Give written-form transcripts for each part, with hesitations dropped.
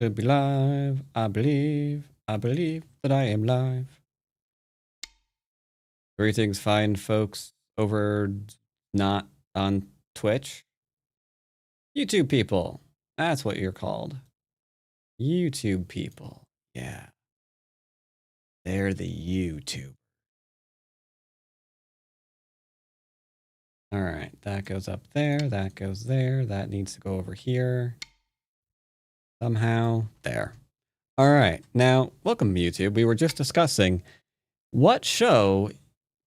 Should be live. I believe that I am live. Greetings, fine folks over not on Twitch. YouTube people. That's what you're called. YouTube people. Yeah. They're the YouTube. All right, that goes up there. That goes there. That needs to go over here. Somehow. There. All right. Now, welcome YouTube. We were just discussing what show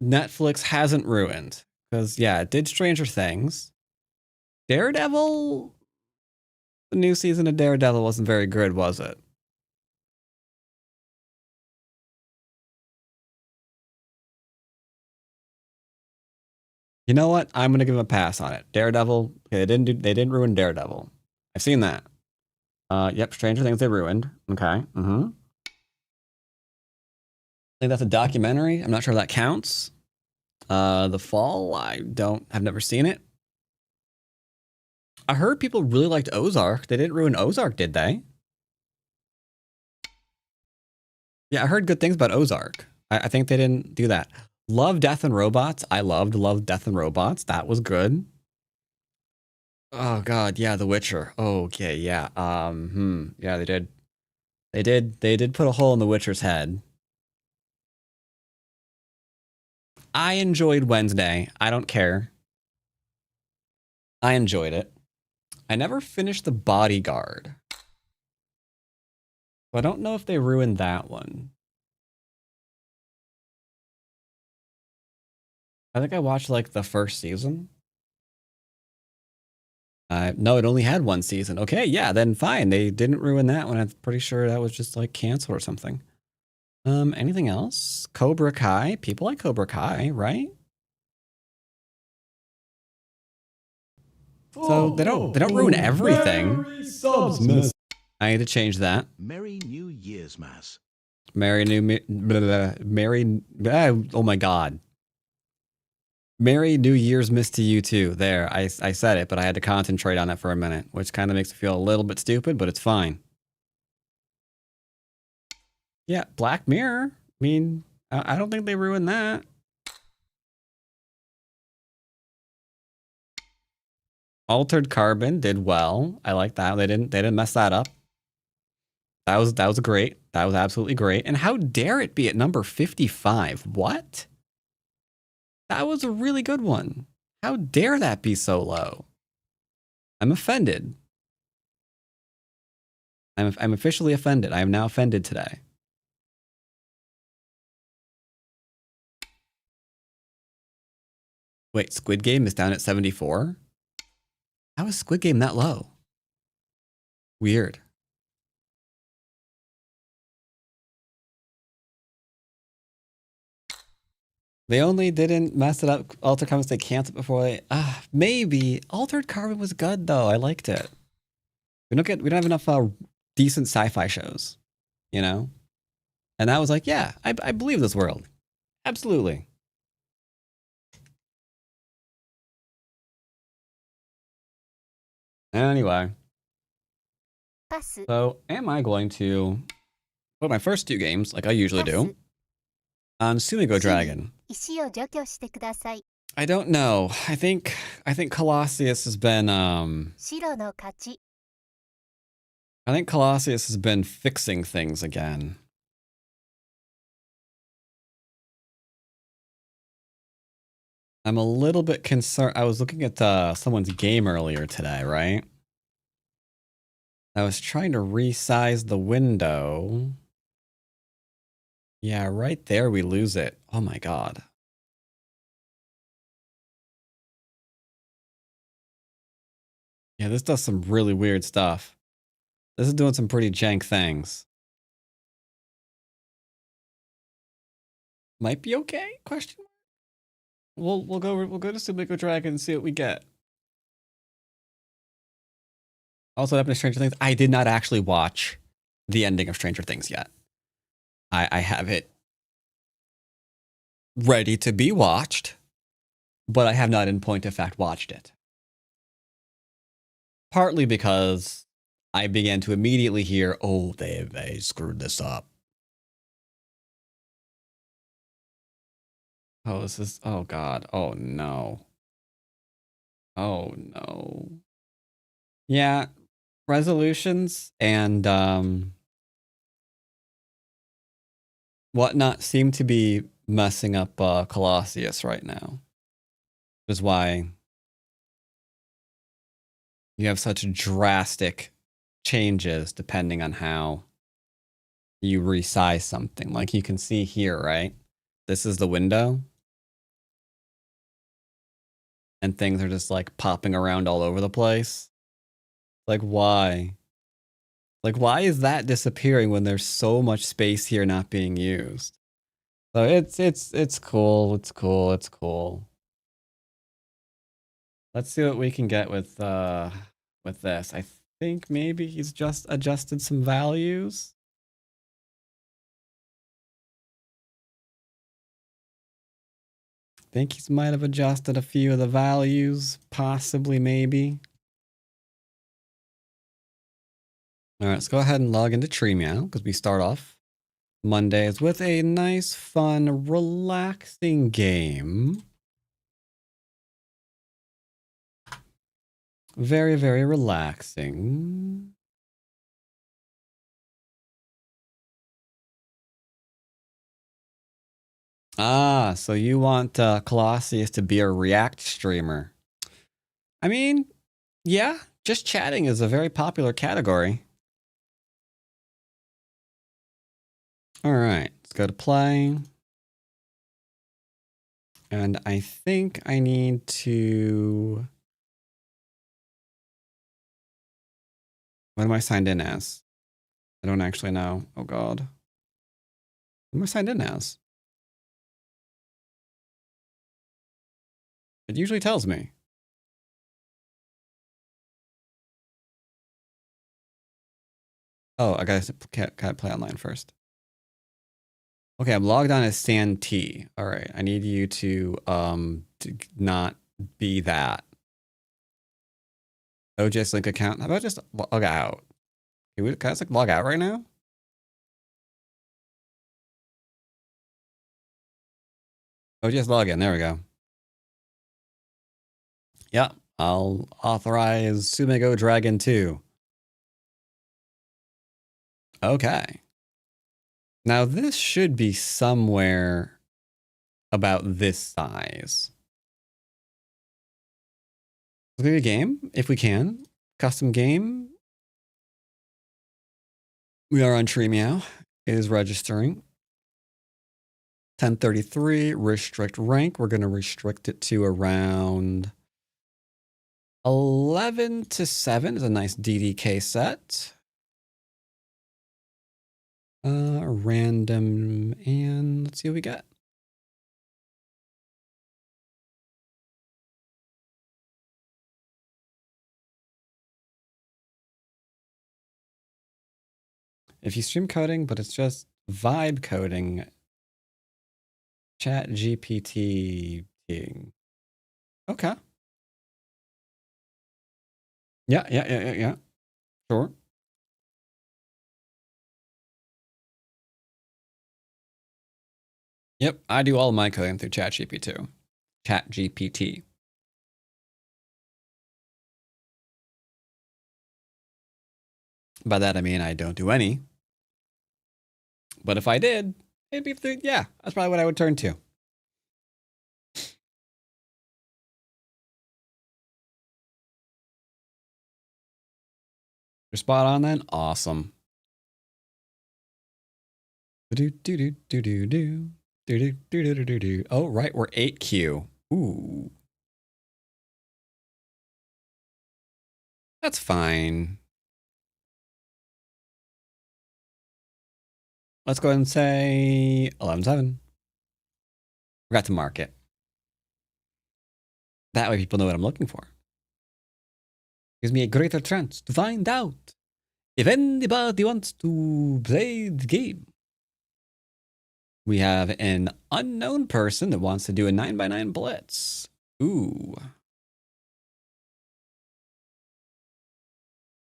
Netflix hasn't ruined. Because, yeah, it did Stranger Things. Daredevil? The new season of Daredevil wasn't very good, was it? You know what? I'm gonna give them a pass on it. Daredevil. Okay, they didn't ruin Daredevil. I've seen that. Yep, Stranger Things they ruined. Okay. I think that's a documentary. I'm not sure if that counts. The Fall. I've never seen it. I heard people really liked Ozark. They didn't ruin Ozark, did they? Yeah, I heard good things about Ozark. I think they didn't do that. Love, Death, and Robots. I loved Love, Death, and Robots. That was good. Oh God, yeah, The Witcher. Okay, yeah. Yeah, they did. They did put a hole in The Witcher's head. I enjoyed Wednesday. I don't care. I enjoyed it. I never finished The Bodyguard. So I don't know if they ruined that one. I think I watched like the first season. No, it only had one season. Okay, yeah, then fine. They didn't ruin that one. I'm pretty sure that was just like canceled or something. Anything else? Cobra Kai. People like Cobra Kai, right? So they don't ruin everything. Subs, miss. I need to change that. Merry New Year's Mass. Merry oh my God. Merry New Year's Miss to you too. There, I said it, but I had to concentrate on it for a minute, which kind of makes me feel a little bit stupid, but it's fine. Yeah, Black Mirror. I mean, I don't think they ruined that. Altered Carbon did well. I like that. They didn't mess that up. That was great. That was absolutely great. And how dare it be at number 55? What? That was a really good one. How dare that be so low? I'm offended. I'm officially offended. I am now offended today. Wait, Squid Game is down at 74? How is Squid Game that low? Weird. They only didn't mess it up. Altered Carbon they canceled before they. Maybe Altered Carbon was good though. I liked it. We don't have enough decent sci-fi shows, you know. And that was like, yeah, I believe this world, absolutely. Anyway, so am I going to put my first two games like I usually do on Sumigo Dragon? I don't know. I think Colossus has been I think Colossus has been fixing things again. I'm a little bit concerned. I was looking at someone's game earlier today, right? I was trying to resize the window. Yeah, right there we lose it. Oh my God. Yeah, this does some really weird stuff. This is doing some pretty jank things. Might be okay? Question mark. We'll go to Sumigo Dragon and see what we get. Also, happened to Stranger Things. I did not actually watch the ending of Stranger Things yet. I have it ready to be watched, but I have not in point of fact watched it. Partly because I began to immediately hear, oh, they screwed this up. Oh, this is, oh God, oh no. Oh no. Yeah, resolutions and whatnot seem to be messing up Colossus right now. Which is why you have such drastic changes depending on how you resize something. Like you can see here, right? This is the window. And things are just like popping around all over the place. Like why? Like why is that disappearing when there's so much space here not being used? So it's cool. It's cool. It's cool. Let's see what we can get with this. I think maybe he's just adjusted some values. I think he might have adjusted a few of the values, possibly, maybe. All right, let's go ahead and log into Tree Meow because we start off Mondays with a nice, fun, relaxing game. Very, very relaxing. Ah, so you want Colossus to be a React streamer. I mean, yeah, just chatting is a very popular category. All right, let's go to play. And I think I need to... What am I signed in as? I don't actually know. Oh, God. What am I signed in as? It usually tells me. Oh, I gotta play online first. Okay, I'm logged on as Stan T. All right, I need you to not be that. OJS link account. How about just log out? Can I just like log out right now? OJS login. There we go. Yeah, I'll authorize Sumego Dragon 2. Okay. Now this should be somewhere about this size. Let's make a game if we can. Custom game. We are on Tree Meow. It is registering. 1033, restrict rank. We're going to restrict it to around 11 to 7 is a nice DDK set. Random, and let's see what we got. If you stream coding, but it's just vibe coding, chat GPT. Okay. Yeah. Sure. Yep, I do all of my coding through ChatGPT. ChatGPT. By that I mean I don't do any. But if I did, it'd be yeah, that's probably what I would turn to. You're spot on then? Awesome. Oh, right, we're 8Q. Ooh. That's fine. Let's go ahead and say 11.7. Forgot to mark it. That way people know what I'm looking for. Gives me a greater chance to find out if anybody wants to play the game. We have an unknown person that wants to do a 9x9 blitz. Ooh.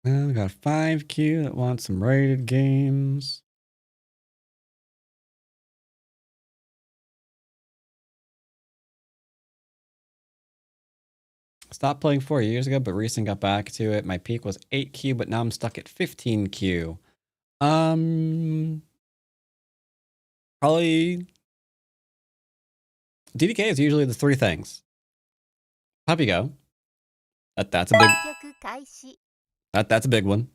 Well, we got 5Q that wants some rated games. Stopped playing 4 years ago, but recently got back to it. My peak was 8Q, but now I'm stuck at 15Q. Probably DDK is usually the 3 things. Puppy Go. That's a big. That's a big one.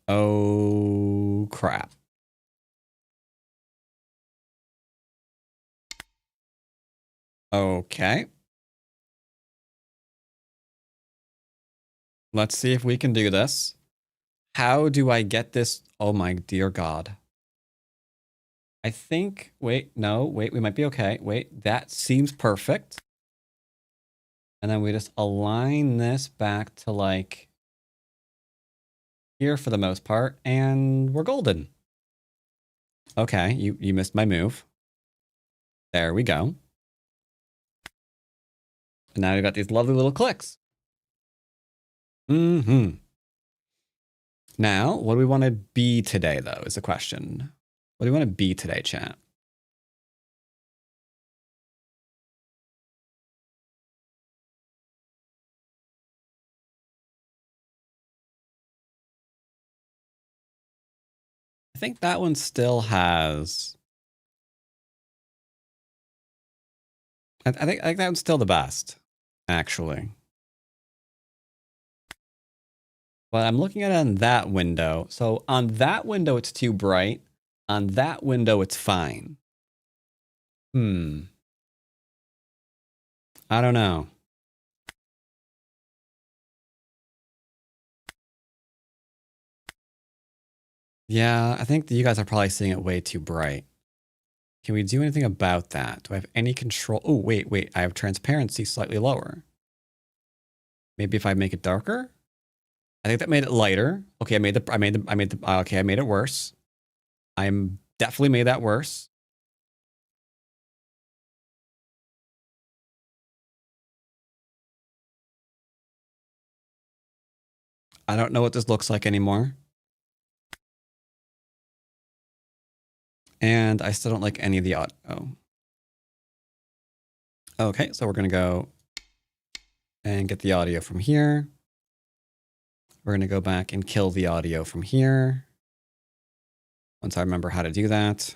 Oh crap. Okay. Let's see if we can do this. How do I get this? Oh my dear God. I think, wait, we might be okay. Wait, that seems perfect. And then we just align this back to like here for the most part, and we're golden. Okay, you missed my move. There we go. And now we've got these lovely little clicks. Now, what do we want to be today, though, is the question. What do we want to be today, chat? I think that one still has... I think that one's still the best, actually. But I'm looking at it on that window. So on that window, it's too bright. On that window, it's fine. I don't know. Yeah, I think that you guys are probably seeing it way too bright. Can we do anything about that? Do I have any control? Oh, wait. I have transparency slightly lower. Maybe if I make it darker? I think that made it lighter. Okay, I made it worse. I'm definitely made that worse. I don't know what this looks like anymore. And I still don't like any of the audio. Okay, so we're going to go and get the audio from here. We're going to go back and kill the audio from here. Once I remember how to do that.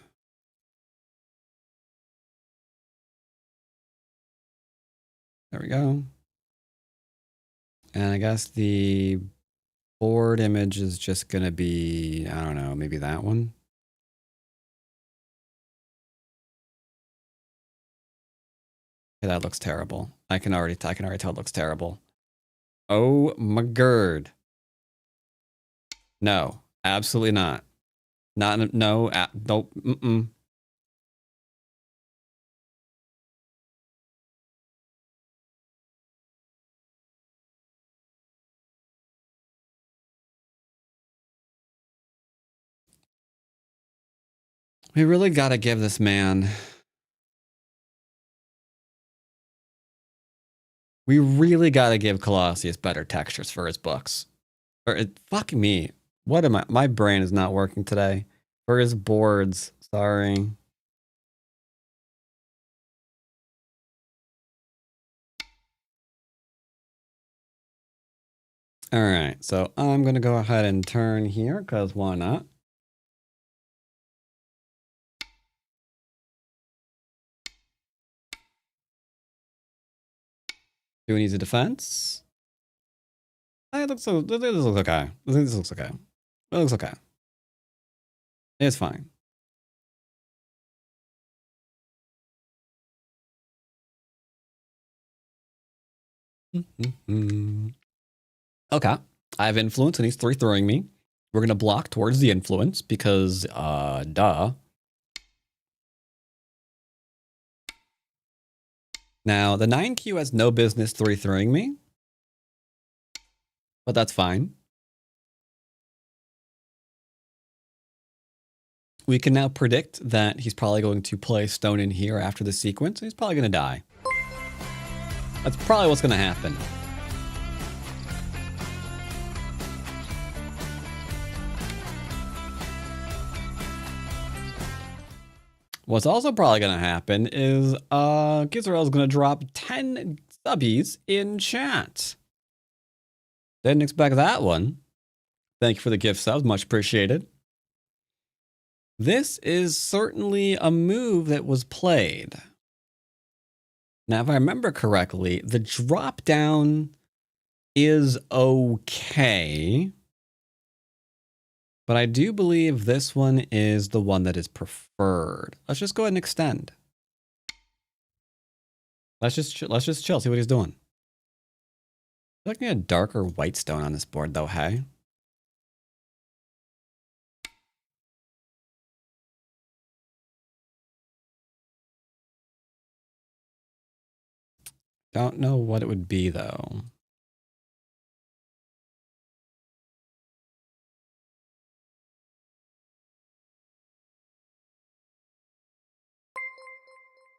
There we go. And I guess the board image is just going to be, I don't know, maybe that one. Okay, that looks terrible. I can already tell it looks terrible. Oh my god. No, absolutely not. Nope. We really got to give this man. We really got to give Colossius better textures for his books. Fuck me. What am I? My brain is not working today. For his boards. Sorry. All right. So I'm going to go ahead and turn here because why not? Do we need a defense? This looks okay. This looks okay. It looks okay. It's fine. Okay. I have influence and he's 3-throwing me. We're going to block towards the influence because, duh. Now, the 9Q has no business 3-throwing me. But that's fine. We can now predict that he's probably going to play stone in here after the sequence. He's probably going to die. That's probably what's going to happen. What's also probably going to happen is Gizarel's going to drop 10 subbies in chat. Didn't expect that one. Thank you for the gift subs. Much appreciated. This is certainly a move that was played. Now, if I remember correctly, the drop down is okay. But I do believe this one is the one that is preferred. Let's just go ahead and extend. Let's just chill, see what he's doing. I feel like I need a darker white stone on this board though, hey? Don't know what it would be though.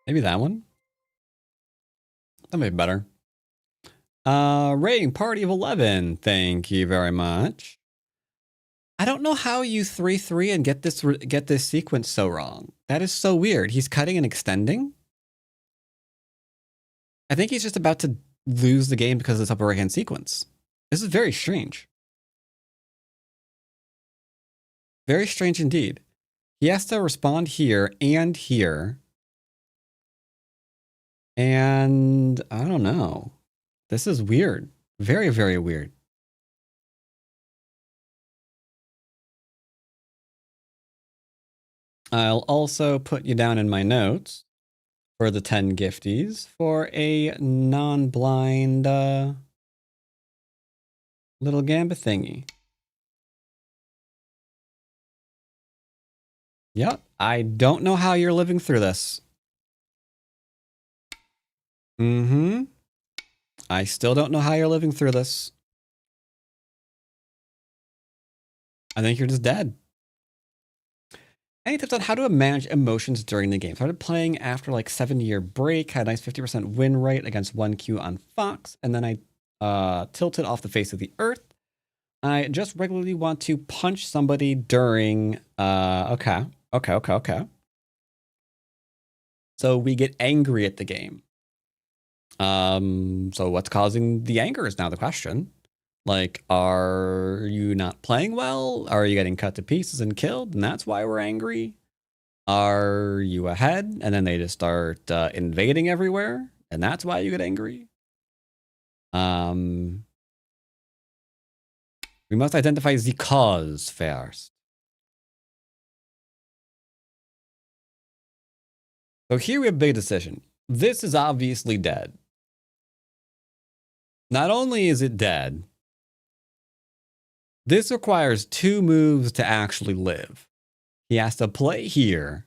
Maybe that one? That may be better. Rating Party of 11. Thank you very much. I don't know how you 3-3 and get this sequence so wrong. That is so weird. He's cutting and extending? I think he's just about to lose the game because of this upper right-hand sequence. This is very strange. Very strange indeed. He has to respond here and here. And I don't know. This is weird. Very, very weird. I'll also put you down in my notes for the 10 gifties for a non-blind little gambit thingy. Yep, I don't know how you're living through this. I still don't know how you're living through this. I think you're just dead. Any tips on how to manage emotions during the game? Started playing after like 7-year break, had a nice 50% win rate against 1Q on Fox, and then I tilted off the face of the earth. I just regularly want to punch somebody during, okay. So we get angry at the game. So what's causing the anger is now the question. Like, are you not playing well? Are you getting cut to pieces and killed? And that's why we're angry? Are you ahead? And then they just start invading everywhere? And that's why you get angry? We must identify the cause first. So here we have a big decision. This is obviously dead. Not only is it dead, this requires 2 moves to actually live. He has to play here,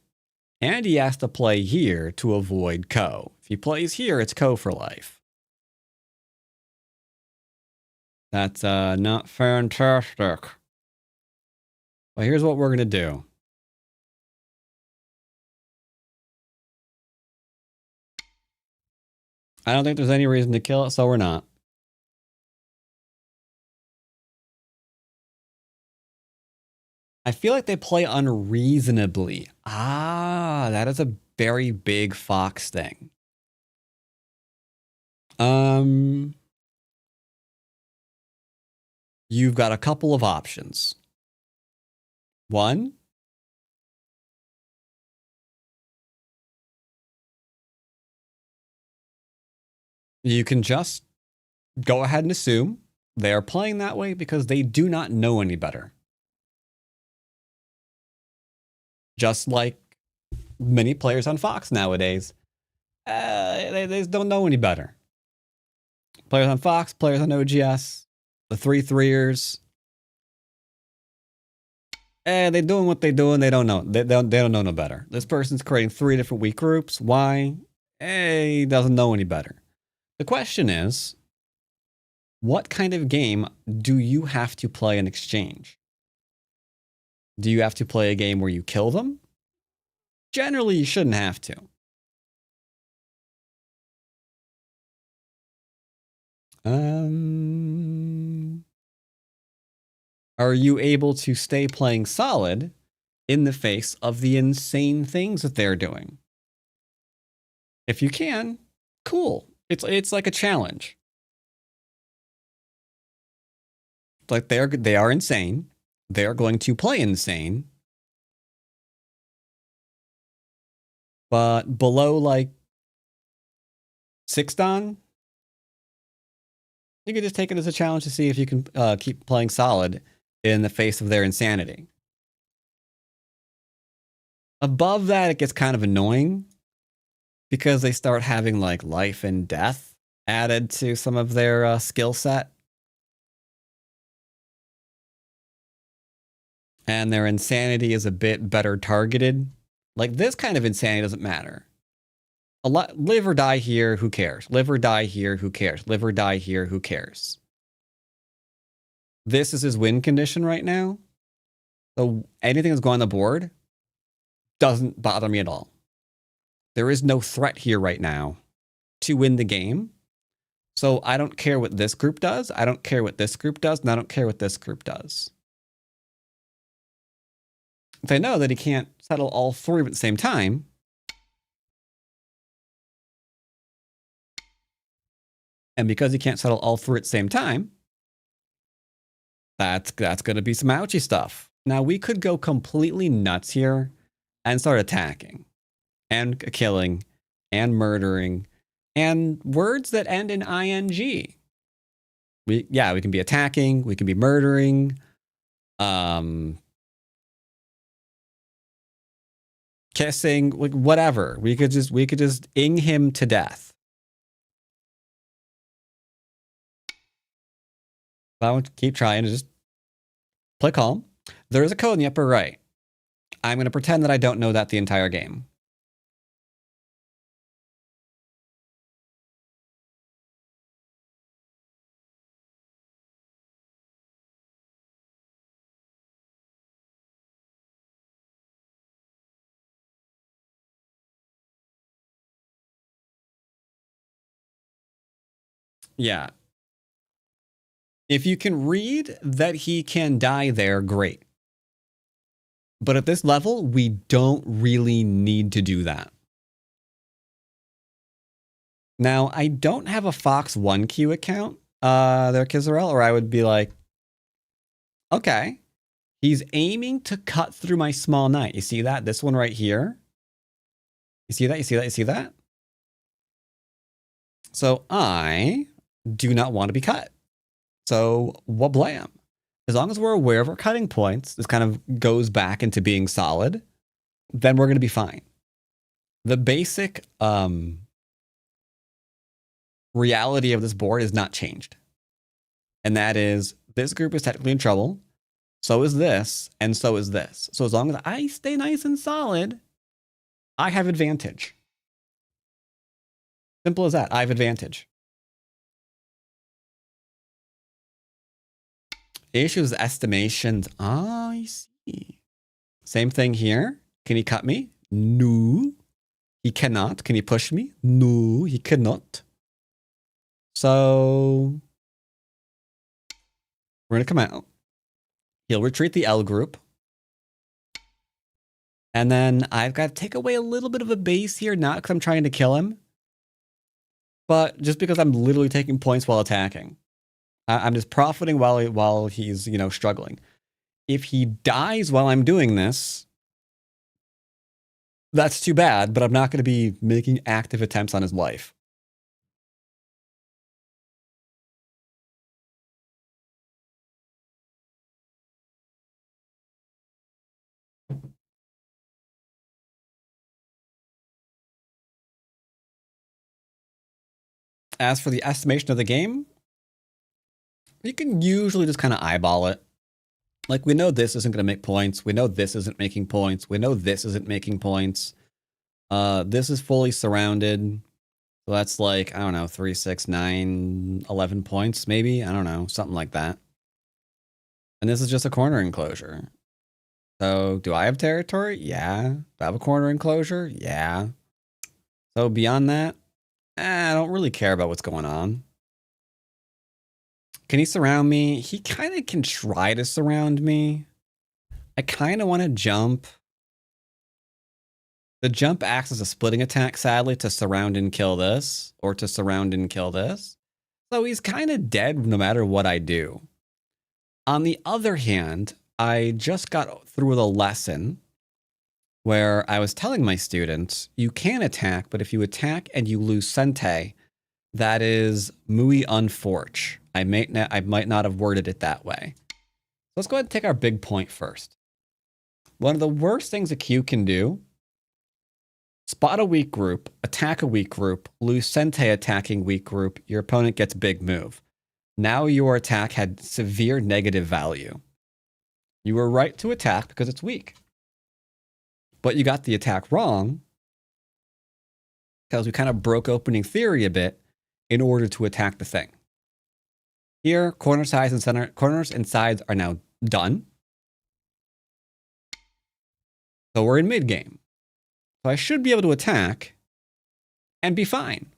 and he has to play here to avoid Ko. If he plays here, it's Ko for life. That's not fantastic. Well, here's what we're going to do. I don't think there's any reason to kill it, so we're not. I feel like they play unreasonably. Ah, that is a very big Fox thing. You've got a couple of options. One, you can just go ahead and assume they are playing that way because they do not know any better. Just like many players on Fox nowadays. They just don't know any better. Players on Fox, players on OGS, the 3-3ers. They're doing what they're doing. They don't know. They don't know no better. This person's creating 3 different weak groups. Why? He doesn't know any better. The question is, what kind of game do you have to play in exchange? Do you have to play a game where you kill them? Generally, you shouldn't have to. Are you able to stay playing solid in the face of the insane things that they're doing. If you can, cool. It's like a challenge. Like they are insane. They are going to play insane. But below like 6 Dan, you could just take it as a challenge to see if you can keep playing solid in the face of their insanity. Above that, it gets kind of annoying because they start having like life and death added to some of their skill set. And their insanity is a bit better targeted. Like this kind of insanity doesn't matter. A lot, live or die here, who cares? Live or die here, who cares? Live or die here, who cares? This is his win condition right now. So anything that's going on the board doesn't bother me at all. There is no threat here right now to win the game. So I don't care what this group does. I don't care what this group does. And I don't care what this group does. If I know that he can't settle all 3 at the same time, and because he can't settle all 3 at the same time, that's going to be some ouchy stuff. Now, we could go completely nuts here and start attacking and killing and murdering and words that end in ing. We can be attacking, we can be murdering, kissing, like whatever. We could just ing him to death. I would keep trying to just play calm. There is a code in the upper right. I'm going to pretend that I don't know that the entire game. Yeah. If you can read that he can die there, great. But at this level, we don't really need to do that. Now, I don't have a Fox 1Q account there, Kizarel, or I would be like, okay, he's aiming to cut through my small knight. You see that? This one right here? You see that? You see that? You see that? So I do not want to be cut. So what blam? As long as we're aware of our cutting points, this kind of goes back into being solid, then we're going to be fine. The basic reality of this board is not changed. And that is, this group is technically in trouble, so is this, and so is this. So as long as I stay nice and solid, I have advantage. Simple as that. I have advantage. Issues estimations. Ah, I see. Same thing here. Can he cut me? No. He cannot. Can he push me? No, he cannot. So we're going to come out. He'll retreat the L group. And then I've got to take away a little bit of a base here, not because I'm trying to kill him, but just because I'm literally taking points while attacking. I'm just profiting while he's, struggling. If he dies while I'm doing this, that's too bad, but I'm not going to be making active attempts on his life. As for the estimation of the game, you can usually just kind of eyeball it. Like, we know this isn't going to make points. We know this isn't making points. We know this isn't making points. This is fully surrounded. So that's like, I don't know, 3, 6, 9, 11 points, maybe? I don't know, something like that. And this is just a corner enclosure. So do I have territory? Yeah. Do I have a corner enclosure? Yeah. So beyond that, I don't really care about what's going on. Can he surround me? He kind of can try to surround me. I kind of want to jump. The jump acts as a splitting attack, sadly, to surround and kill this, or to surround and kill this. So he's kind of dead no matter what I do. On the other hand, I just got through the lesson where I was telling my students, you can attack, but if you attack and you lose Sente, that is muy unfortunate. I might not have worded it that way. So let's go ahead and take our big point first. One of the worst things a Q can do: spot a weak group, attack a weak group, lose Sente attacking weak group, your opponent gets big move. Now your attack had severe negative value. You were right to attack because it's weak. But you got the attack wrong because we kind of broke opening theory a bit in order to attack the thing. Here, corners and sides are now done. So we're in mid game. So I should be able to attack and be fine.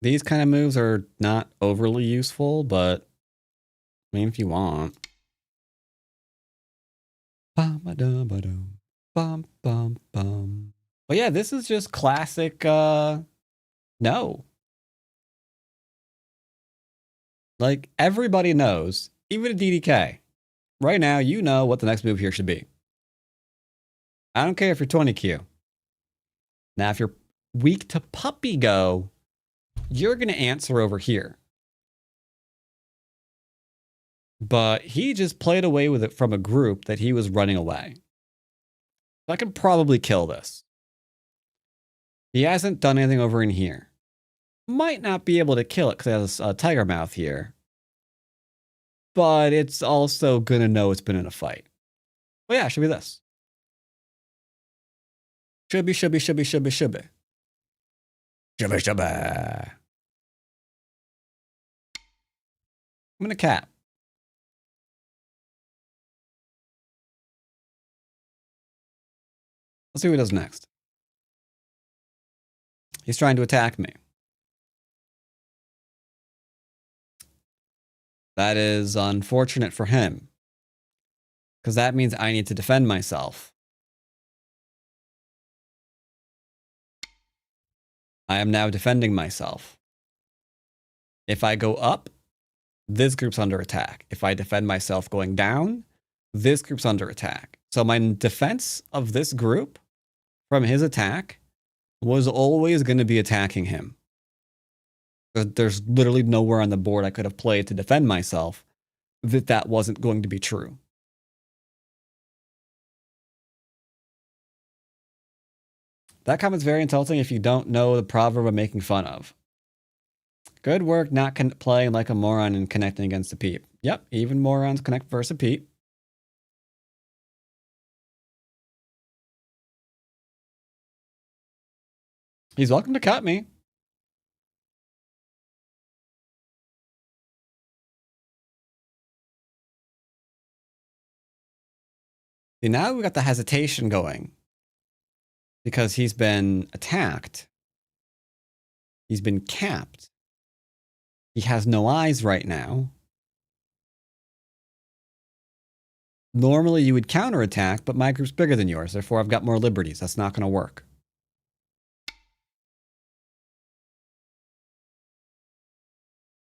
These kind of moves are not overly useful, but I mean, if you want. Bum, bum, bum. But yeah, this is just classic, no. Like, everybody knows, even a DDK. Right now, you know what the next move here should be. I don't care if you're 20Q. Now, if you're weak to Puppy Go, you're going to answer over here. But he just played away with it from a group that he was running away. So I can probably kill this. He hasn't done anything over in here. Might not be able to kill it because it has a tiger mouth here. But it's also going to know it's been in a fight. Well, yeah, it should be this. Should be. Should be. I'm going to cap. Let's see what he does next. He's trying to attack me. That is unfortunate for him, because that means I need to defend myself. I am now defending myself. If I go up, this group's under attack. If I defend myself going down, this group's under attack. So my defense of this group from his attack was always going to be attacking him. There's literally nowhere on the board I could have played to defend myself that wasn't going to be true. That comment's very insulting if you don't know the proverb I'm making fun of. Good work not playing like a moron and connecting against a peep. Yep, even morons connect versus a peep. He's welcome to cut me. See, now we got the hesitation going. Because he's been attacked. He's been capped. He has no eyes right now. Normally you would counterattack, but my group's bigger than yours, therefore I've got more liberties. That's not going to work.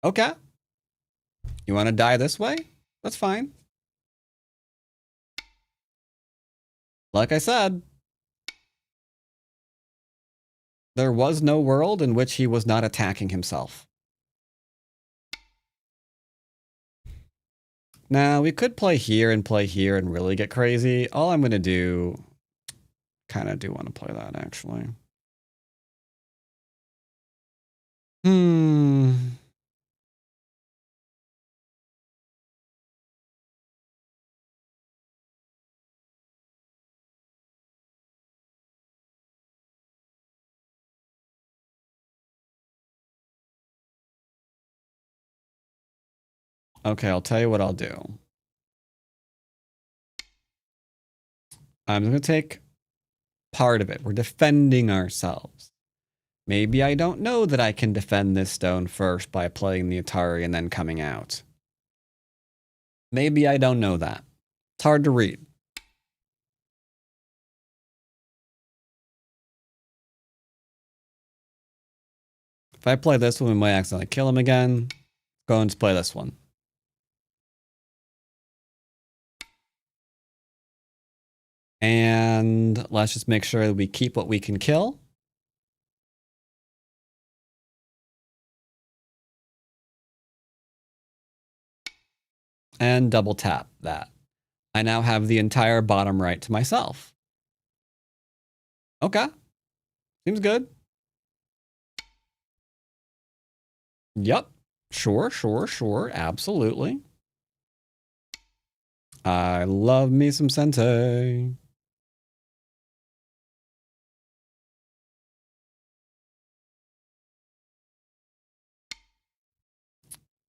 Okay. You want to die this way? That's fine. Like I said, there was no world in which he was not attacking himself. Now, we could play here and really get crazy. All I'm going to do... kind of do want to play that, actually. Okay, I'll tell you what I'll do. I'm going to take part of it. We're defending ourselves. Maybe I don't know that I can defend this stone first by playing the Atari and then coming out. Maybe I don't know that. It's hard to read. If I play this one, we might accidentally kill him again. Go and play this one. And let's just make sure that we keep what we can kill. And double tap that. I now have the entire bottom right to myself. Okay. Seems good. Yep. Sure. Absolutely. I love me some Sente.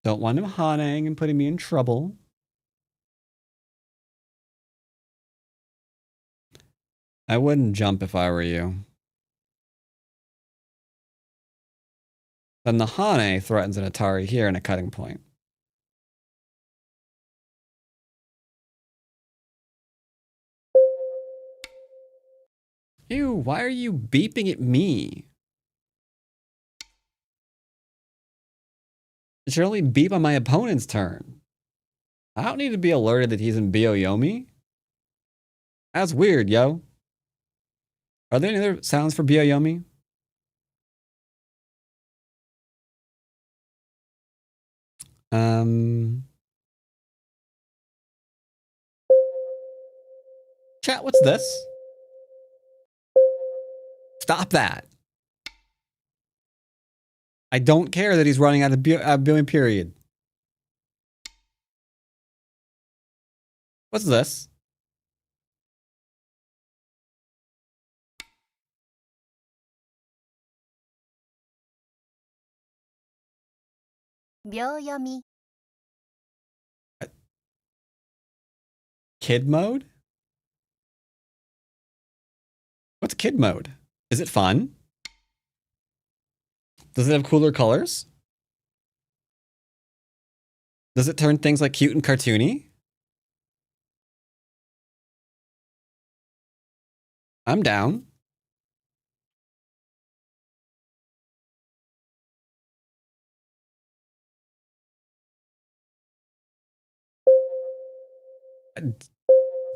Don't want him haunting and putting me in trouble. I wouldn't jump if I were you. Then the Hane threatens an Atari here and a cutting point. Ew, why are you beeping at me? It should only beep on my opponent's turn. I don't need to be alerted that he's in Byoyomi. That's weird, yo. Are there any other sounds for Byoyomi? Chat, what's this? Stop that. I don't care that he's running out of billion period. What's this? Kid mode? What's kid mode? Is it fun? Does it have cooler colors? Does it turn things like cute and cartoony? I'm down.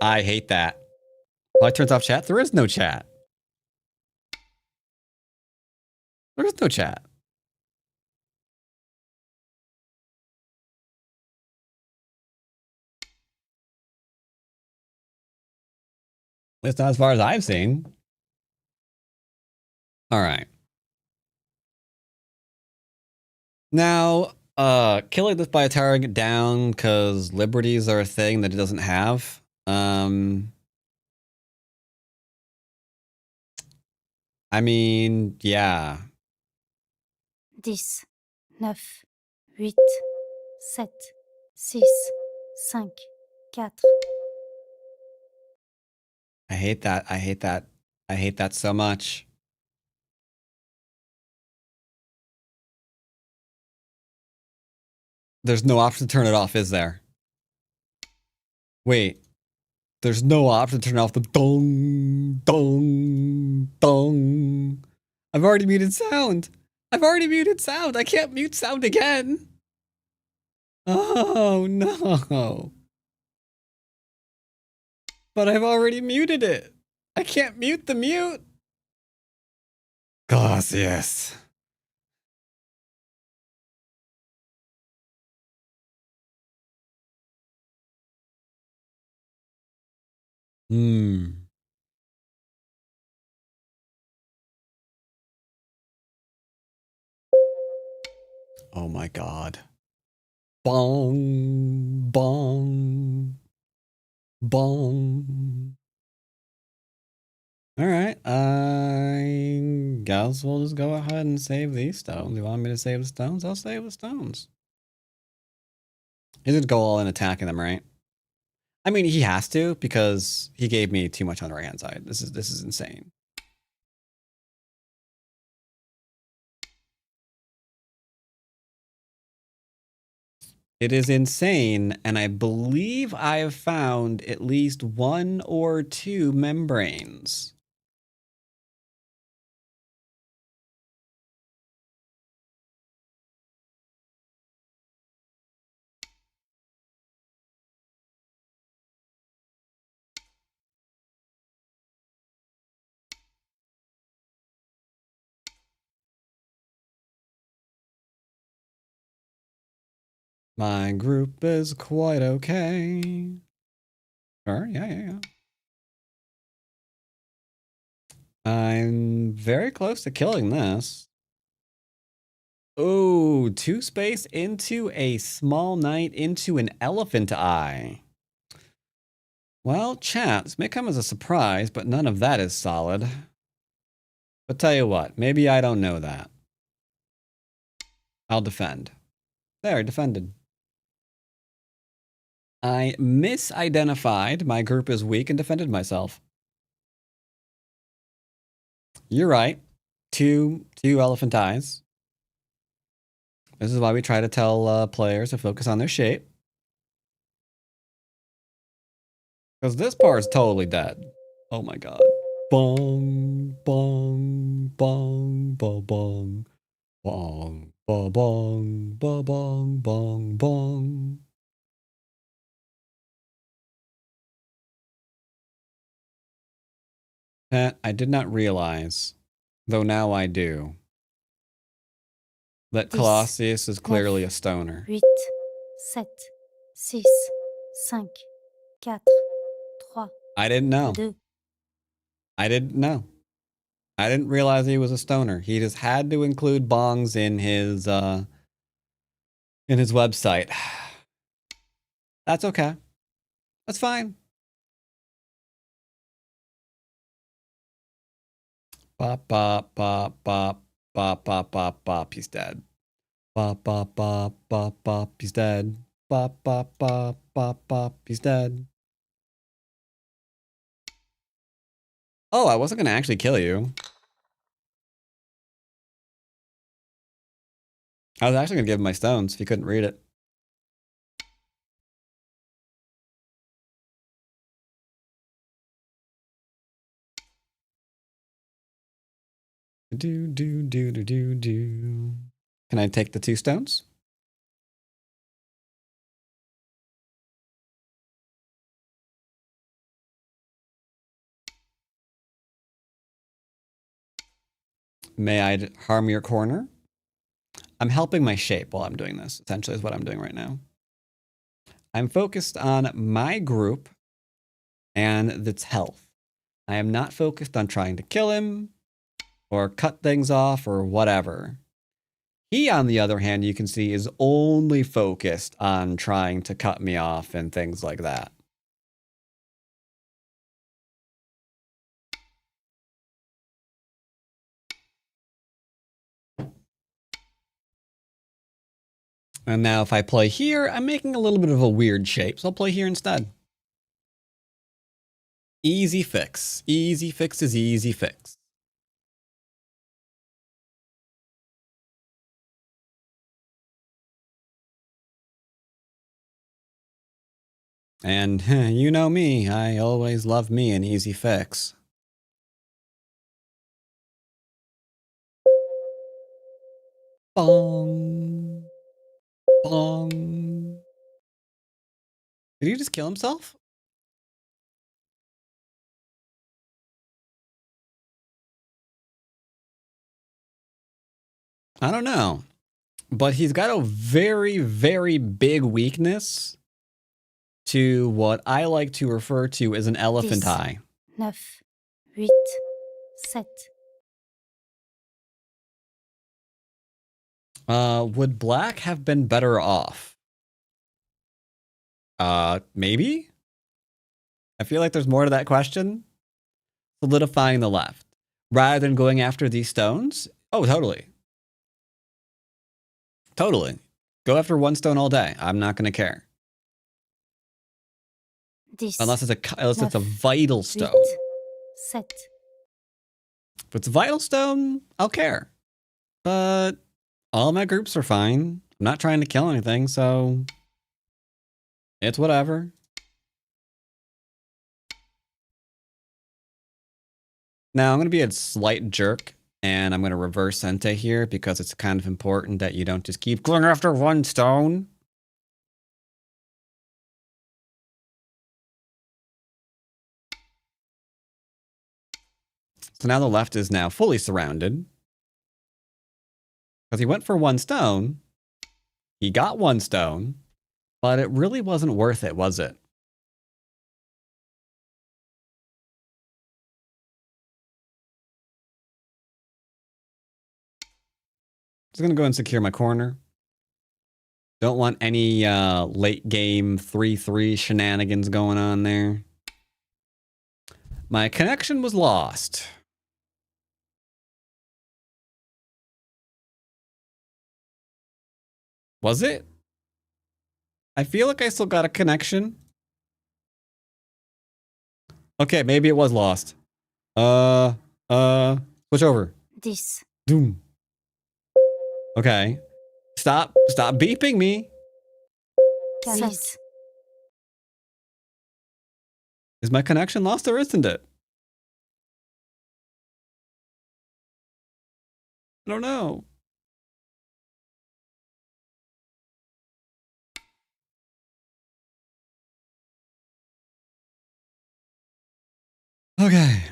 I hate that. Why turns off chat? There is no chat. There is no chat. At least not as far as I've seen. All right. Now, killing this by tearing it down because liberties are a thing that it doesn't have. I mean, yeah. 10, 9, 8, 7, 6, 5, 4. I hate that. I hate that. I hate that so much. There's no option to turn it off, is there? Wait. There's no option to turn off the dong, dong, dong. I've already muted sound. I've already muted sound. I can't mute sound again. Oh, no. But I've already muted it. I can't mute the mute. Gracias. Oh my god. Bong, bong, bong. All right, I guess we'll just go ahead and save these stones. You want me to save the stones? I'll save the stones. He's gonna go all in attacking them, right? I mean, he has to because he gave me too much on the right hand side. This is insane. It is insane, and I believe I have found at least 1 or 2 membranes. My group is quite okay. Sure, yeah. I'm very close to killing this. Oh, 2 space into a small knight into an elephant eye. Well, chat, this may come as a surprise, but none of that is solid. But tell you what, maybe I don't know that. I'll defend. There, I defended. I misidentified my group as weak and defended myself. You're right. Two elephant eyes. This is why we try to tell players to focus on their shape. Because this part is totally dead. Oh my god. Bong, bong, bong, bong, bong. Bong, bong, bong, bong, bong, bong, bong. Pat, I did not realize, though now I do, that Colossus is clearly a stoner. 8, 7, 6, 5, 4, 3, I didn't know. 2. I didn't know. I didn't realize he was a stoner. He just had to include bongs in his website. That's okay. That's fine. Bop, bop, bop, bop, bop, bop, bop, bop. He's dead. Bop, bop, bop, bop, bop. He's dead. Bop, bop, bop, bop, bop. He's dead. Oh, I wasn't gonna actually kill you. I was actually gonna give him my stones if you couldn't read it. Do. Can I take the 2 stones? May I harm your corner? I'm helping my shape while I'm doing this, essentially is what I'm doing right now. I'm focused on my group and its health. I am not focused on trying to kill him or cut things off or whatever. He, on the other hand, you can see is only focused on trying to cut me off and things like that. And now if I play here, I'm making a little bit of a weird shape, so I'll play here instead. Easy fix. Easy fix is easy fix. And you know me, I always love me an easy fix. Bong. Bong. Did he just kill himself? I don't know. But he's got a very, very big weakness to what I like to refer to as an elephant 10, eye. 9, 8, 7. Would black have been better off? Maybe? I feel like there's more to that question. Solidifying the left. Rather than going after these stones? Oh, totally. Totally. Go after 1 stone all day. I'm not going to care. 10, Unless it's a vital stone. 8, 7. If it's a vital stone, I'll care. But all my groups are fine. I'm not trying to kill anything, so It's whatever. Now I'm going to be a slight jerk, and I'm going to reverse Sente here because it's kind of important that you don't just keep going after one stone. So now the left is now fully surrounded. Because he went for one stone. He got one stone. But it really wasn't worth it, was it? Just going to go and secure my corner. Don't want any late game 3-3 shenanigans going on there. My connection was lost. Was it? I feel like I still got a connection. Okay, maybe it was lost. Switch over. 10, Doom. Okay. Stop beeping me. 7, Is my connection lost or isn't it? I don't know. Okay.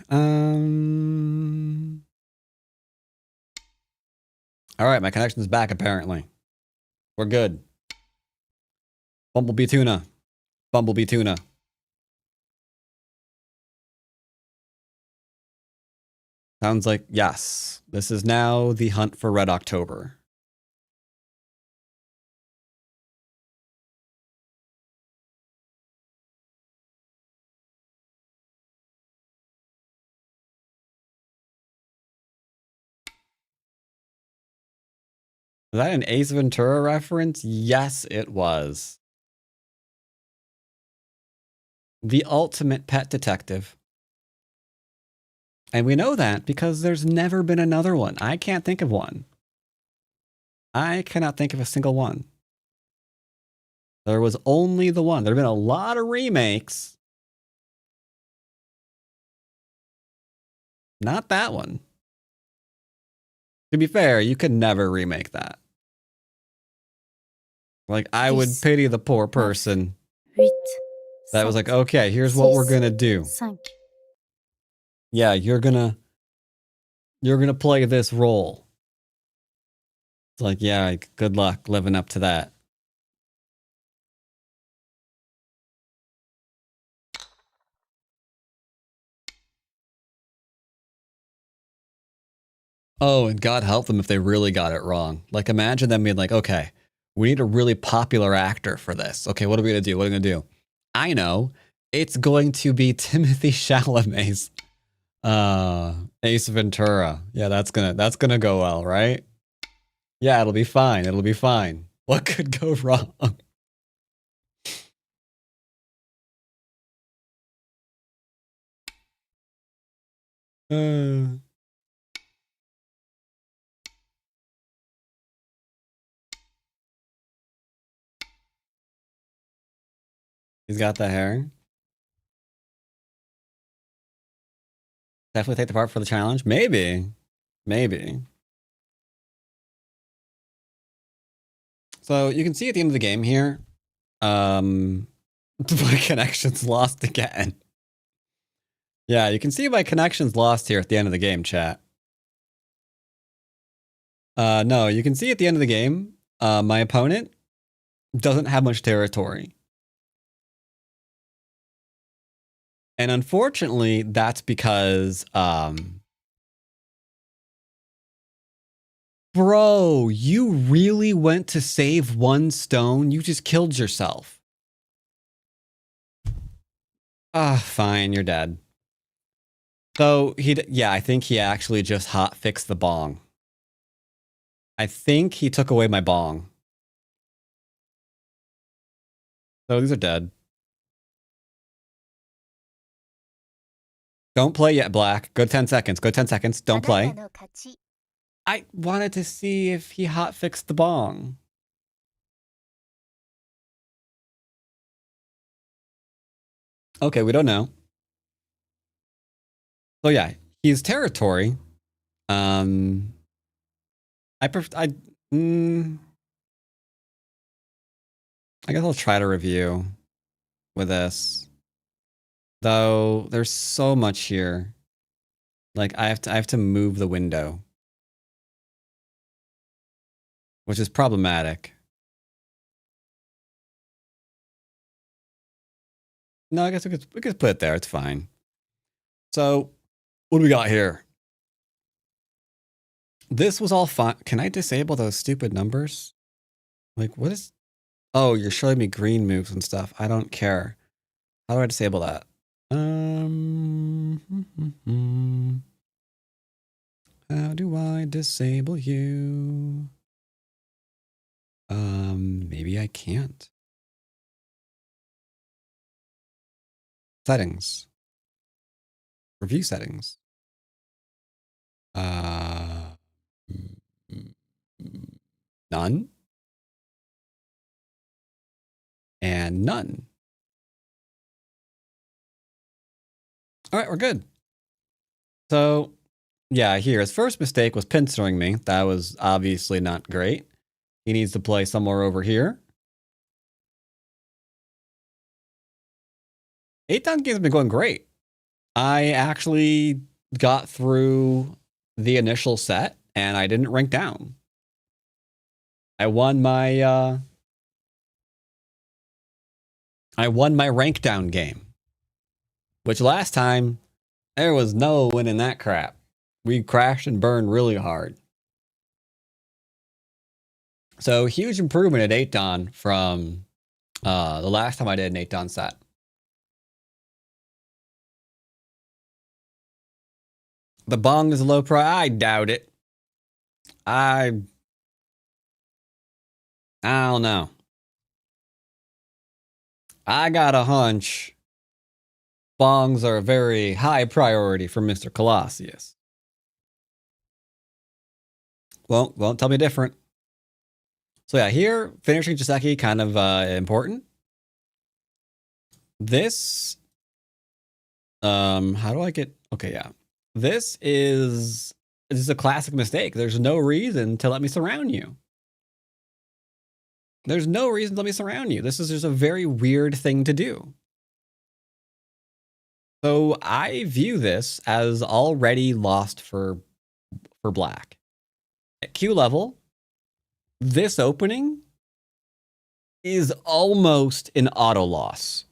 All right, my connection's back apparently. We're good. Bumblebee tuna. Bumblebee tuna. Sounds like yes. This is now the hunt for Red October. Was that an Ace Ventura reference? Yes, it was. The ultimate pet detective. And we know that because there's never been another one. I can't think of one. I cannot think of a single one. There was only the one. There have been a lot of remakes. Not that one. To be fair, you could never remake that. Like, I would pity the poor person 8, that was like, okay, here's what we're gonna do. 5, Yeah, you're gonna play this role. It's like, yeah, good luck living up to that. Oh, and God help them if they really got it wrong. Like, imagine them being like, okay, we need a really popular actor for this. Okay, what are we gonna do? What are we gonna do? I know. It's going to be Timothy Chalamet's Ace Ventura. Yeah, that's gonna go well, right? Yeah, it'll be fine. It'll be fine. What could go wrong? He's got the hair. Definitely take the part for the challenge. Maybe. Maybe. So you can see at the end of the game here, my connection's lost again. Yeah, you can see my connection's lost here at the end of the game, chat. No, you can see at the end of the game, my opponent doesn't have much territory. And unfortunately, that's because, bro, you really went to save one stone? You just killed yourself. Ah, fine, you're dead. So, yeah, I think he actually just hot fixed the bong. I think he took away my bong. So these are dead. Don't play yet, Black. Go 10 seconds. Go 10 seconds. Don't play. I wanted to see if he hot fixed the bong. Okay, we don't know. So yeah, he's territory. I mm, I guess I'll try to review with this. Though there's so much here. Like I have to move the window, which is problematic. No, I guess we could put it there. It's fine. So what do we got here? This was all fine. Can I disable those stupid numbers? Like what is? Oh, you're showing me green moves and stuff. I don't care. How do I disable that? How do I disable you? Maybe I can't. Settings. Review settings. None. And none. All right, we're good. So, yeah, here, his first mistake was pincerring me. That was obviously not great. He needs to play somewhere over here. 8-down game's been going great. I actually got through the initial set, and I didn't rank down. I won my rank down game. Which last time, there was no winning that crap. We crashed and burned really hard. So huge improvement at 8-dan from the last time I did an 8-dan set. The bong is low price. I doubt it. I don't know. I got a hunch. Bongs are a very high priority for Mr. Colossius. Won't tell me different. So yeah, here, finishing Joseki, kind of important. This, how do I get, okay, yeah. This is a classic mistake. There's no reason to let me surround you. There's no reason to let me surround you. This is just a very weird thing to do. So I view this as already lost for black. At Q level, this opening is almost an auto loss.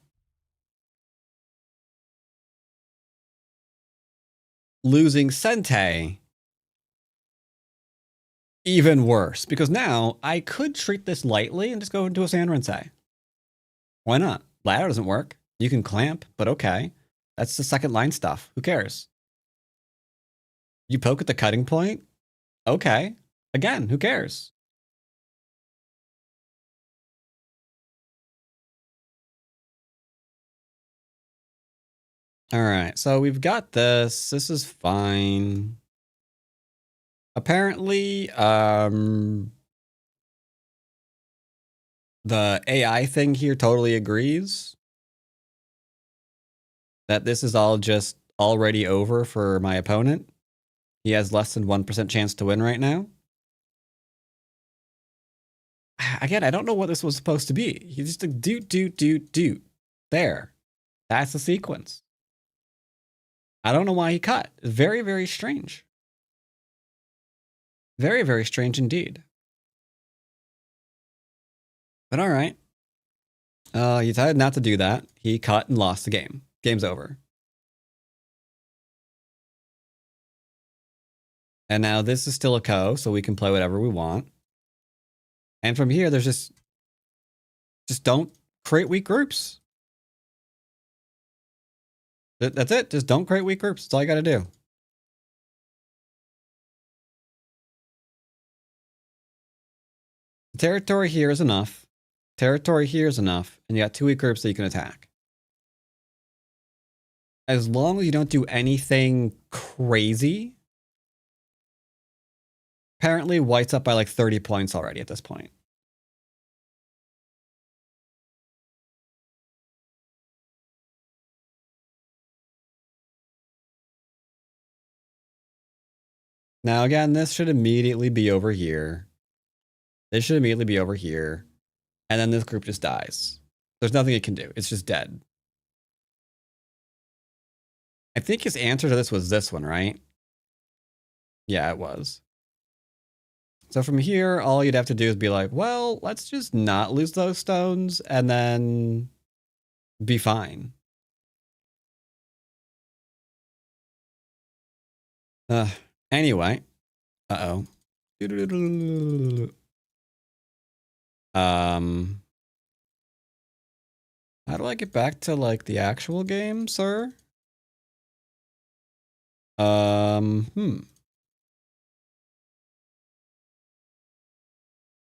Losing Sente, even worse, because now I could treat this lightly and just go into a Sanrensei. Why not? Ladder doesn't work. You can clamp, but okay. That's the second line stuff. Who cares? You poke at the cutting point? Okay. Again, who cares? All right, so we've got this. This is fine. Apparently, the AI thing here totally agrees that this is all just already over for my opponent. He has less than 1% chance to win right now. Again, I don't know what this was supposed to be. He's just like, doot. There. That's the sequence. I don't know why he cut. Very, very strange. Very, very strange indeed. But all right. He decided not to do that. He cut and lost the game. Game's over. And now this is still a co, so we can play whatever we want. And from here, there's just don't create weak groups. That's it. Just don't create weak groups. That's all you got to do. Territory here is enough. Territory here is enough. And you got 2 weak groups that you can attack. As long as you don't do anything crazy. Apparently, white's up by like 30 points already at this point. Now again, this should immediately be over here. This should immediately be over here. And then this group just dies. There's nothing it can do. It's just dead. I think his answer to this was this one, right? Yeah, it was. So from here, all you'd have to do is be like, well, let's just not lose those stones and then be fine. Anyway. Uh-oh. How do I get back to, like, the actual game, sir? Did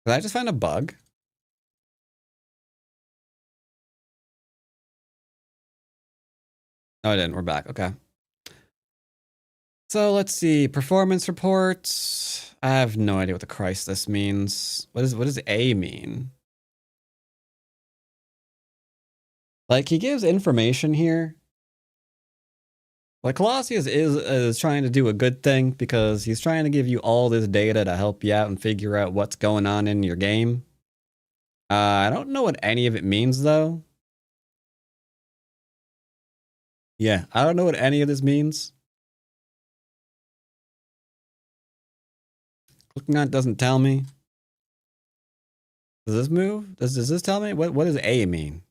I just find a bug? No, I didn't. We're back. Okay. So let's see. Performance reports. I have no idea what the Christ this means. What does A mean? Like, he gives information here. Like, Colossius is trying to do a good thing because he's trying to give you all this data to help you out and figure out what's going on in your game. I don't know what any of it means, though. Yeah, I don't know what any of this means. Clicking on it doesn't tell me. Does this move? Does this tell me? What does A mean?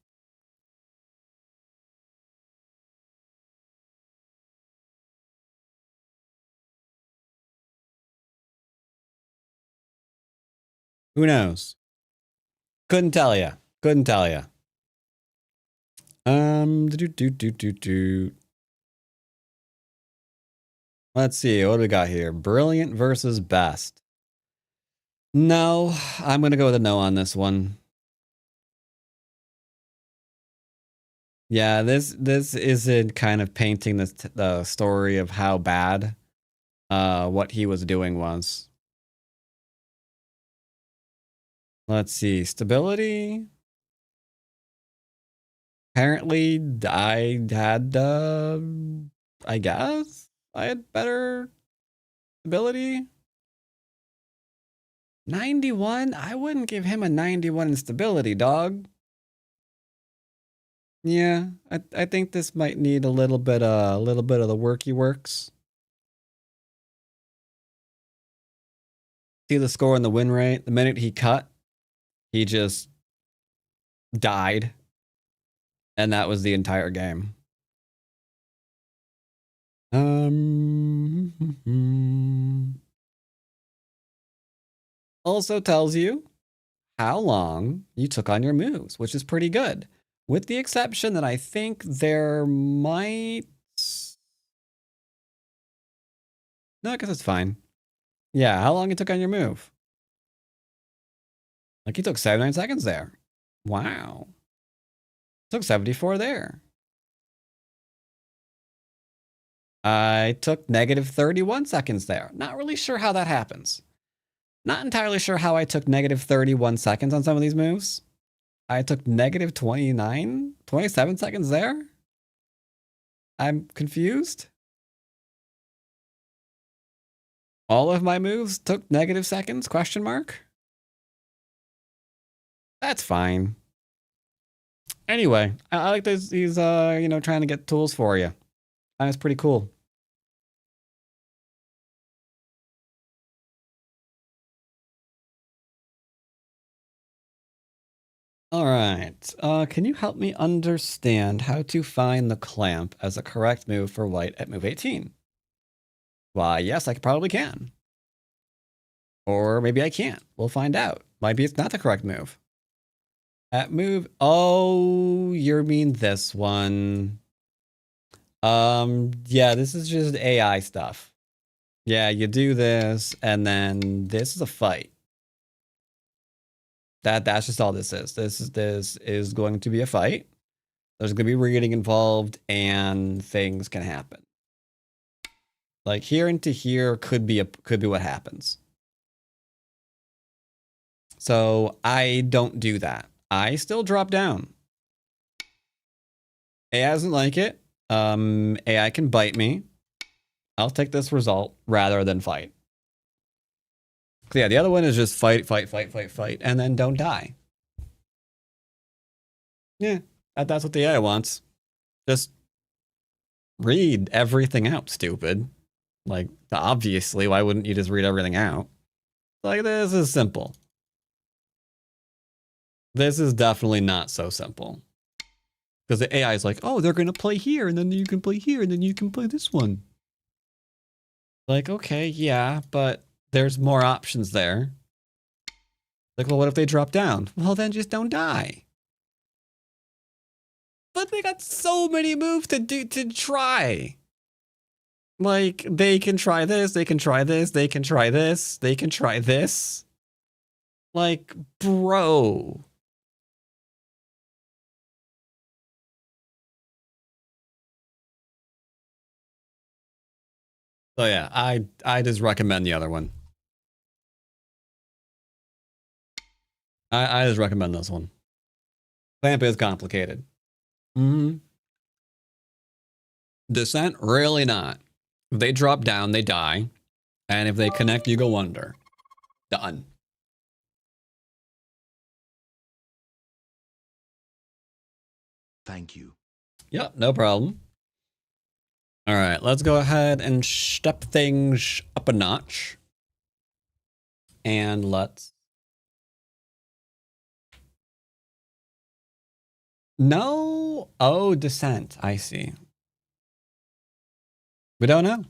Who knows? Couldn't tell you. Couldn't tell you. Let's see. What do we got here? Brilliant versus best. No, I'm going to go with a no on this one. Yeah, this isn't kind of painting the story of how bad what he was doing was. Let's see. Stability. Apparently, I had, I guess, I had better stability. 91? I wouldn't give him a 91 in stability, dog. Yeah, I think this might need a little bit of the worky works. See the score and the win rate. The minute he cut, he just died. And that was the entire game. Also tells you how long you took on your moves, which is pretty good. With the exception that I think there might... No, I guess it's fine. Yeah, how long you took on your move? Like, you took 79 seconds there. Wow. Took 74 there. I took negative 31 seconds there. Not really sure how that happens. Not entirely sure how I took negative 31 seconds on some of these moves. I took negative 27 seconds there. I'm confused. All of my moves took negative seconds, question mark. That's fine. Anyway, I like this. He's, you know, trying to get tools for you. That's pretty cool. All right. Can you help me understand how to find the clamp as a correct move for white at move 18? Why, yes, I probably can. Or maybe I can't. We'll find out. Maybe it's not the correct move. At move... Oh, you mean this one. Yeah, this is just AI stuff. Yeah, you do this, and then this is a fight. That's just all this is. This is going to be a fight. There's going to be reading involved, and things can happen. Like here into here could be what happens. So I don't do that. I still drop down. AI doesn't like it. AI can bite me. I'll take this result rather than fight. So yeah, the other one is just fight, fight, fight, fight, fight, and then don't die. Yeah, that's what the AI wants. Just read everything out, stupid. Like, obviously, why wouldn't you just read everything out? Like, this is simple. This is definitely not so simple. Because the AI is like, oh, they're going to play here, and then you can play here, and then you can play this one. Like, okay, yeah, but there's more options there. Like, well, what if they drop down? Well, then just don't die. But they got so many moves to try. Like, they can try this, they can try this, they can try this, they can try this. Like, bro. So yeah, I just recommend the other one. I just recommend this one. Clamp is complicated. Mm-hmm. Descent, really not. If they drop down, they die. And if they connect, you go under. Done. Thank you. Yep, no problem. All right, let's go ahead and step things up a notch. And let's... No. Oh, descent. I see. We don't know.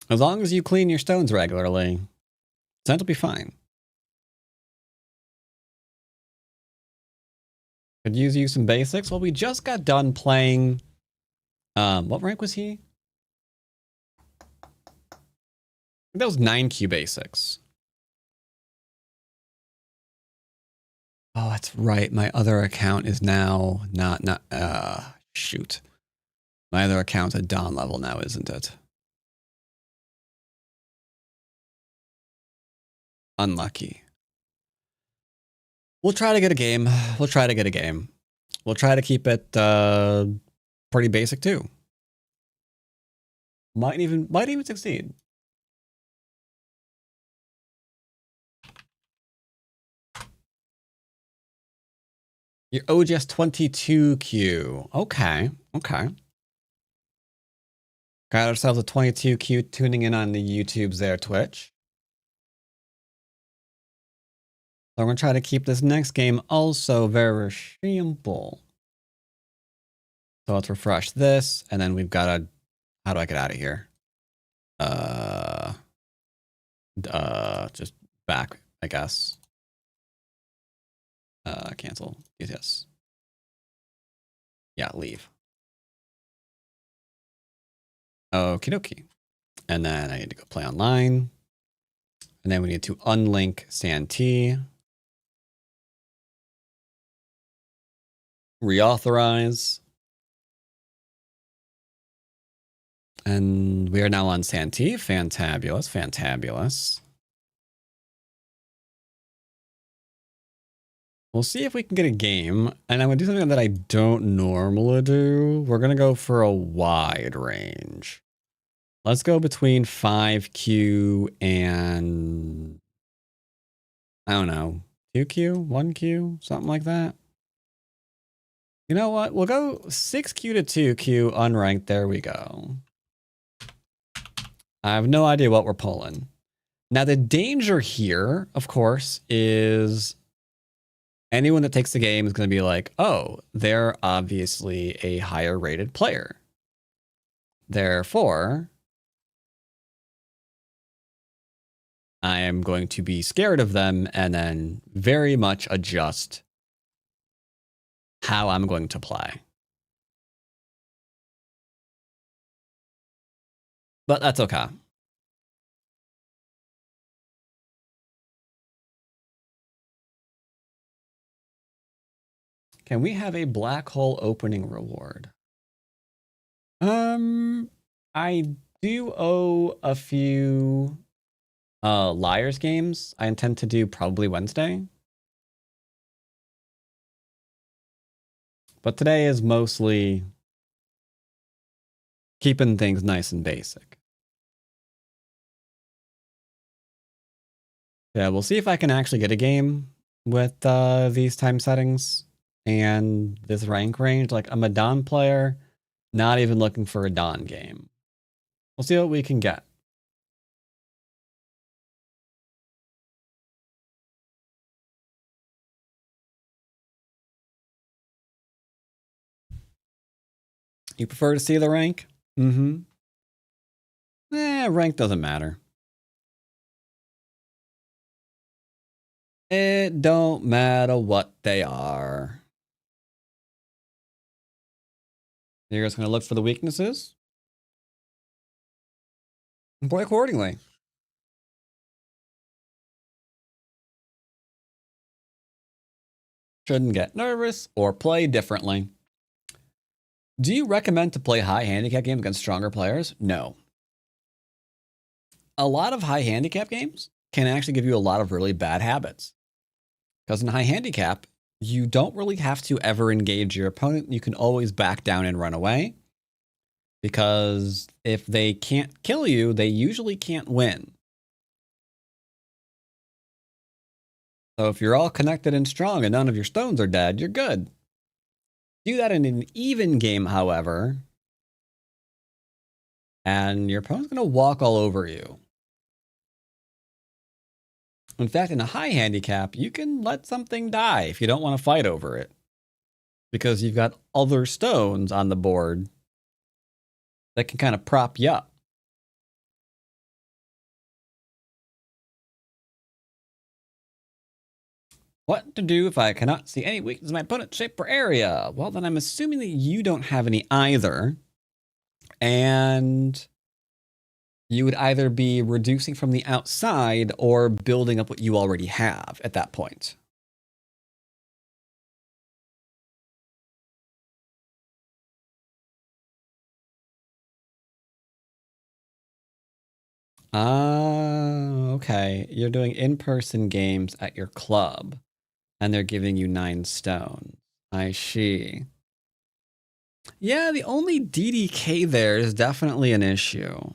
As long as you clean your stones regularly, descent will be fine. Could use some basics. Well, we just got done playing... what rank was he? That was 9Q basics. Oh, that's right. My other account is now not shoot. My other account's at Dawn level now, isn't it? Unlucky. We'll try to get a game. We'll try to get a game. We'll try to keep it pretty basic too. Might even succeed. Your OGS 22Q. Okay. Okay. Got ourselves a 22Q tuning in on the YouTubes there, Twitch. So we're going to try to keep this next game also very simple. So let's refresh this, and then we've got a... How do I get out of here? Just back, I guess. Cancel. Yes. Yeah, leave. Okie dokie. And then I need to go play online. And then we need to unlink Santee. Reauthorize. And we are now on Santee. Fantabulous. Fantabulous. We'll see if we can get a game. And I'm going to do something that I don't normally do. We're going to go for a wide range. Let's go between 5Q and... I don't know. 2Q? 1Q? Something like that. You know what? We'll go 6Q to 2Q unranked. There we go. I have no idea what we're pulling. Now, the danger here, of course, is anyone that takes the game is going to be like, oh, they're obviously a higher rated player. Therefore, I am going to be scared of them and then very much adjust how I'm going to play. But that's okay. Can we have a black hole opening reward? I do owe a few Liars games. I intend to do probably Wednesday. But today is mostly keeping things nice and basic. Yeah, we'll see if I can actually get a game with these time settings and this rank range. Like, I'm a Dawn player, not even looking for a Dawn game. We'll see what we can get. You prefer to see the rank? Mm-hmm. Rank doesn't matter. It don't matter what they are. You're just going to look for the weaknesses and play accordingly. Shouldn't get nervous or play differently. Do you recommend to play high handicap games against stronger players? No. A lot of high handicap games can actually give you a lot of really bad habits. Because in high handicap, you don't really have to ever engage your opponent. You can always back down and run away. Because if they can't kill you, they usually can't win. So if you're all connected and strong and none of your stones are dead, you're good. Do that in an even game, however, and your opponent's going to walk all over you. In fact, in a high handicap, you can let something die if you don't want to fight over it. Because you've got other stones on the board that can kind of prop you up. What to do if I cannot see any weakness in my opponent's shape or area? Well, then I'm assuming that you don't have any either. And you would either be reducing from the outside or building up what you already have at that point. Ah, okay. You're doing in-person games at your club, and they're giving you 9 stones. I see. Yeah, the only DDK there is definitely an issue.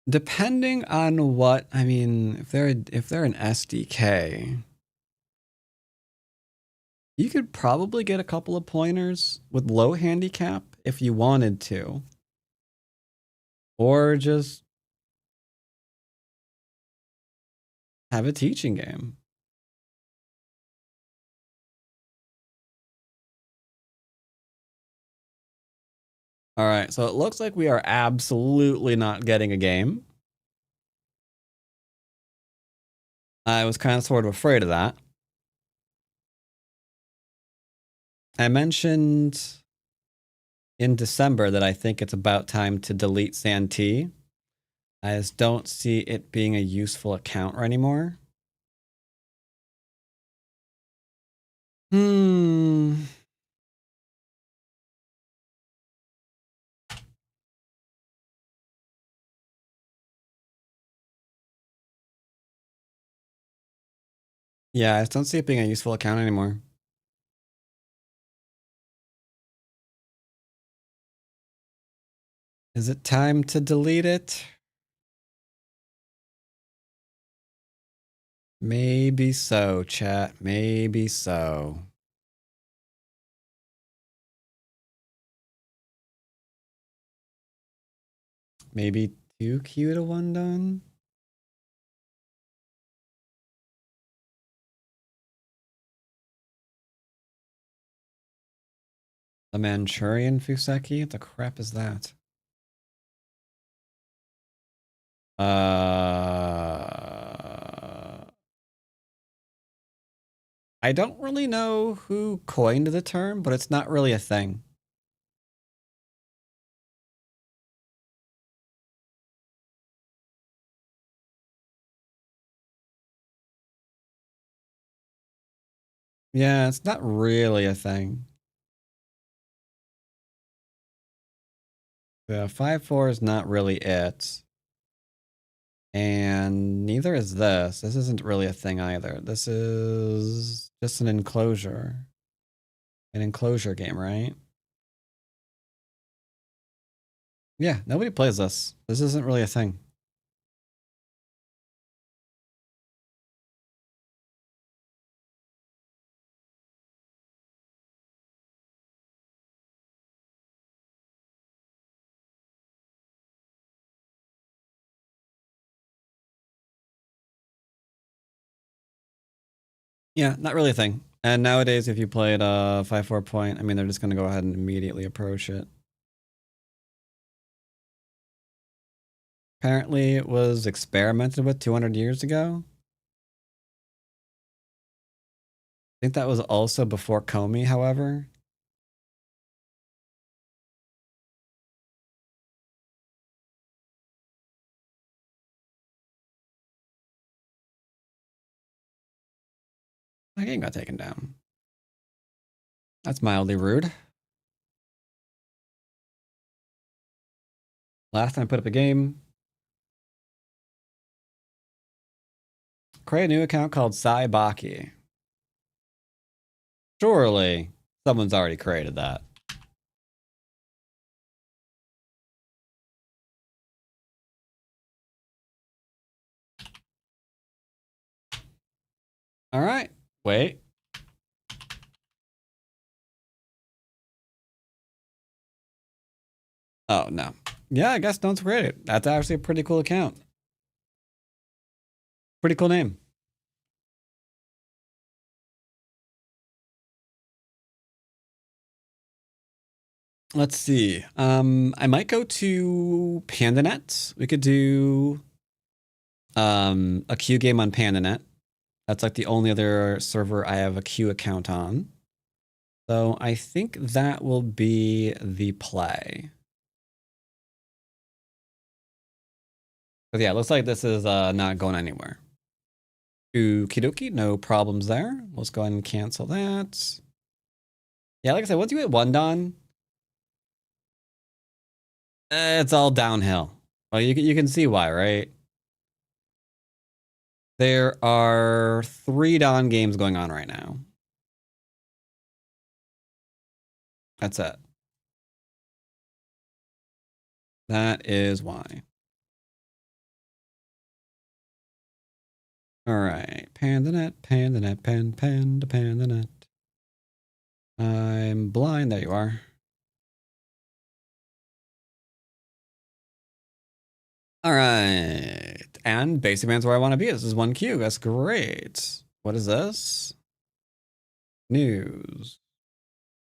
Depending on what, I mean, if they're an SDK, you could probably get a couple of pointers with low handicap if you wanted to. Or just have a teaching game. All right, so it looks like we are absolutely not getting a game. I was kind of sort of afraid of that. I mentioned in December that I think it's about time to delete Santee. I just don't see it being a useful account anymore. Yeah, I just don't see it being a useful account anymore. Is it time to delete it? Maybe so, chat. Maybe so. Maybe 2Q to 1 done? The Manchurian Fuseki? What the crap is that? I don't really know who coined the term, but it's not really a thing. Yeah, it's not really a thing. The 5-4 is not really it. And neither is this. This isn't really a thing either. This is just an enclosure. An enclosure game, right? Yeah, nobody plays this. This isn't really a thing. Yeah, not really a thing. And nowadays, if you play at a 5-4 point, I mean, they're just going to go ahead and immediately approach it. Apparently, it was experimented with 200 years ago. I think that was also before Comey, however. My game got taken down. That's mildly rude. Last time I put up a game, create a new account called Saibaki. Surely, someone's already created that. All right. Wait. Oh, no. Yeah, I guess don't create it. That's actually a pretty cool account. Pretty cool name. Let's see. I might go to PandaNet. We could do a queue game on PandaNet. That's like the only other server I have a queue account on. So I think that will be the play. But yeah, looks like this is not going anywhere. Okie dokie, no problems there. Let's go ahead and cancel that. Yeah, like I said, once you hit one Don, it's all downhill. Well, you can see why, right? There are 3 Don games going on right now. That's it. That is why. All right, PandaNet, PandaNet, PandaNet. I'm blind. There you are. All right, and Basic Man's where I want to be. This is 1Q. That's great. What is this? News.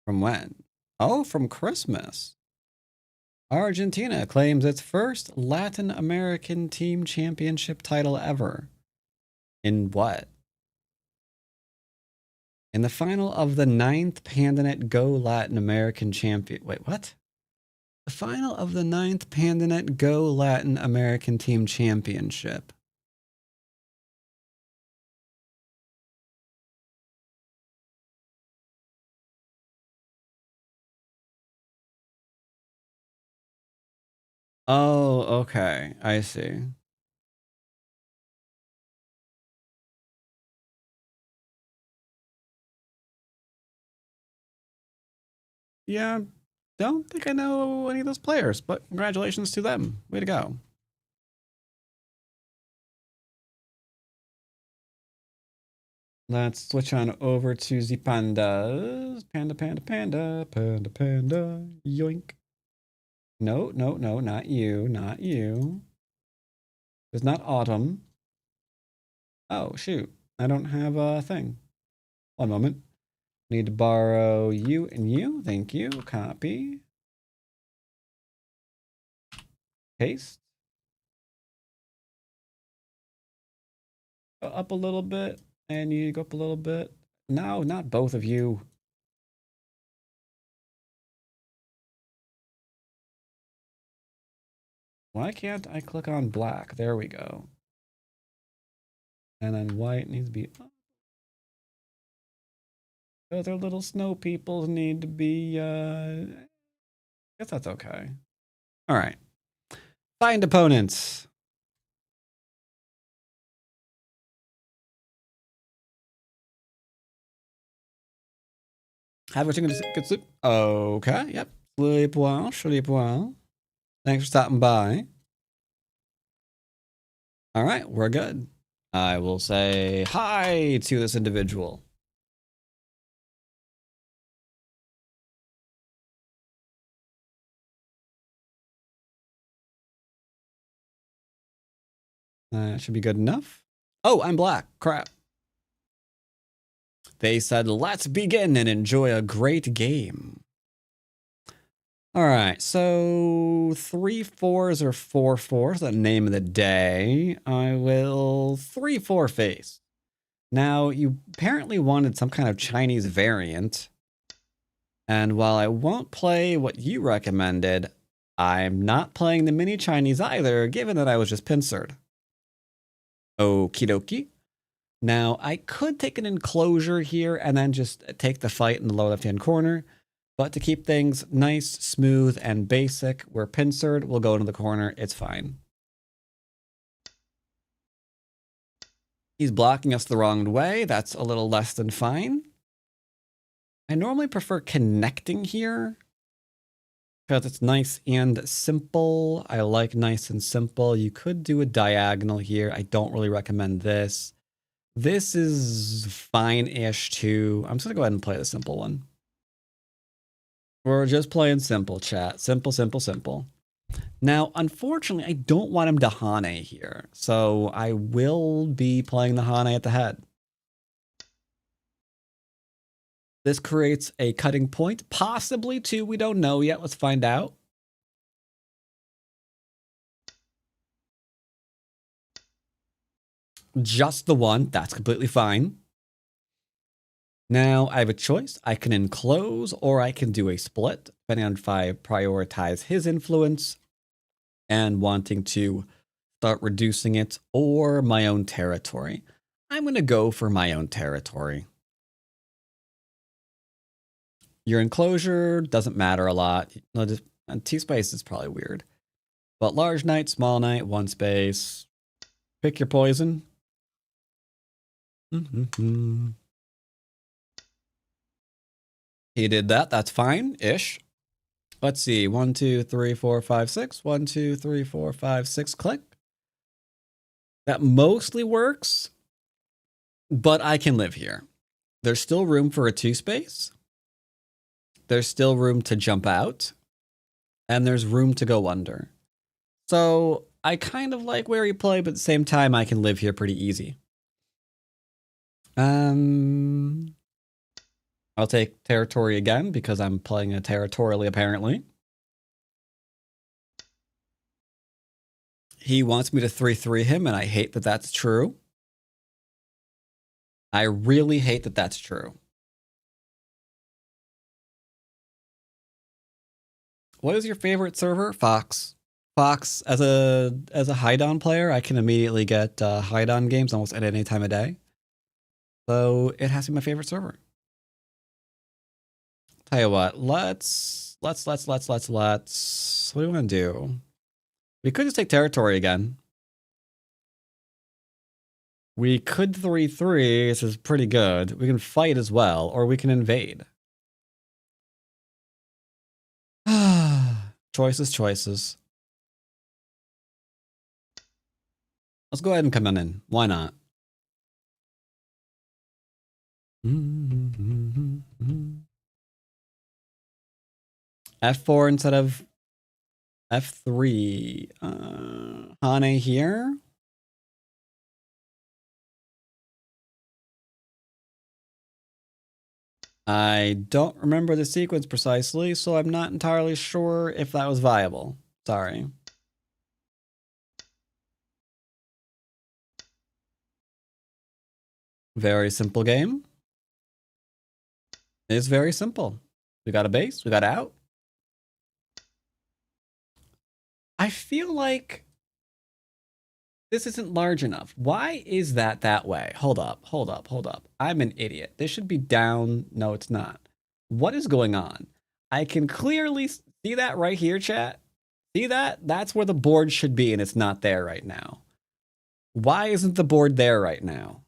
From when? Oh, from Christmas. Argentina claims its first Latin American team championship title ever. In what? In the final of the 9th PandaNet Go Latin American Champion. Wait, what? The final of the 9th PandaNet Go Latin American Team Championship. Oh, okay. I see. Yeah, don't think I know any of those players, but congratulations to them. Way to go. Let's switch on over to the pandas. Panda, panda, panda, panda, panda. Yoink. No, no, no, not you, not you. It's not autumn. Oh, shoot. I don't have a thing. One moment. Need to borrow you and you. Thank you. Copy. Paste. Go up a little bit. And you go up a little bit. No, not both of you. Why can't I click on black? There we go. And then white needs to be up. Other little snow peoples need to be, I guess that's okay. All right. Find opponents. Have a good sleep. Okay, yep. Sleep well, sleep well. Thanks for stopping by. All right, we're good. I will say hi to this individual. That should be good enough. Oh, I'm black. Crap. They said, let's begin and enjoy a great game. All right, so 3-4s or 4-4s, the name of the day. I will 3-4 face. Now, you apparently wanted some kind of Chinese variant. And while I won't play what you recommended, I'm not playing the mini Chinese either, given that I was just pincered. Okie dokie. Now, I could take an enclosure here and then just take the fight in the lower left-hand corner. But to keep things nice, smooth, and basic, we're pincered. We'll go into the corner. It's fine. He's blocking us the wrong way. That's a little less than fine. I normally prefer connecting here because it's nice and simple. I like nice and simple. You could do a diagonal here. I don't really recommend this. This is fine-ish too. I'm just going to go ahead and play the simple one. We're just playing simple, chat. Simple, simple, simple. Now, unfortunately, I don't want him to Hane here. So I will be playing the Hane at the head. This creates a cutting point, possibly two. We don't know yet. Let's find out. Just the one. That's completely fine. Now I have a choice. I can enclose or I can do a split, depending on if I prioritize his influence and wanting to start reducing it or my own territory. I'm going to go for my own territory. Your enclosure doesn't matter a lot. T-space is probably weird. But large knight, small knight, one space. Pick your poison. He did that. That's fine-ish. Let's see. 1, 2, 3, 4, 5, 6. 1, 2, 3, 4, 5, 6. Click. That mostly works, but I can live here. There's still room for a 2-space. There's still room to jump out. And there's room to go under. So I kind of like where he played, but at the same time, I can live here pretty easy. I'll take territory again because I'm playing it territorially, apparently. He wants me to 3-3 him, and I hate that that's true. I really hate that that's true. What is your favorite server? Fox. Fox, as a Hydon player, I can immediately get Hydon games almost at any time of day. So it has to be my favorite server. Tell you what, let's. What do we want to do? We could just take territory again. We could 3-3, which is pretty good. We can fight as well, or we can invade. Choices. Let's go ahead and come in. Why not? F4 instead of F3. Hane here. I don't remember the sequence precisely, so I'm not entirely sure if that was viable. Sorry. Very simple game. It's very simple. We got a base, we got out. I feel like this isn't large enough. Why is that way? Hold up. I'm an idiot. This should be down. No, it's not. What is going on? I can clearly see that right here, chat. See that? That's where the board should be, and it's not there right now. Why isn't the board there right now?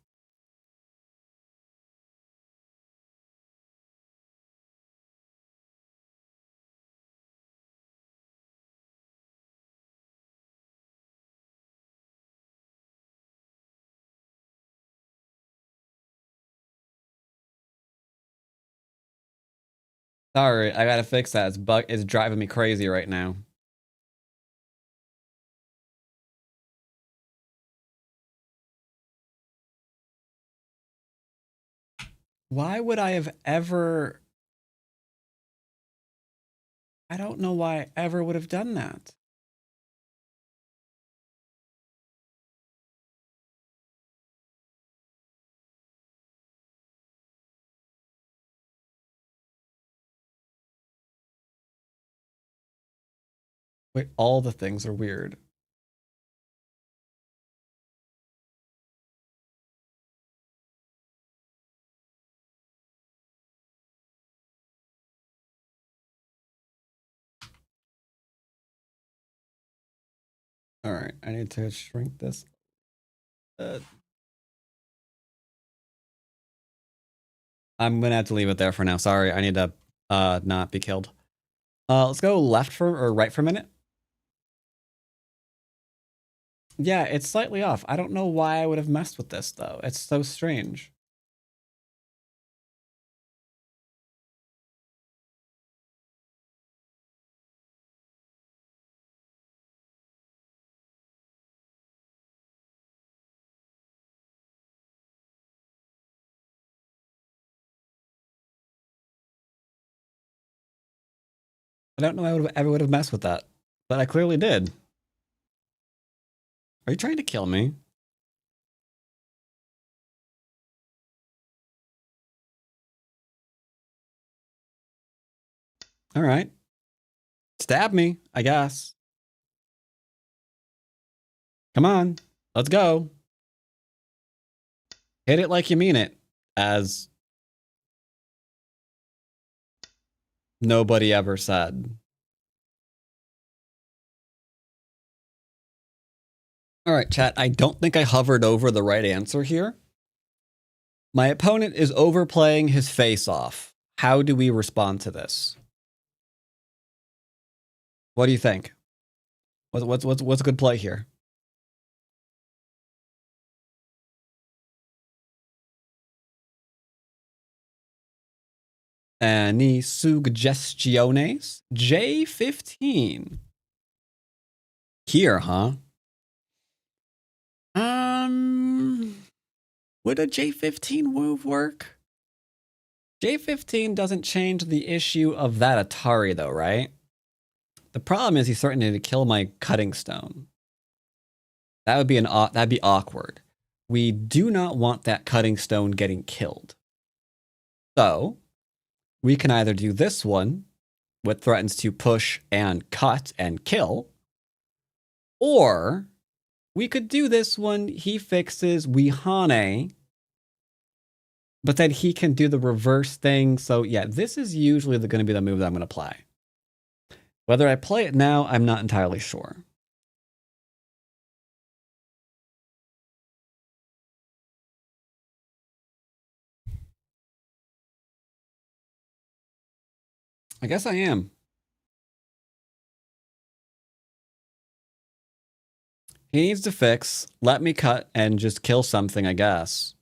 Sorry, I gotta fix that. It's driving me crazy right now. Why would I have ever... I don't know why I ever would have done that. Wait, all the things are weird. All right, I need to shrink this. I'm gonna have to leave it there for now. Sorry, I need to not be killed. Let's go left for or right for a minute. Yeah, it's slightly off. I don't know why I would have messed with this though. It's so strange. I don't know I ever would have messed with that, but I clearly did. Are you trying to kill me? All right. Stab me, I guess. Come on. Let's go. Hit it like you mean it, as nobody ever said. All right, chat. I don't think I hovered over the right answer here. My opponent is overplaying his face off. How do we respond to this? What do you think? What's a good play here? Any suggestiones? J15. Here, huh? Would a J15 move work? J15 doesn't change the issue of that Atari though, right? The problem is he's threatening to kill my cutting stone. That would be that'd be awkward. We do not want that cutting stone getting killed. So we can either do this one, which threatens to push and cut and kill, or we could do this one. He fixes, we Hane, but then he can do the reverse thing. So yeah, this is usually going to be the move that I'm going to play. Whether I play it now, I'm not entirely sure. I guess I am. He needs to fix, let me cut, and just kill something, I guess.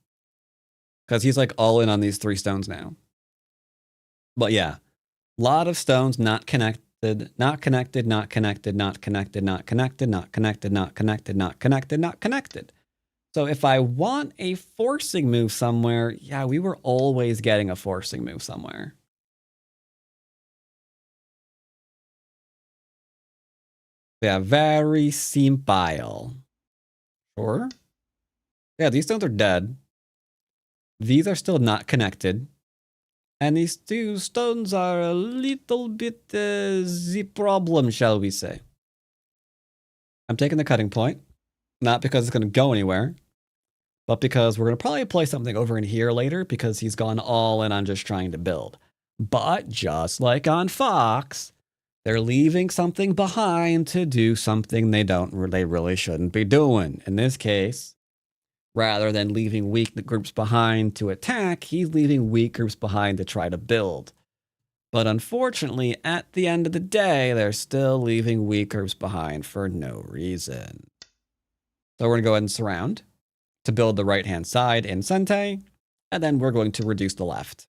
Because he's like all in on these 3 stones now. But yeah, a lot of stones not connected, not connected, not connected, not connected, not connected, not connected, not connected, not connected, not connected. So if I want a forcing move somewhere, yeah, we were always getting a forcing move somewhere. Yeah, very simple. Sure. Yeah, these stones are dead. These are still not connected. And these 2 stones are a little bit the problem, shall we say. I'm taking the cutting point. Not because it's going to go anywhere, but because we're going to probably play something over in here later because he's gone all in on just trying to build. But just like on Fox, they're leaving something behind to do something they really shouldn't be doing. In this case, rather than leaving weak groups behind to attack, he's leaving weak groups behind to try to build. But unfortunately, at the end of the day, they're still leaving weak groups behind for no reason. So we're going to go ahead and surround to build the right-hand side in Sente, and then we're going to reduce the left.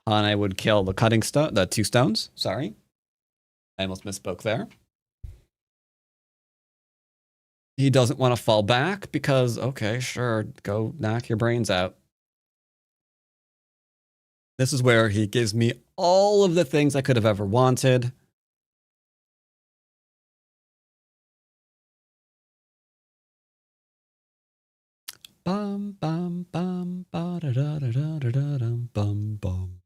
Hane would kill the cutting stone, the 2 stones. Sorry. I almost misspoke there. He doesn't want to fall back because, okay, sure, go knock your brains out. This is where he gives me all of the things I could have ever wanted. Bum bum bum ba da da da da da da dum bum bum.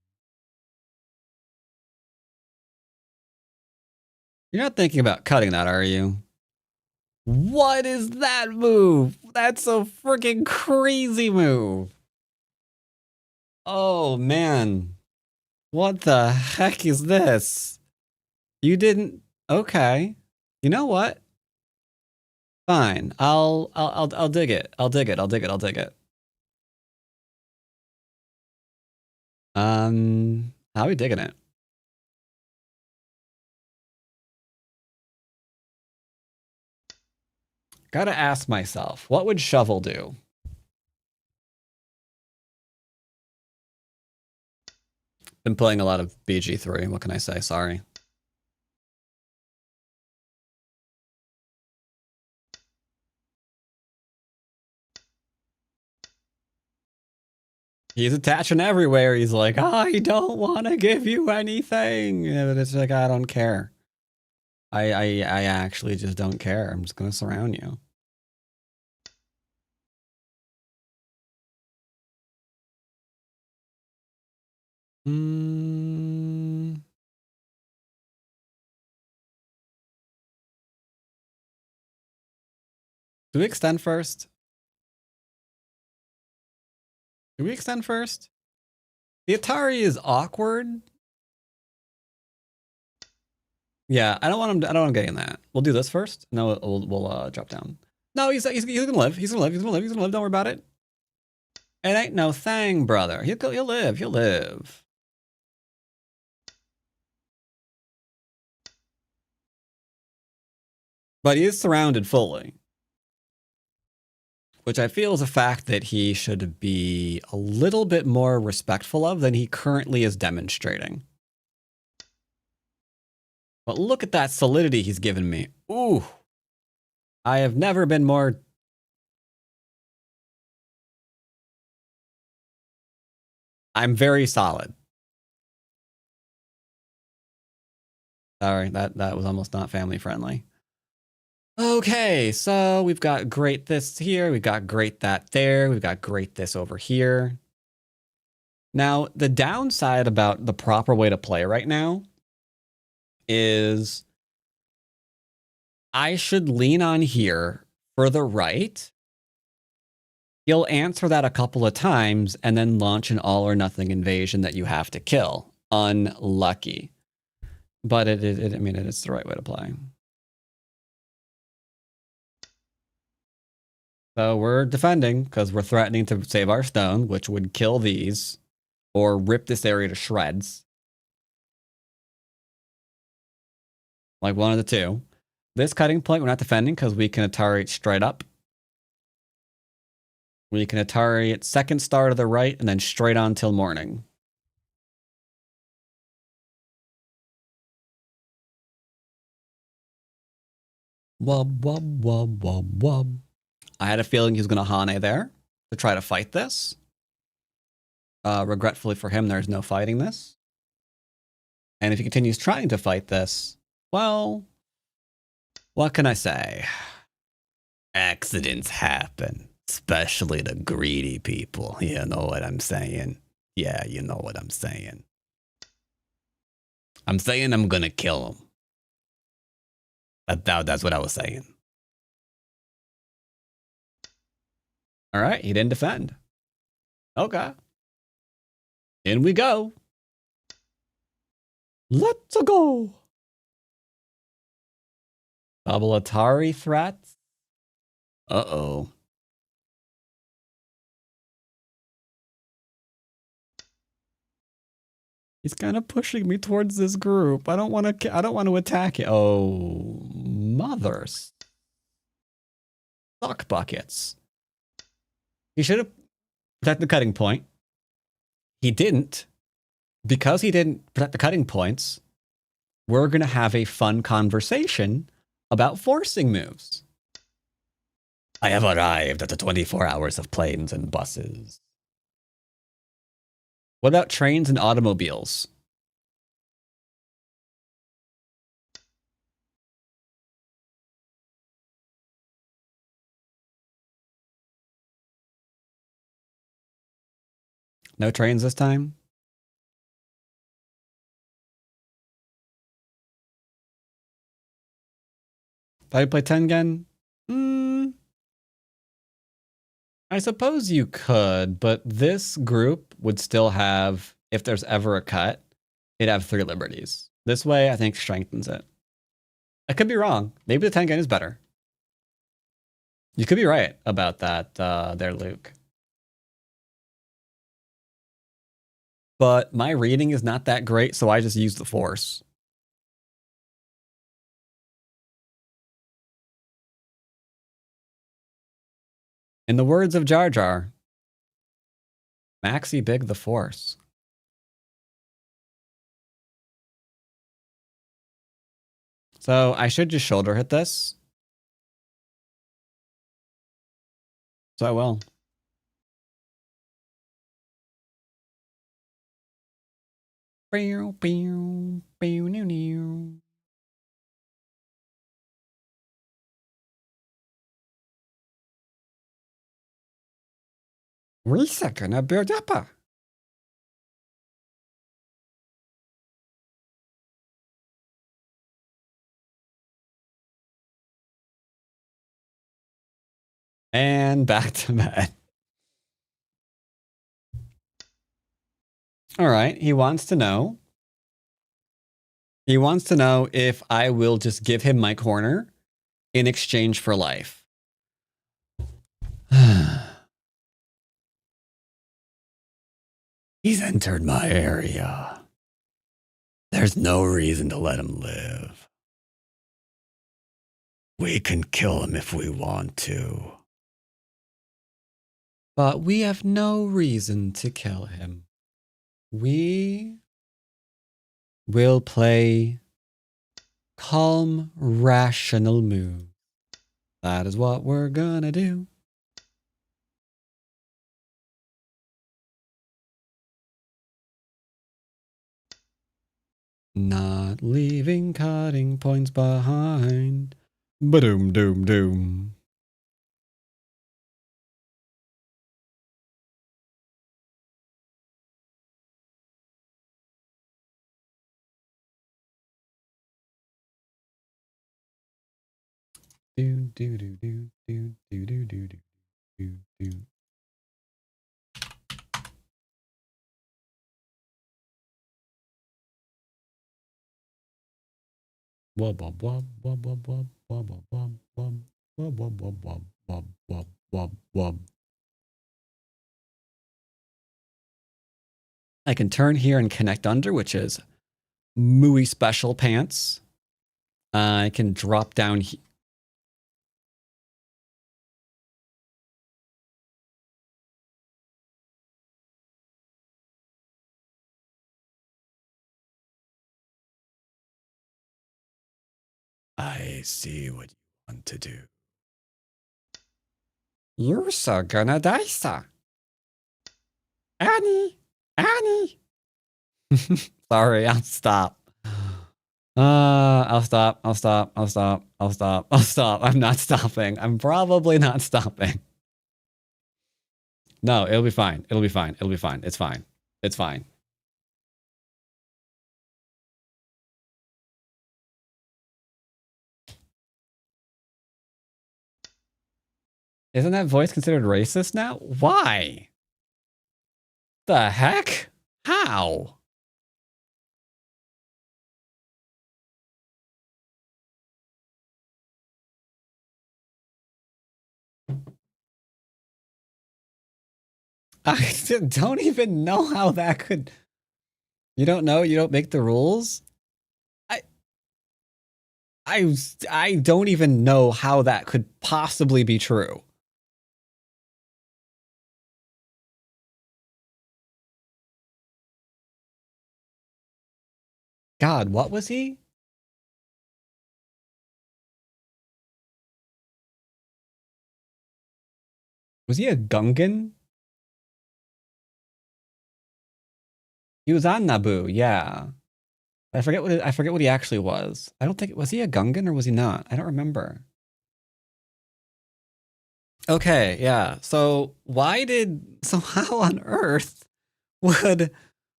You're not thinking about cutting that, are you? What is that move? That's a freaking crazy move. Oh man. What the heck is this? You didn't. Okay. You know what? Fine. I'll dig it. I'll dig it. I'll dig it. I'll dig it. How are we digging it? Gotta ask myself, what would Shovel do? Been playing a lot of BG3. What can I say? Sorry. He's attaching everywhere. He's like, I don't want to give you anything. And it's like, I don't care. I actually just don't care. I'm just going to surround you. Do we extend first? Do we extend first? The Atari is awkward. Yeah, I don't want him. I don't want him getting that. We'll do this first. No, we'll drop down. No, he's gonna live. He's gonna live. He's gonna live. He's gonna live. Don't worry about it. It ain't no thing, brother. He'll live. He'll live. But he is surrounded fully, which I feel is a fact that he should be a little bit more respectful of than he currently is demonstrating. But look at that solidity he's given me. Ooh. I have never been more... I'm very solid. Sorry, that was almost not family friendly. Okay, so we've got great this here. We've got great that there. We've got great this over here. Now, the downside about the proper way to play right now is I should lean on here for the right. He'll answer that a couple of times and then launch an all or nothing invasion that you have to kill. Unlucky. But I mean, it's the right way to play. So we're defending because we're threatening to save our stone, which would kill these or rip this area to shreds. Like one of the two. This cutting point, we're not defending because we can Atari it straight up. We can Atari it second star to the right and then straight on till morning. Wub, wub, wub, wub, wub. I had a feeling he was going to Hane there to try to fight this. Regretfully for him, there's no fighting this. And if he continues trying to fight this, well, what can I say? Accidents happen, especially to greedy people. You know what I'm saying? Yeah, you know what I'm saying. I'm saying I'm going to kill him. That's what I was saying. All right, he didn't defend. Okay. In we go. Let's go. Double Atari threats. Uh-oh. He's kind of pushing me towards this group. I don't want to attack it. Oh, mothers. Sock buckets. He should have protected the cutting point. He didn't. because he didn't protect the cutting points, we're going to have a fun conversation about forcing moves. I have arrived at the 24 hours of planes and buses. What about trains and automobiles? No trains this time? Thought you play Tengen? I suppose you could, but this group would still have, if there's ever a cut, it'd have 3 liberties. This way, I think, strengthens it. I could be wrong. Maybe the Tengen is better. You could be right about that there, Luke. But my reading is not that great, so I just use the Force. In the words of Jar Jar, Maxi Big the Force. So I should just shoulder hit this. So I will. We're gonna build up. And back to bed. All right, he wants to know. He wants to know if I will just give him my corner in exchange for life. He's entered my area. There's no reason to let him live. We can kill him if we want to. But we have no reason to kill him. We will play calm, rational move. That is what we're gonna do. Not leaving cutting points behind. Ba-doom, doom, doom. Do, do, do, do, do, do, do, do, do, do, do. Wub, wub, wub, wub, wub, wub, wub, wub, wub, wub, wub, wub, wub, wub, wub, wub, wub, wub. I can turn here and connect under, which is Mooey Special Pants. I can drop down here. I see what you want to do. You're so gonna die, sir. Annie! Annie! Sorry, I'll stop. I'll stop. I'll stop. I'll stop. I'll stop. I'll stop. I'm not stopping. I'm probably not stopping. No, it'll be fine. It'll be fine. It'll be fine. It's fine. It's fine. Isn't that voice considered racist now? Why? The heck? How? I don't even know how that could... You don't know? You don't make the rules? I don't even know how that could possibly be true. God, what was he? Was he a Gungan? He was on Naboo, yeah. I forget what he actually was. I don't think was he a Gungan or was he not? I don't remember. Okay, yeah. So how on earth would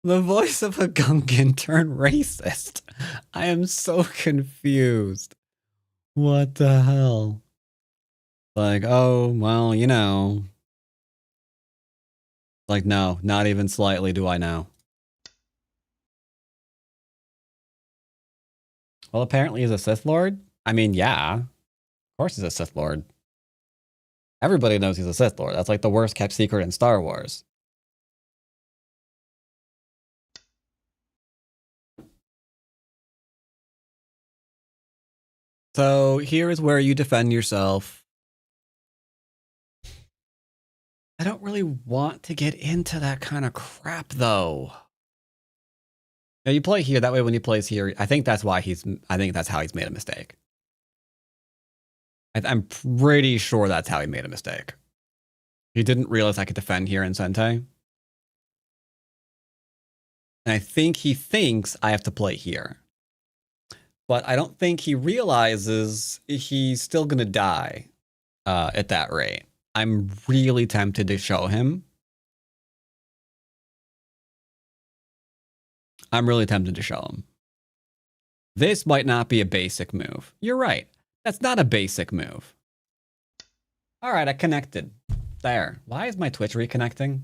the voice of a Gungan turn racist? I am so confused. What the hell? Like, oh, well, you know. Like, no, not even slightly do I know. Well, apparently he's a Sith Lord. I mean, yeah. Of course he's a Sith Lord. Everybody knows he's a Sith Lord. That's like the worst kept secret in Star Wars. So here is where you defend yourself. I don't really want to get into that kind of crap, though. Now you play here. That way, when he plays here, I think that's how he's made a mistake. I'm pretty sure that's how he made a mistake. He didn't realize I could defend here in Sente. And I think he thinks I have to play here. But I don't think he realizes he's still going to die at that rate. I'm really tempted to show him. I'm really tempted to show him. This might not be a basic move. You're right. That's not a basic move. All right, I connected. There. Why is my Twitch reconnecting?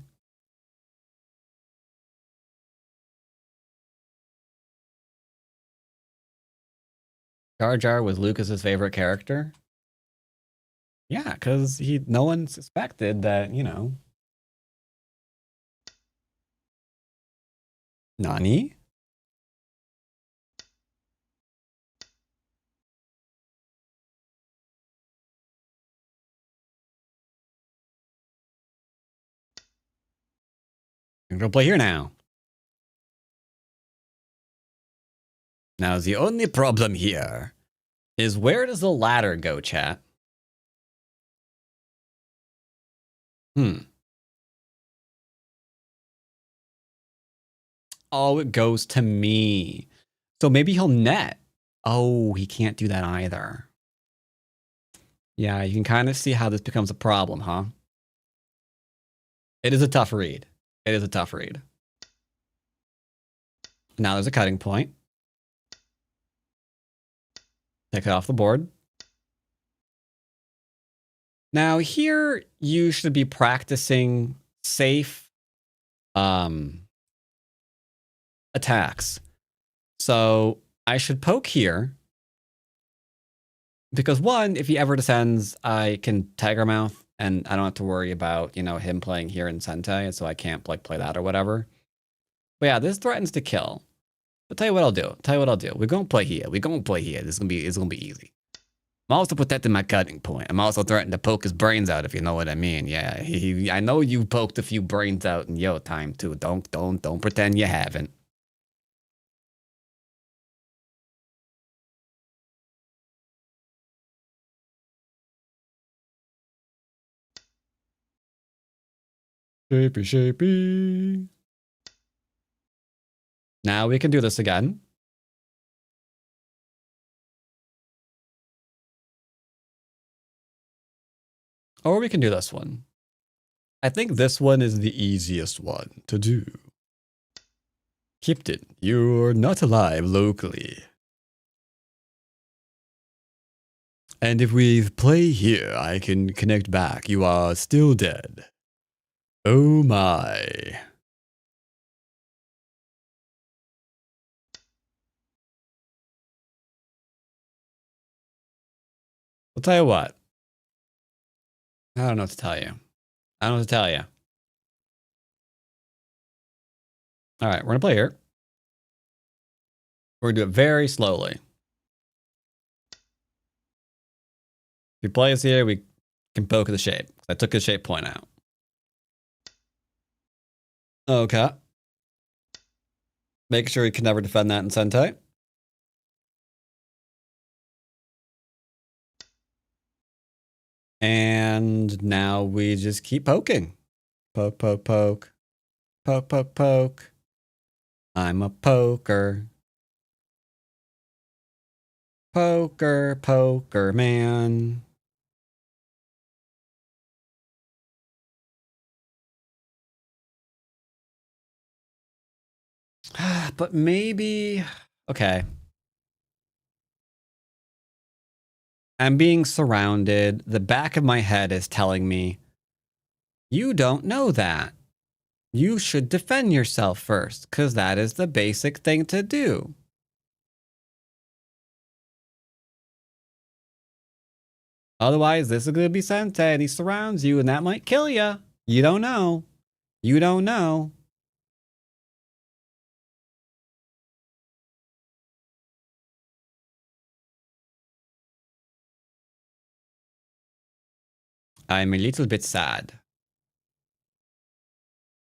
Jar Jar was Lucas's favorite character? Yeah, because no one suspected that, you know. Nani? I'm gonna play here now. Now, the only problem here is where does the ladder go, chat? Oh, it goes to me. So maybe he'll net. Oh, he can't do that either. Yeah, you can kind of see how this becomes a problem, huh? It is a tough read. It is a tough read. Now there's a cutting point. Take it off the board. Now here you should be practicing safe attacks. So I should poke here. Because one, if he ever descends, I can Tiger Mouth and I don't have to worry about, you know, him playing here in Sente, so I can't like play that or whatever. But yeah, this threatens to kill. But tell you what I'll do. We're gonna play here. It's gonna be easy. I'm also protecting my cutting point. I'm also threatening to poke his brains out, if you know what I mean. Yeah, I know you poked a few brains out in your time too. Don't pretend you haven't. Shapey. Now we can do this again. Or we can do this one. I think this one is the easiest one to do. Kipton, you're not alive locally. And if we play here, I can connect back. You are still dead. Oh my. I'll tell you what. I don't know what to tell you. I don't know what to tell you. All right, we're going to play here. We're going to do it very slowly. If he plays here, we can poke the shape. I took his shape point out. Okay. Make sure he can never defend that in Sente. And now we just keep poking. Poke, poke, poke. Poke, poke, poke. I'm a poker. Poker, poker man. But maybe... Okay. I'm being surrounded. The back of my head is telling me, you don't know that. You should defend yourself first, because that is the basic thing to do. Otherwise, this is going to be Sensei, and he surrounds you, and that might kill you. You don't know. You don't know. I'm a little bit sad.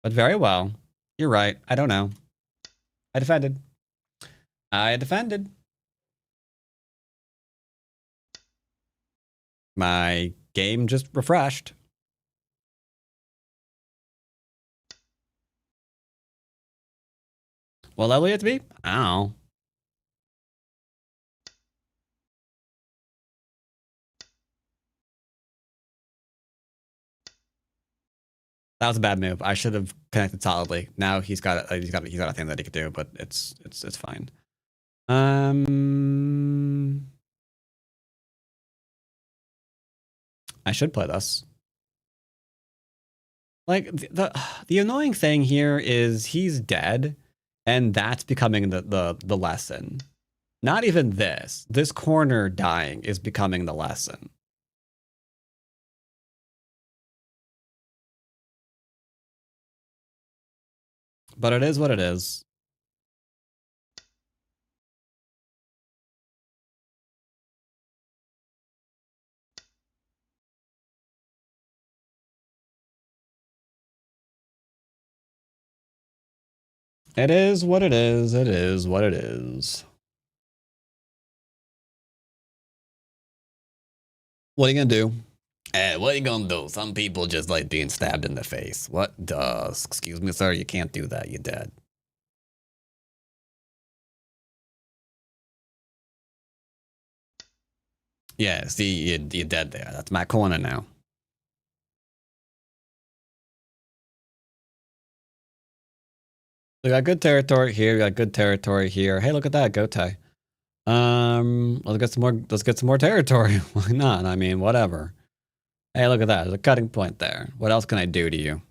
But very well. You're right. I don't know. I defended. I defended. My game just refreshed. What level you have to be? I don't know. That was a bad move. I should have connected solidly. Now he's got a thing that he could do, but it's fine. I should play this. Like the annoying thing here is he's dead, and that's becoming the lesson. Not even this. This corner dying is becoming the lesson. But it is what it is. It is what it is. It is what it is. What are you gonna do? What are you gonna do? Some people just like being stabbed in the face. What does? Excuse me, sir. You can't do that. You're dead. Yeah, see, you're dead there. That's my corner now. We got good territory here. We got good territory here. Hey, look at that, Gotai. Let's get some more. Let's get some more territory. Why not? I mean, whatever. Hey, look at that. There's a cutting point there. What else can I do to you?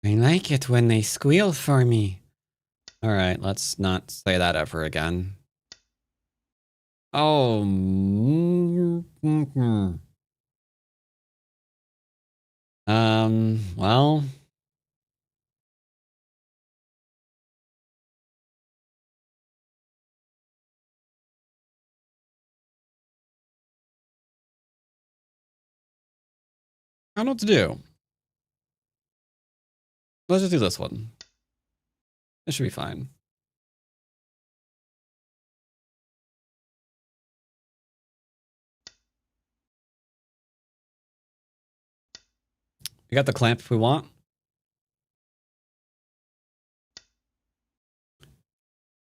I like it when they squeal for me. All right, let's not say that ever again. Oh. Well. I don't know what to do. Let's just do this one. It should be fine. We got the clamp if we want.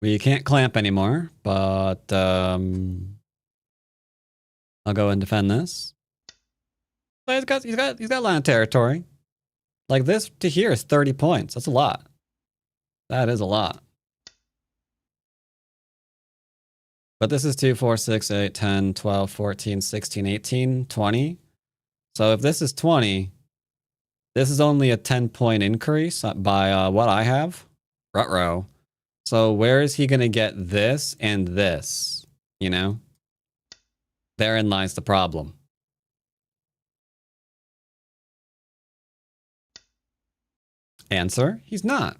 We can't clamp anymore, but I'll go and defend this. But he's got land territory. Like this to here is 30 points. That's a lot. That is a lot. But this is 2, 4, 6, 8, 10, 12, 14, 16, 18, 20. So if this is 20, this is only a 10-point increase by what I have. Ruh-roh. So where is he going to get this and this? You know? Therein lies the problem. Answer, he's not.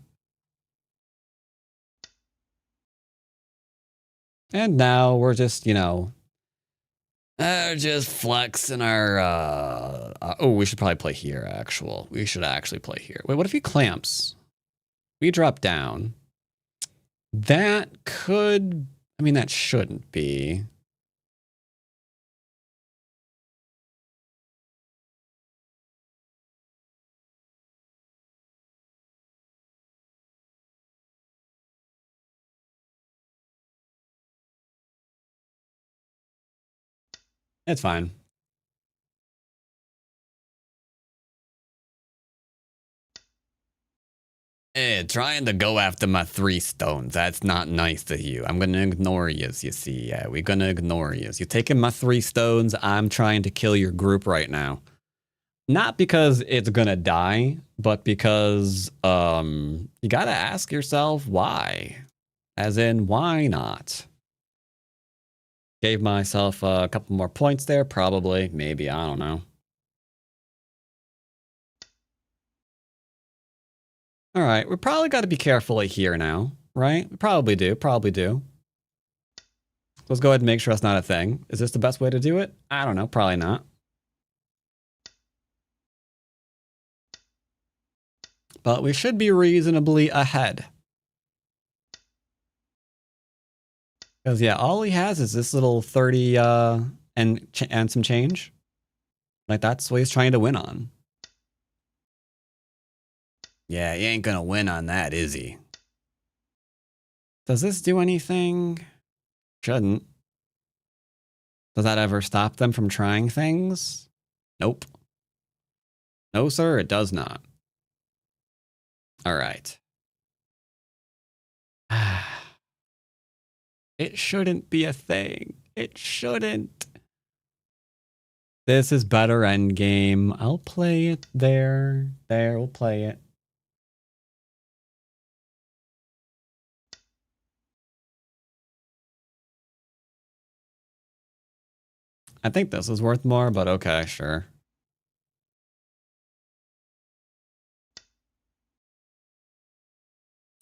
And now we're just, you know, just flexing our, oh, we should probably play here, we should actually play here. Wait, what if he clamps? We drop down. That could, I mean, that shouldn't be. It's fine. Trying to go after my 3 stones. That's not nice of you. I'm gonna ignore you, you see. Yeah, we're gonna ignore you. You're taking my 3 stones. I'm trying to kill your group right now. Not because it's gonna die, but because you gotta ask yourself why. As in, why not? Gave myself a couple more points there, probably, maybe, I don't know. All right, we probably got to be careful here now, right? We probably do, probably do. Let's go ahead and make sure that's not a thing. Is this the best way to do it? I don't know, probably not. But we should be reasonably ahead. Because yeah, all he has is this little 30 and some change. Like that's what he's trying to win on. Yeah, he ain't gonna win on that, is he? Does this do anything? Shouldn't. Does that ever stop them from trying things? Nope. No, sir, it does not. All right. It shouldn't be a thing. It shouldn't. This is better endgame. I'll play it there. There, we'll play it. I think this is worth more, but okay, sure.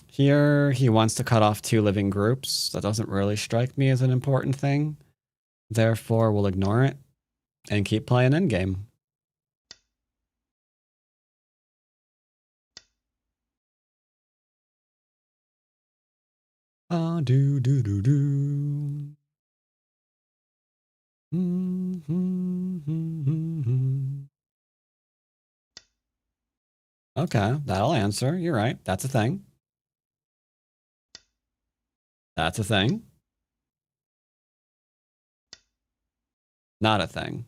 Here, he wants to cut off 2 living groups. That doesn't really strike me as an important thing. Therefore, we'll ignore it and keep playing endgame. Do do do do. Okay, that'll answer. You're right. That's a thing. That's a thing. Not a thing.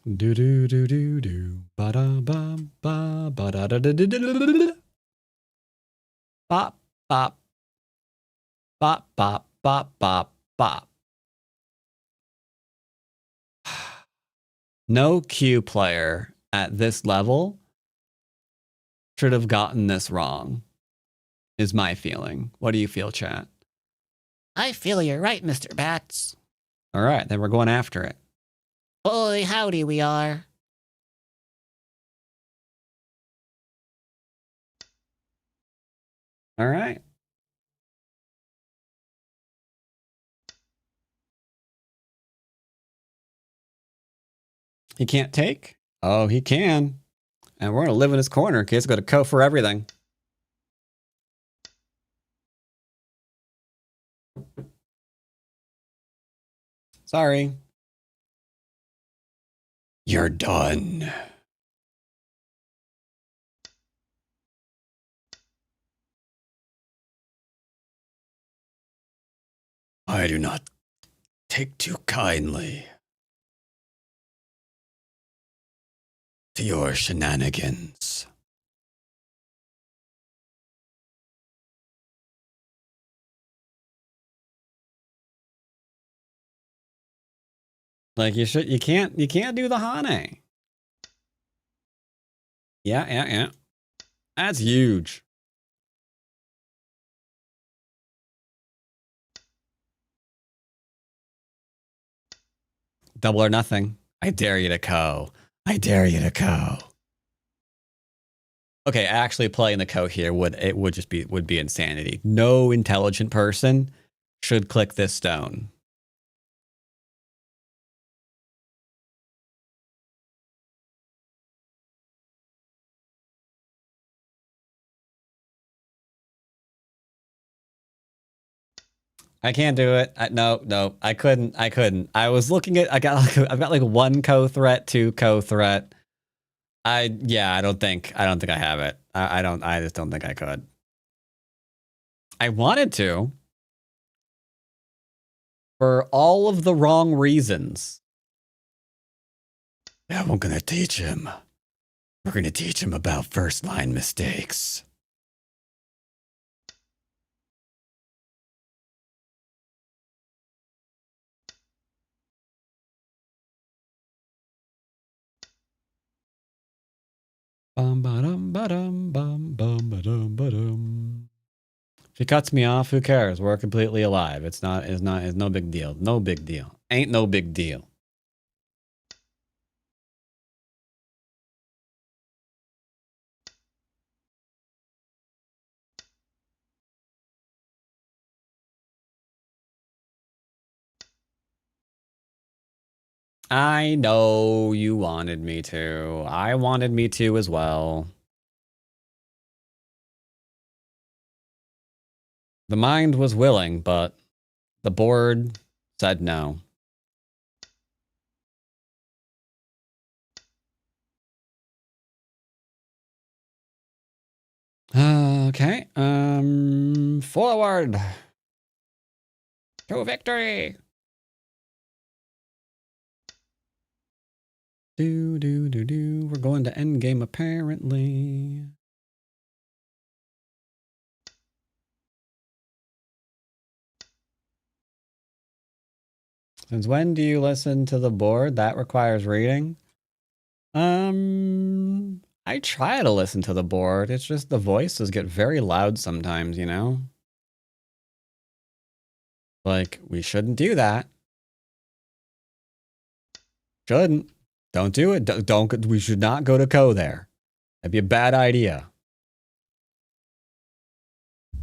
Do do do do do. Ba da ba ba ba da da da da da. Bop bop bop bop bop bop bop. No Q player at this level should have gotten this wrong, is my feeling. What do you feel, chat? I feel you're right, Mr. Bats. All right, then we're going after it. Boy, howdy we are. All right. He can't take? Oh, he can. And we're going to live in his corner in case we got to co for everything. Sorry. You're done. I do not take too kindly to your shenanigans. Like you can't do the Hane. Yeah. That's huge. Double or nothing. I dare you to co. I dare you to co. Okay, actually playing the co here would be insanity. No intelligent person should click this stone. I can't do it. No, I couldn't. I was looking at. I've got like one co-threat, two co-threat. I don't think I have it. I just don't think I could. I wanted to for all of the wrong reasons. Yeah, we're gonna teach him. We're gonna teach him about first line mistakes. Bum ba-dum ba-dum bum bum ba-dum ba-dum. If he cuts me off, who cares? We're completely alive. It's no big deal. No big deal. Ain't no big deal. I know you wanted me to. I wanted me to as well. The mind was willing, but the board said no. Okay. Forward to victory. We're going to endgame apparently. Since when do you listen to the board? That requires reading. I try to listen to the board. It's just the voices get very loud sometimes, you know? Like, we shouldn't do that. Shouldn't. Don't do it. Don't. We should not go to Co there. That'd be a bad idea.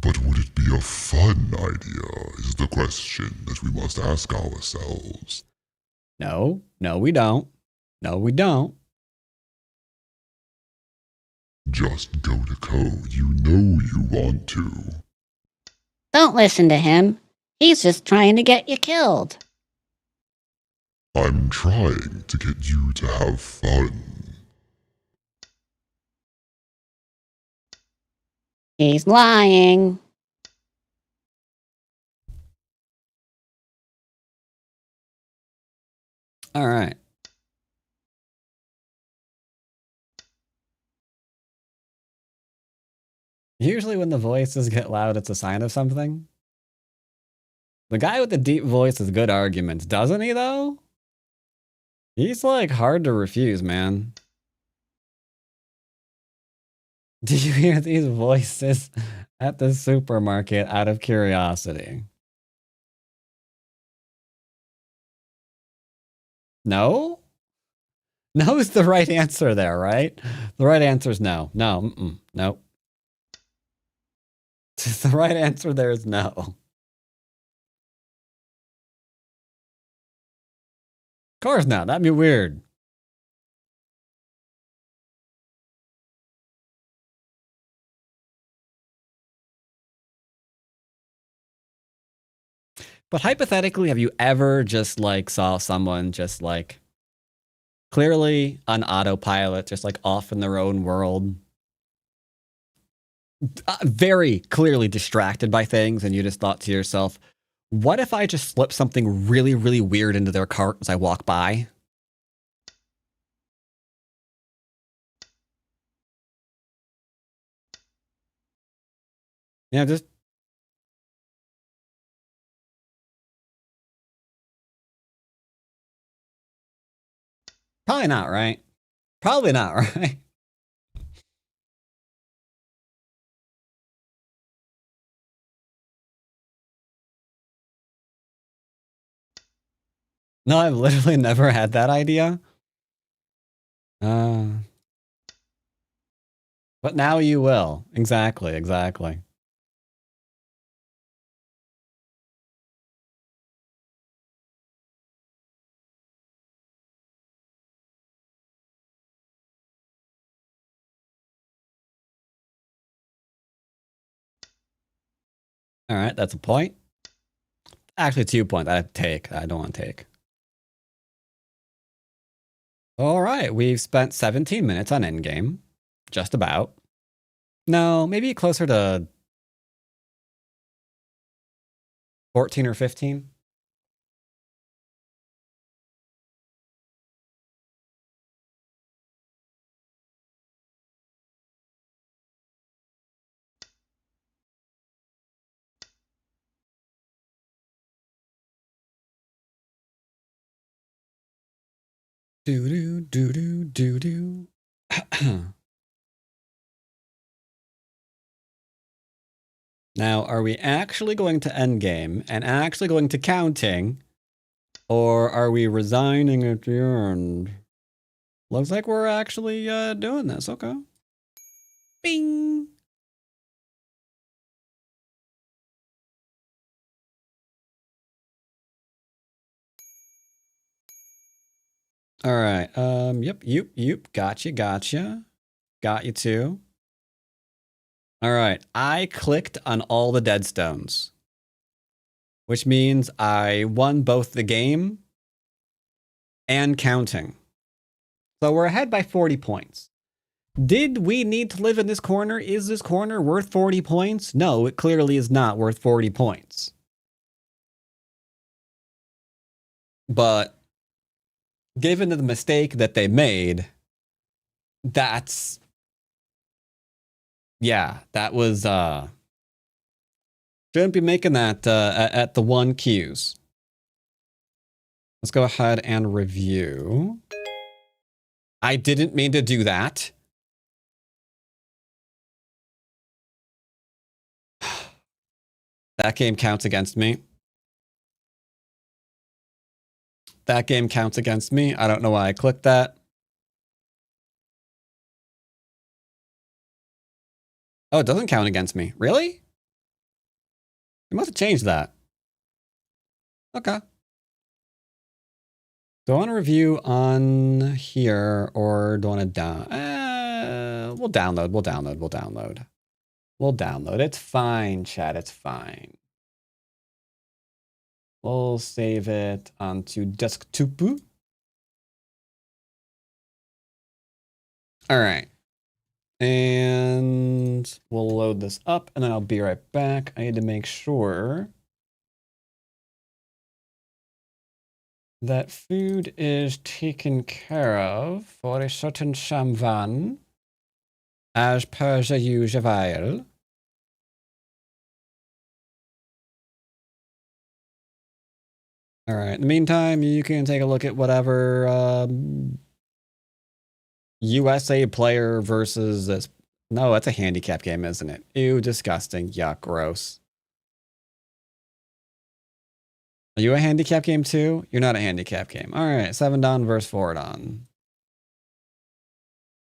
But would it be a fun idea, is the question that we must ask ourselves. No, we don't. No, we don't. Just go to Co. You know you want to. Don't listen to him. He's just trying to get you killed. I'm trying to get you to have fun. He's lying. All right. Usually when the voices get loud, it's a sign of something. The guy with the deep voice has good arguments, doesn't he, though? He's, like, hard to refuse, man. Do you hear these voices at the supermarket out of curiosity? No? No is the right answer there, right? The right answer is no. No, no. The right answer there is no. Of course not. That'd be weird. But hypothetically, have you ever just like saw someone just like clearly on autopilot, just like off in their own world, very clearly distracted by things, and you just thought to yourself, what if I just slip something really, really weird into their cart as I walk by? Yeah, just probably not, right? Probably not, right? No, I've literally never had that idea. But now you will. Exactly. All right, that's a point. Actually, 2 points. I take. I don't want to take. All right, we've spent 17 minutes on endgame. Just about. No, maybe closer to 14 or 15. Do do do do do do. Now, are we actually going to endgame and actually going to counting, or are we resigning at the end? Looks like we're actually doing this. Okay. Bing. All right. Yep. Gotcha. Got you too. All right. I clicked on all the dead stones, which means I won both the game and counting. So we're ahead by 40 points. Did we need to live in this corner? Is this corner worth 40 points? No, it clearly is not worth 40 points. But given the mistake that they made, that's, yeah, that was, shouldn't be making that at the 1 Qs. Let's go ahead and review. I didn't mean to do that. That game counts against me. That game counts against me. I don't know why I clicked that. Oh, it doesn't count against me. Really? You must have changed that. Okay. Do I want to review on here or do I want to down? We'll download. We'll download. It's fine, chat. It's fine. We'll save it onto desktop. All right. And we'll load this up and then I'll be right back. I need to make sure that food is taken care of for a certain Shamvan as per the usual. All right. In the meantime, you can take a look at whatever USA player versus this. No, that's a handicap game, isn't it? Ew, disgusting. Yuck, gross. Are you a handicap game too? You're not a handicap game. All right, 7 down versus 4 down.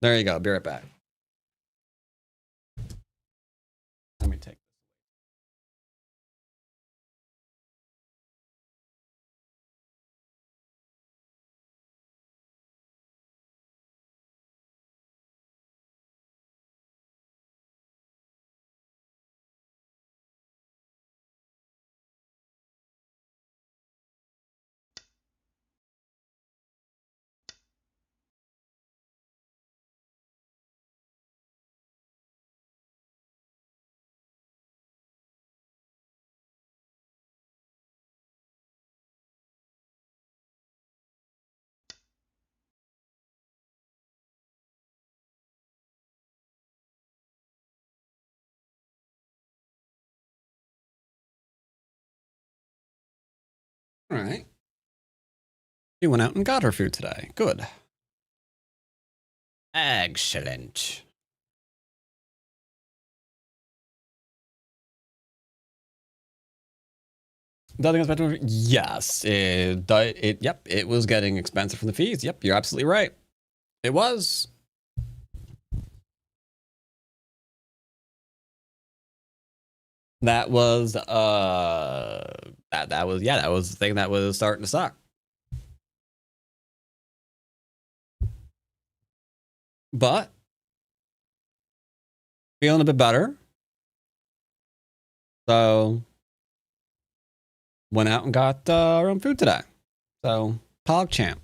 There you go. Be right back. Let me take. All right. She went out and got her food today. Good. Excellent. Yes, yep, it was getting expensive from the fees. Yep, you're absolutely right. It was. That was that was that was the thing that was starting to suck. But feeling a bit better. So went out and got our own food today. So, PogChamp.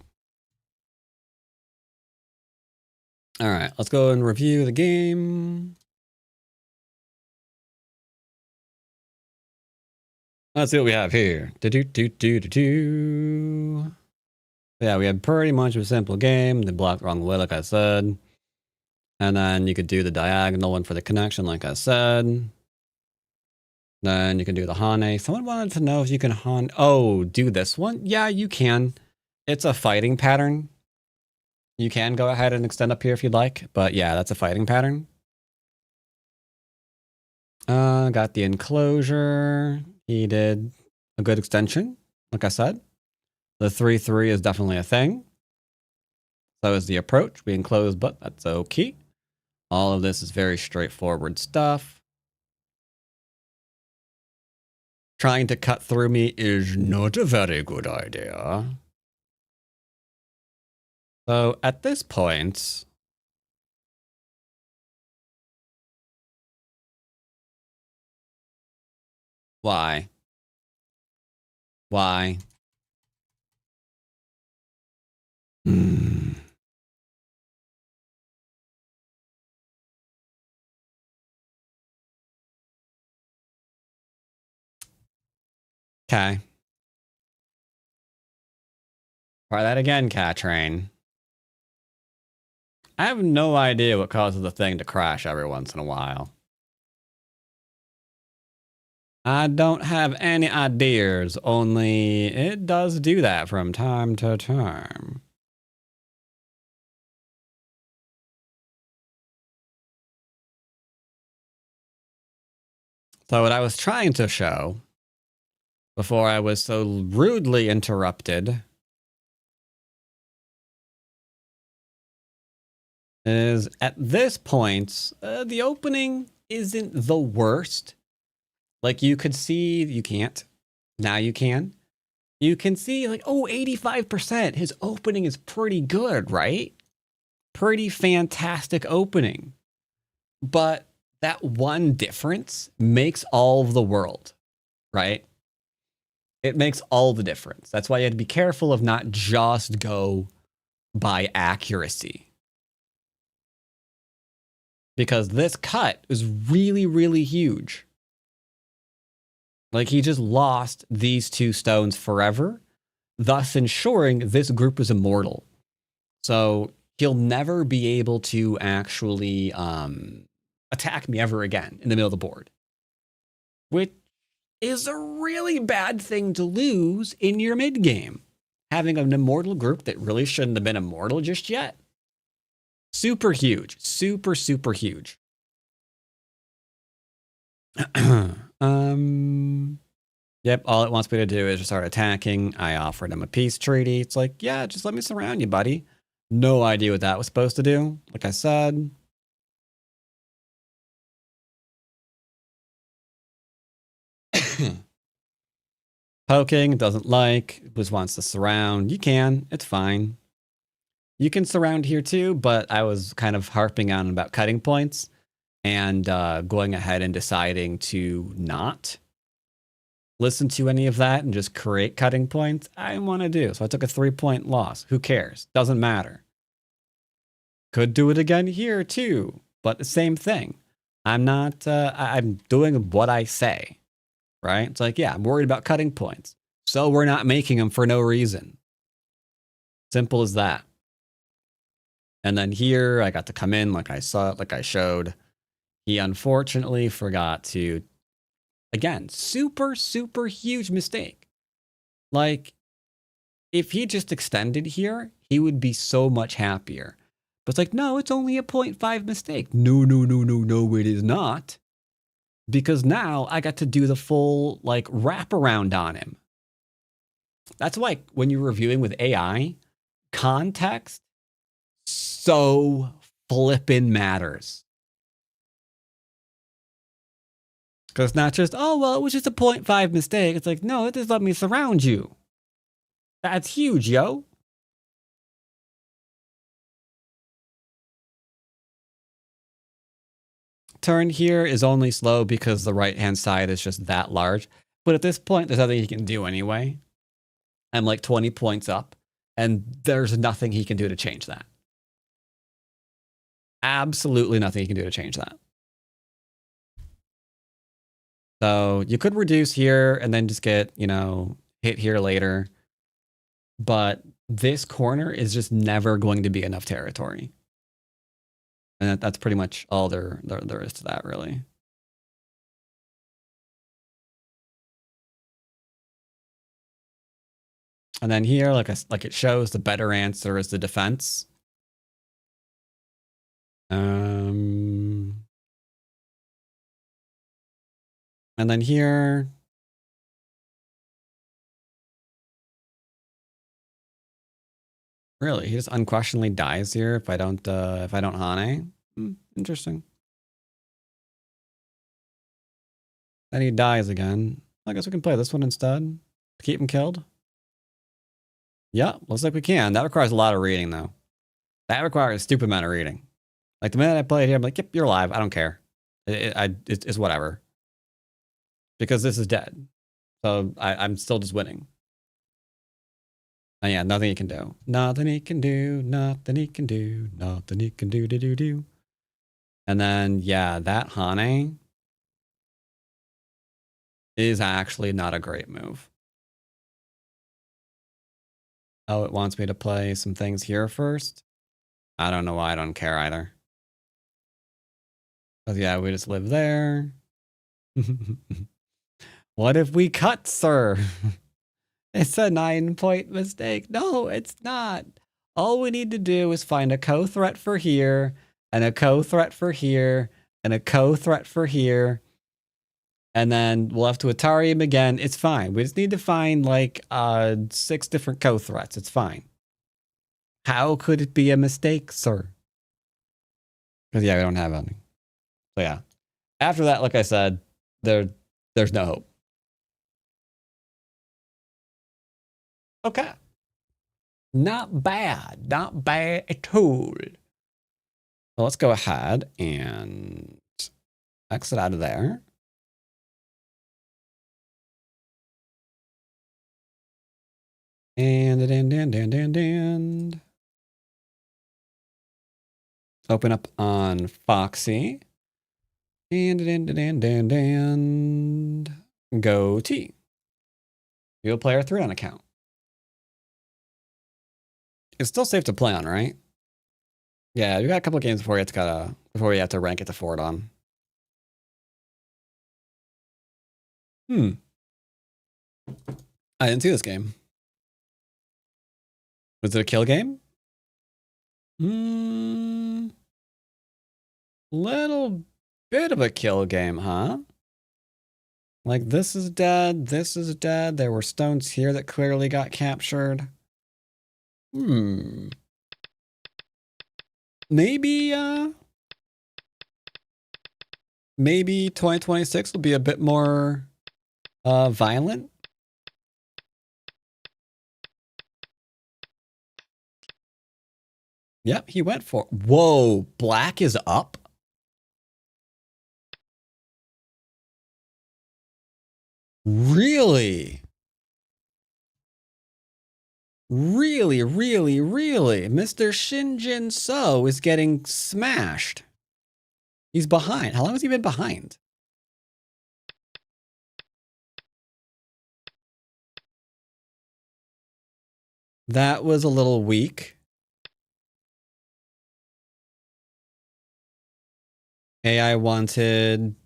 All right, let's go and review the game. Let's see what we have here. Yeah, we had pretty much a simple game. They blocked the wrong way, like I said. And then you could do the diagonal one for the connection, like I said. Then you can do the Hane. Someone wanted to know if you can Han. Oh, do this one? Yeah, you can. It's a fighting pattern. You can go ahead and extend up here if you'd like. But yeah, that's a fighting pattern. Got the enclosure. He did a good extension, like I said. The 3-3 is definitely a thing. So is the approach. We enclose, but that's okay. All of this is very straightforward stuff. Trying to cut through me is not a very good idea. So at this point, why? Why? Okay. Try that again, Catrain. I have no idea what causes the thing to crash every once in a while. I don't have any ideas, only it does do that from time to time. So what I was trying to show before I was so rudely interrupted is at this point, the opening isn't the worst. Like you could see, you can't. Now you can. You can see like, oh, 85%. His opening is pretty good, right? Pretty fantastic opening. But that one difference makes all of the world, right? It makes all the difference. That's why you have to be careful of not just go by accuracy. Because this cut is really, really huge. Like he just lost these 2 stones forever, thus ensuring this group is immortal. So he'll never be able to actually attack me ever again in the middle of the board. Which is a really bad thing to lose in your mid game. Having an immortal group that really shouldn't have been immortal just yet. Super huge. Super, super huge. Yep, all it wants me to do is just start attacking. I offered him a peace treaty. It's like, yeah, just let me surround you, buddy. No idea what that was supposed to do. Like I said. Poking, doesn't like, just wants to surround. You can, it's fine. You can surround here too, but I was kind of harping on about cutting points and going ahead and deciding to not listen to any of that and just create cutting points. I didn't want to do. So I took a 3-point loss. Who cares? Doesn't matter. Could do it again here too, but the same thing. I'm not, I'm doing what I say, right? It's like, yeah, I'm worried about cutting points. So we're not making them for no reason. Simple as that. And then here I got to come in like I saw, like I showed. He unfortunately forgot to, again, super, super huge mistake. Like, if he just extended here, he would be so much happier. But it's like, no, it's only a 0.5 mistake. No, it is not. Because now I got to do the full, like, wraparound on him. That's why when you're reviewing with AI, context so flippin' matters. Because it's not just, oh, well, it was just a 0.5 mistake. It's like, no, it just let me surround you. That's huge, yo. Turn here is only slow because the right-hand side is just that large. But at this point, there's nothing he can do anyway. I'm like 20 points up, and there's nothing he can do to change that. Absolutely nothing he can do to change that. So you could reduce here and then just get, you know, hit here later. But this corner is just never going to be enough territory. And that's pretty much all there is to that, really. And then here, like it shows, the better answer is the defense. And then here, really, he just unquestionably dies here if I don't Hane. Interesting. Then he dies again. I guess we can play this one instead to keep him killed. Yeah, looks like we can. That requires a lot of reading, though. That requires a stupid amount of reading. Like, the minute I play it here, I'm like, yep, you're alive. I don't care. It's whatever. Because this is dead. So I'm still just winning. And yeah, nothing he can do. Nothing he can do. Nothing he can do. Nothing he can do. And then, yeah, that Hane is actually not a great move. Oh, it wants me to play some things here first. I don't know why. I don't care either. But yeah, we just live there. What if we cut, sir? It's a 9-point mistake. No, it's not. All we need to do is find a co-threat for here, and a co-threat for here, and a co-threat for here. And then we'll have to Atari him again. It's fine. We just need to find like 6 different co-threats. It's fine. How could it be a mistake, sir? Because yeah, we don't have any. So yeah. After that, like I said, there's no hope. Okay. Not bad. Not bad at all. So let's go ahead and exit out of there. And open up on Foxy. And go T. You'll player 3 on account. It's still safe to play on, right? Yeah, you got a couple of games before you have to rank it to forward on. I didn't see this game. Was it a kill game? Little bit of a kill game, huh? Like this is dead, this is dead. There were stones here that clearly got captured. Maybe 2026 will be a bit more violent. Yep, he went for. Whoa, black is up. Really? Really? Mr. Shinjin So is getting smashed. He's behind. How long has he been behind? That was a little weak. AI wanted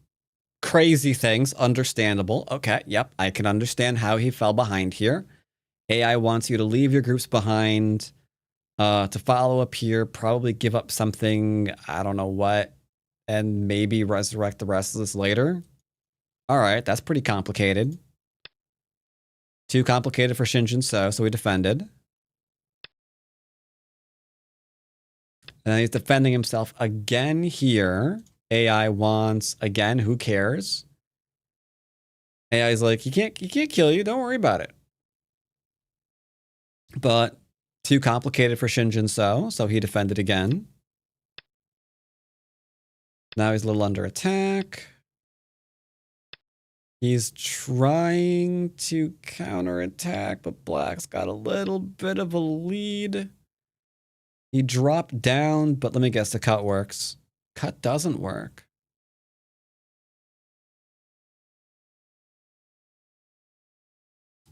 crazy things. Understandable. Okay, yep. I can understand how he fell behind here. AI wants you to leave your groups behind, to follow up here, probably give up something, I don't know what, and maybe resurrect the rest of this later. All right, that's pretty complicated. Too complicated for Shinjin So he defended. And then he's defending himself again here. AI wants, again, who cares? AI's like, he can't kill you, don't worry about it. But too complicated for Shinjin So he defended again. Now he's a little under attack. He's trying to counterattack, but Black's got a little bit of a lead. He dropped down, but let me guess, the cut works. Cut doesn't work.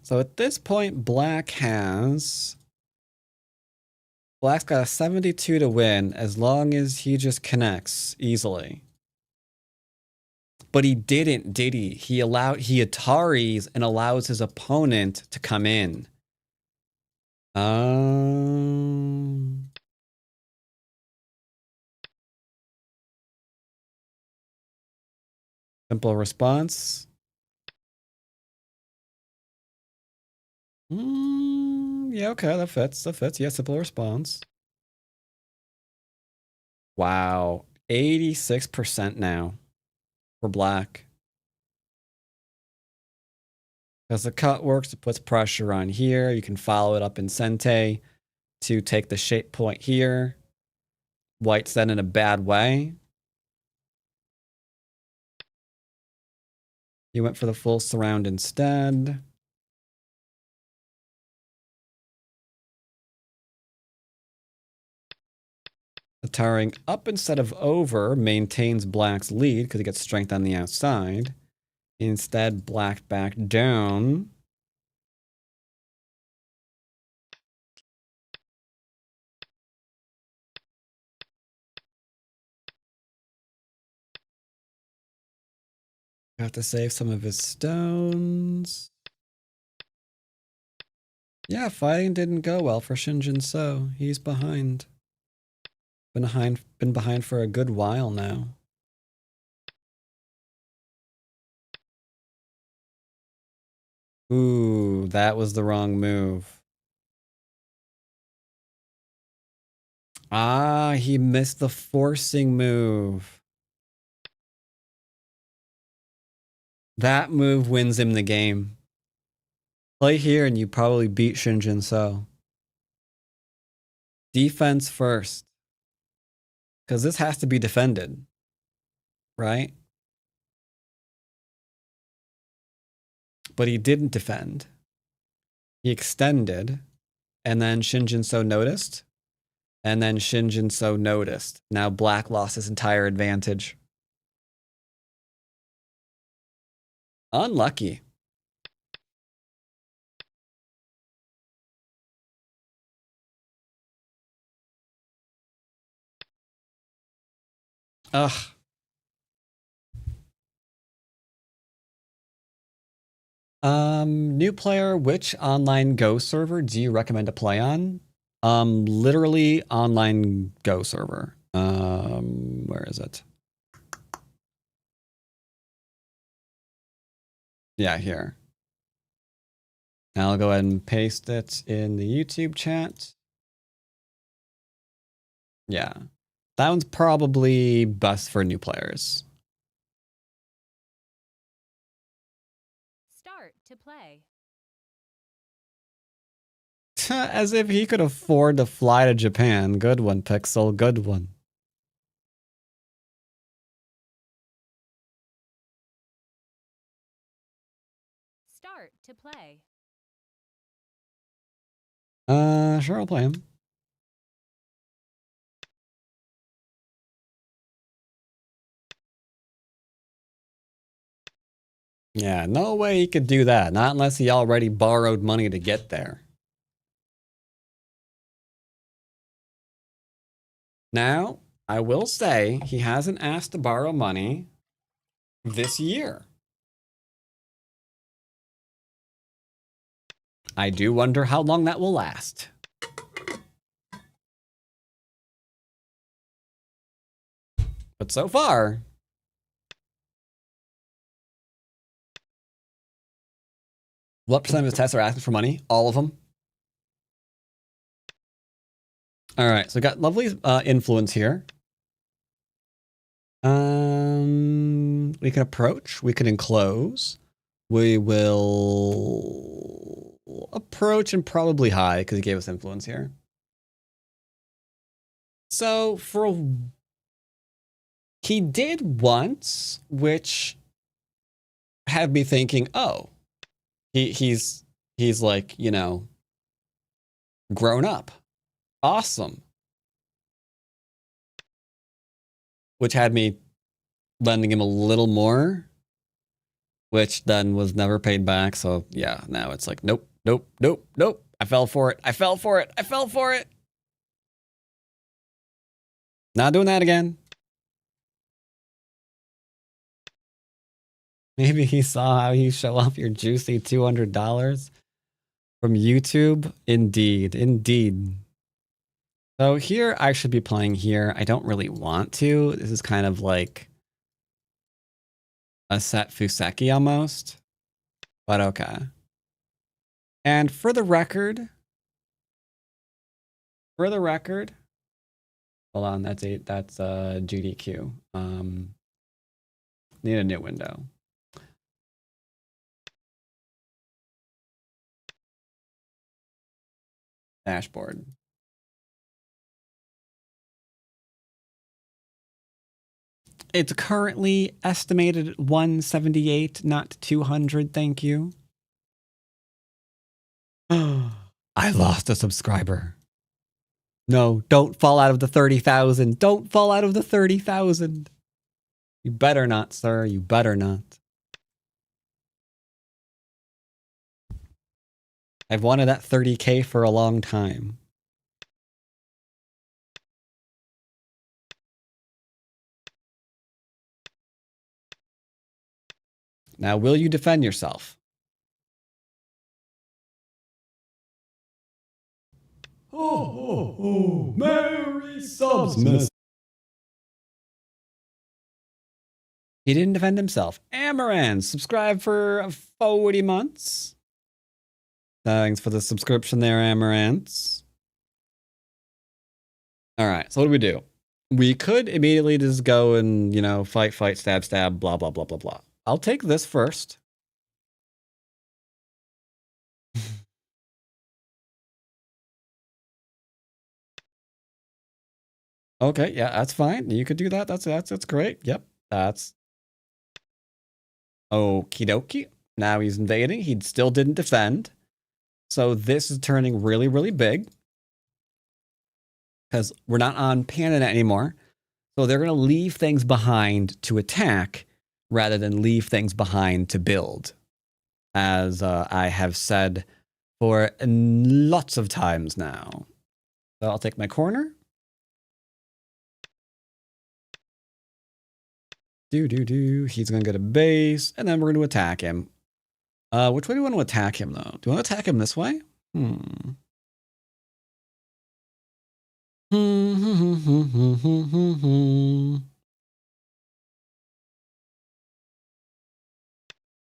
So at this point, Black's got a 72 to win as long as he just connects easily. But he didn't, did he? He Ataris and allows his opponent to come in. Simple response. Yeah, okay, that fits. That fits. Yeah, simple response. Wow. 86% now for Black. As the cut works, it puts pressure on here. You can follow it up in Sente to take the shape point here. White's then in a bad way. He went for the full surround instead. The towering up instead of over maintains Black's lead because he gets strength on the outside. Instead, Black back down. Have to save some of his stones. Yeah, fighting didn't go well for Shinjin So. He's behind. Been behind for a good while now. Ooh, that was the wrong move. Ah, he missed the forcing move. That move wins him the game. Play here and you probably beat Shinjin So. Defense first. Because this has to be defended. Right? But he didn't defend. He extended. And then Shinjin So noticed. And then Shinjin So noticed. Now Black lost his entire advantage. Unlucky. Ugh. New player, which online Go server do you recommend to play on? Literally online Go server. Where is it? Yeah, here. Now I'll go ahead and paste it in the YouTube chat. Yeah. That one's probably best for new players. Start to play. As if he could afford to fly to Japan. Good one, Pixel. Good one. Start to play. Sure, I'll play him. Yeah, no way he could do that. Not unless he already borrowed money to get there. Now, I will say he hasn't asked to borrow money this year. I do wonder how long that will last. But so far, what percent of his tests are asking for money? All of them. All right, so we got lovely influence here. We can approach. We can enclose. We will approach and probably high because he gave us influence here. So he did once, which had me thinking, oh, he's like, you know, grown up. Awesome. Which had me lending him a little more, which then was never paid back. So yeah, now it's like, nope, nope, nope, nope. I fell for it. I fell for it. I fell for it. Not doing that again. Maybe he saw how you show off your juicy $200 from YouTube. Indeed, indeed. So here I should be playing here. I don't really want to. This is kind of like a set Fuseki almost, but okay. And for the record, hold on, that's GDQ. Need a new window. Dashboard. It's currently estimated at 178, not 200. Thank you. I lost a subscriber. No, don't fall out of the 30,000. Don't fall out of the 30,000. You better not, sir. You better not. I've wanted that 30K for a long time. Now, will you defend yourself? Oh, Merry Subsmas. He didn't defend himself. Amaranth, subscribe for 40 months. Thanks for the subscription there, Amaranth. All right, so what do we do? We could immediately just go and, you know, fight, stab, stab, blah, blah, blah, blah, blah. I'll take this first. Okay, yeah, that's fine. You could do that. That's great. Yep, that's okie dokie. Now he's invading. He still didn't defend. So this is turning really, really big. Because we're not on Pandanet anymore. So they're going to leave things behind to attack rather than leave things behind to build. As I have said for lots of times now. So I'll take my corner. He's going to get a base, and then we're going to attack him. Which way do we want to attack him, though? Do we want to attack him this way?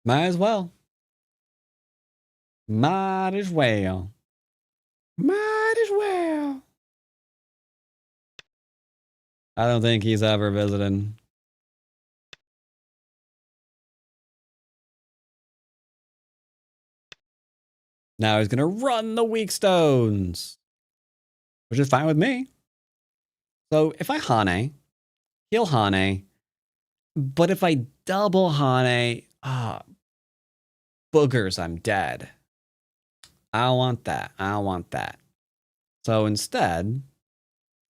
Might as well. Might as well. Might as well. I don't think he's ever visiting. Now he's going to run the weak stones, which is fine with me. So if I Hane, he'll Hane. But if I double Hane, boogers, I'm dead. I don't want that. I don't want that. So instead,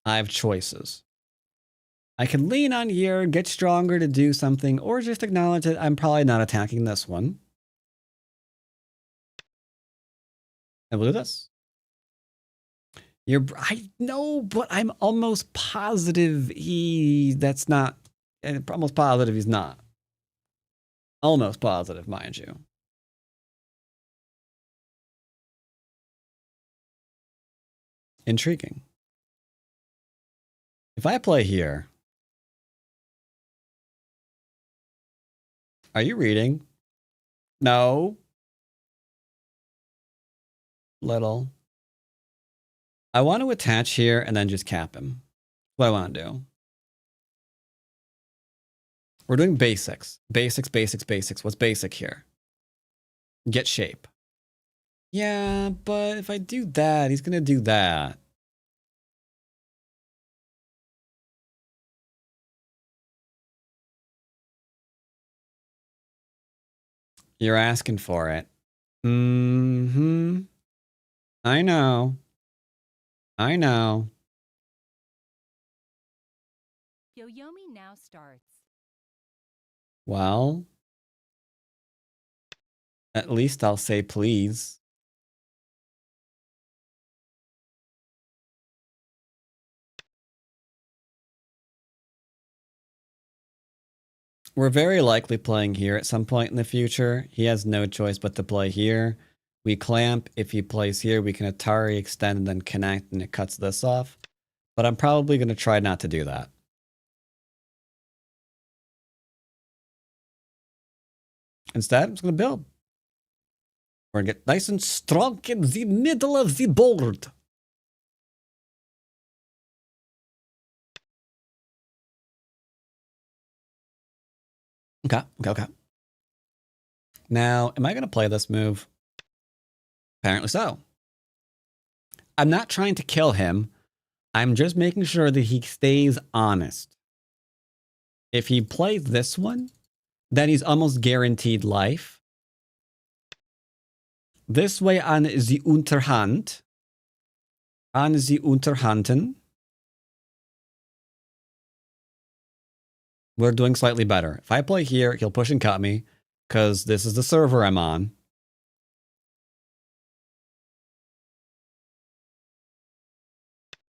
I have choices. I can lean on here, get stronger to do something, or just acknowledge that I'm probably not attacking this one. And we'll do this. I know, but I'm almost positive that's not, almost positive he's not. Almost positive, mind you. Intriguing. If I play here, are you reading? No. Little. I want to attach here and then just cap him. What I want to do. We're doing basics. Basics. What's basic here? Get shape. Yeah, but if I do that, he's going to do that. You're asking for it. Mm-hmm. I know. I know. Yoyomi now starts. Well, at least I'll say please. We're very likely playing here at some point in the future. He has no choice but to play here. We clamp. If he plays here, we can Atari extend and then connect, and it cuts this off. But I'm probably going to try not to do that. Instead, I'm just going to build. We're going to get nice and strong in the middle of the board. Okay. Now, am I going to play this move? Apparently so. I'm not trying to kill him. I'm just making sure that he stays honest. If he plays this one, then he's almost guaranteed life. This way on the Unterhand. On the Unterhanden. We're doing slightly better. If I play here, he'll push and cut me, because this is the server I'm on.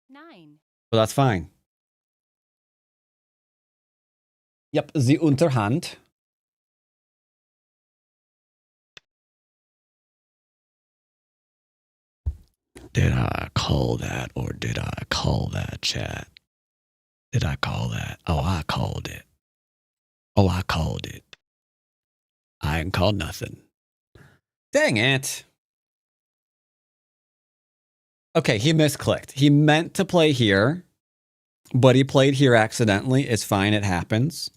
Nine. So that's fine. Yep, the Unterhand. Did I call that, or did I call that, chat? Did I call that? Oh, I called it. Oh, I called it. I ain't called nothing. Dang it. Okay, he misclicked. He meant to play here, but he played here accidentally. It's fine, it happens.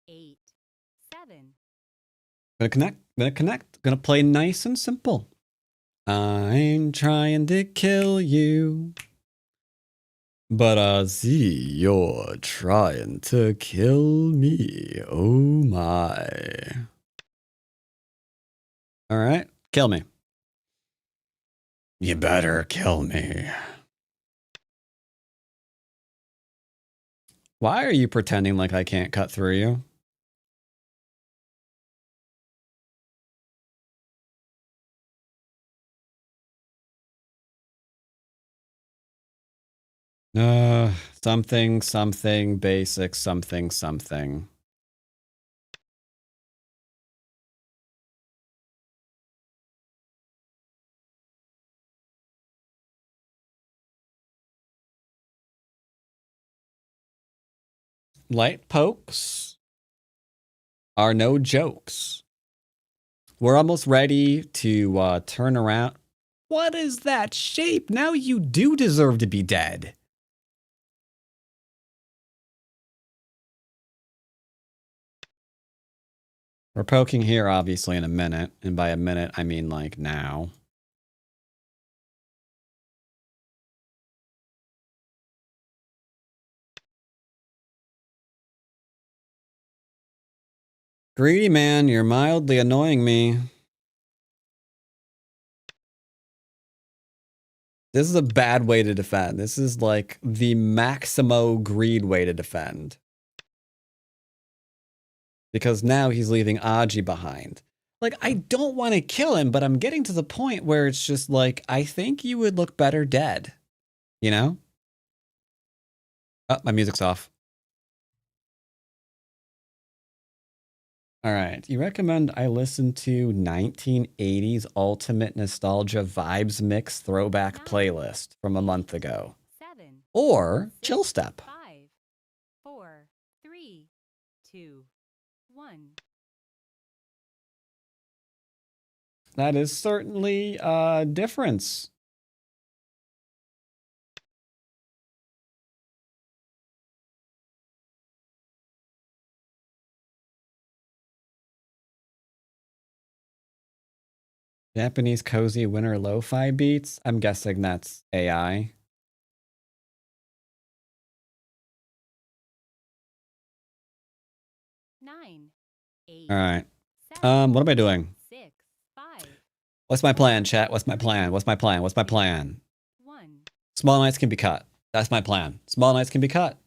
Eight. Seven. Gonna connect. Gonna play nice and simple. I'm trying to kill you. But I see you're trying to kill me. Oh my. Alright, kill me. You better kill me. Why are you pretending like I can't cut through you? Something basic, something. Light pokes are no jokes. We're almost ready to turn around. What is that shape? Now you do deserve to be dead. We're poking here, obviously, in a minute. And by a minute, I mean like now. Greedy man, you're mildly annoying me. This is a bad way to defend. This is like the Maximo greed way to defend. Because now he's leaving Aji behind. Like, I don't want to kill him, but I'm getting to the point where it's just like, I think you would look better dead. You know? Oh, my music's off. All right. You recommend I listen to 1980s Ultimate Nostalgia Vibes Mix Throwback Playlist from a month ago. 7. Or 6, Chill Step. 5. 4. 3. 2. 1. That is certainly a difference. Japanese cozy winter lo-fi beats. I'm guessing that's AI. 8, All right. 7, What am I doing? 6, 5, What's my plan, chat? What's my plan? What's my plan? What's my plan? 1. Small knights can be cut. That's my plan. Small knights can be cut.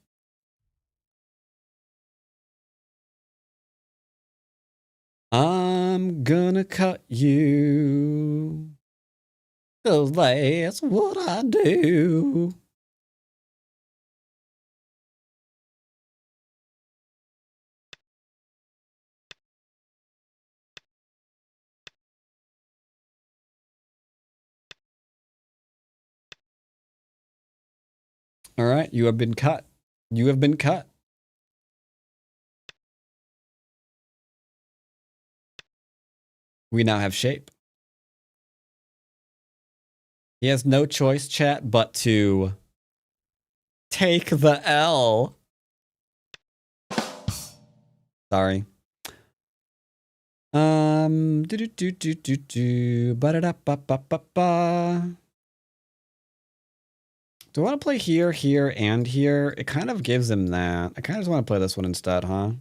I'm gonna cut you. 'Cause that's what I do. All right, you have been cut. You have been cut. We now have shape. He has no choice, chat, but to take the L. Sorry. Ba-da-da-ba-ba-ba-ba. Do I want to play here, here, and here? It kind of gives him that. I kind of just want to play this one instead, huh?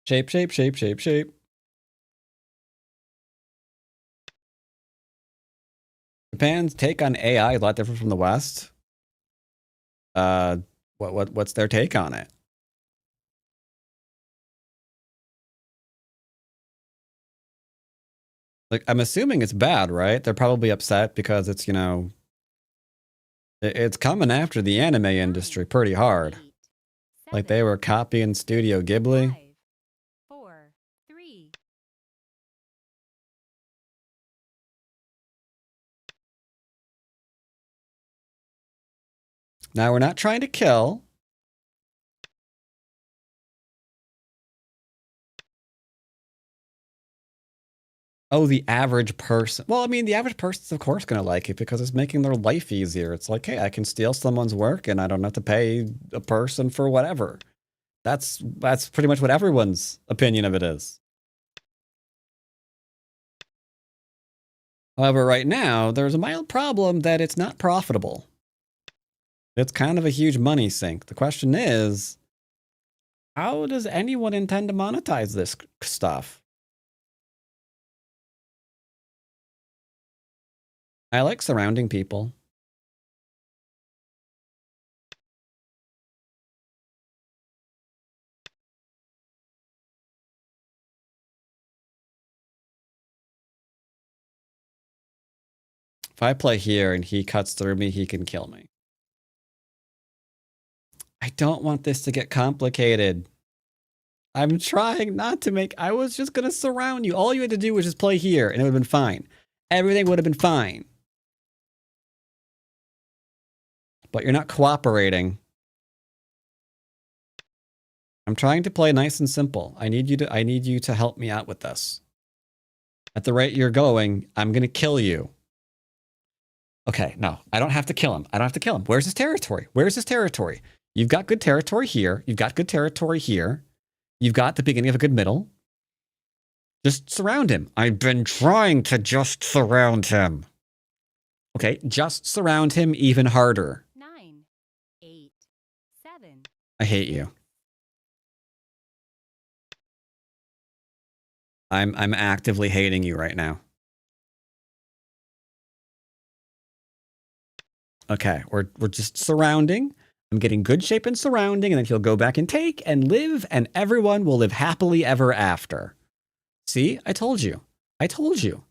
Shape, shape, shape, shape, shape. Japan's take on AI is a lot different from the West. What's their take on it? Like, I'm assuming it's bad, right? They're probably upset because it's, you know, it's coming after the anime industry pretty hard. 8, Like they were copying Studio Ghibli. 5, 4, 3. Now we're not trying to kill. Oh, the average person. Well, I mean, the average person's of course going to like it because it's making their life easier. It's like, hey, I can steal someone's work and I don't have to pay a person for whatever. That's pretty much what everyone's opinion of it is. However, right now, there's a mild problem that it's not profitable. It's kind of a huge money sink. The question is, how does anyone intend to monetize this stuff? I like surrounding people. If I play here and he cuts through me, he can kill me. I don't want this to get complicated. I'm trying not to make... I was just going to surround you. All you had to do was just play here and it would have been fine. Everything would have been fine. But you're not cooperating. I'm trying to play nice and simple. I need you to help me out with this. At the rate you're going, I'm going to kill you. Okay, no, I don't have to kill him. I don't have to kill him. Where's his territory? Where's his territory? You've got good territory here. You've got good territory here. You've got the beginning of a good middle. Just surround him. I've been trying to just surround him. Okay, just surround him even harder. 9, 8, 7. I hate you. I'm actively hating you right now. Okay, we're just surrounding. I'm getting good shape in surrounding, and then he'll go back and take and live, and everyone will live happily ever after. See? I told you. I told you.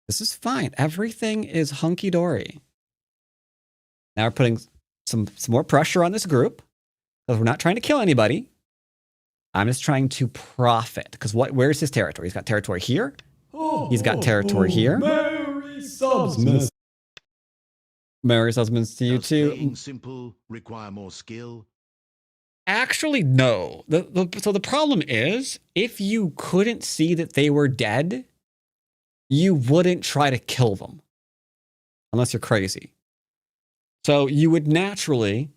This is fine. Everything is hunky-dory. Now we're putting some more pressure on this group, because we're not trying to kill anybody. I'm just trying to profit. Because where's his territory? He's got territory here. He's got territory here. Merry Subsmith. Merry husbands to you Does too. playing simple require more skill? Actually, no. So the problem is, if you couldn't see that they were dead, you wouldn't try to kill them. Unless you're crazy. So you would naturally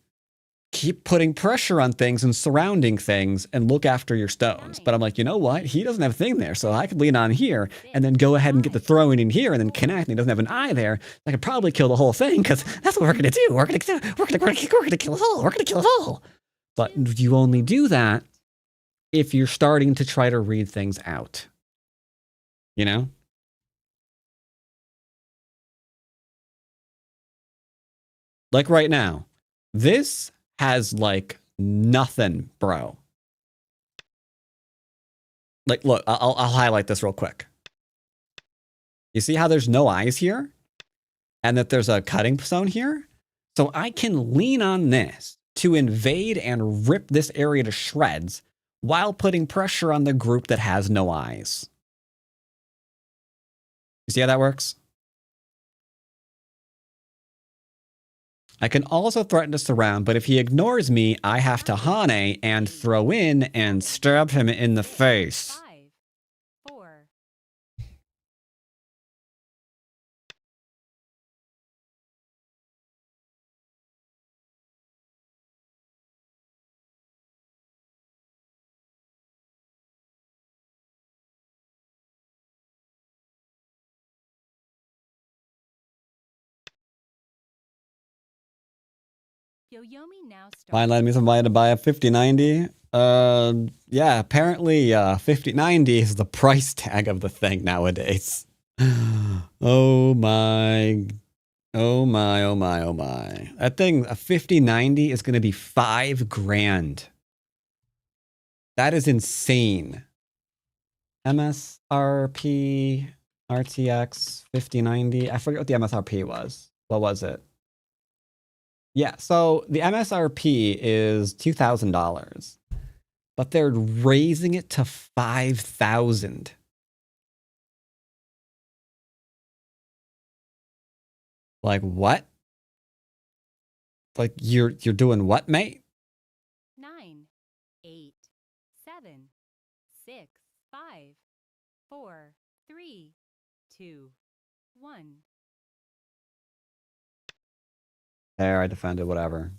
keep putting pressure on things and surrounding things and look after your stones. But I'm like, you know what? He doesn't have a thing there, so I could lean on here and then go ahead and get the throwing in here and then connect. And he doesn't have an eye there. I could probably kill the whole thing because that's what we're gonna do. We're gonna kill it all. We're gonna kill it all. But you only do that if you're starting to try to read things out. You know? Like right now, this has like nothing, bro. Like, look, I'll highlight this real quick. You see how there's no eyes here? And that there's a cutting zone here? So I can lean on this to invade and rip this area to shreds while putting pressure on the group that has no eyes. You see how that works? I can also threaten to surround, but if he ignores me, I have to Hane and throw in and stab him in the face. 5, 4. Yoyomi now starts. Fine, let me somebody to buy a 5090. Yeah, apparently 5090 is the price tag of the thing nowadays. Oh my. Oh my, oh my, oh my. That thing, a 5090 is going to be $5,000. That is insane. MSRP, RTX 5090. I forget what the MSRP was. What was it? Yeah, so the MSRP is $2,000, but they're raising it to $5,000. Like what? Like you're doing what, mate? 9, 8, 7, 6, 5, 4, 3, 2, 1. There, I defended whatever.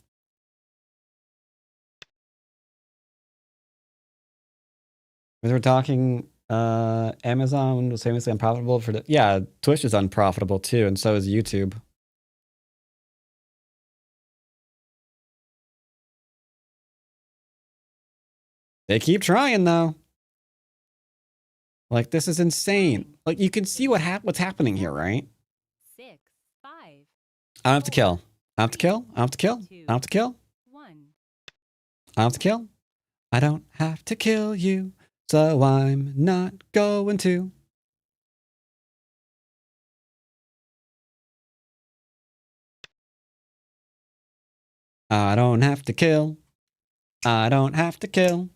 Because we're talking Amazon was famously unprofitable for yeah, Twitch is unprofitable too, and so is YouTube. They keep trying though. Like this is insane. Like you can see what's happening here, right? 6, 5. I don't have to kill. I don't have to kill. I don't have to kill. I don't have to kill. 1. I don't have to kill. I don't have to kill you, so I'm not going to. I don't have to kill. I don't have to kill.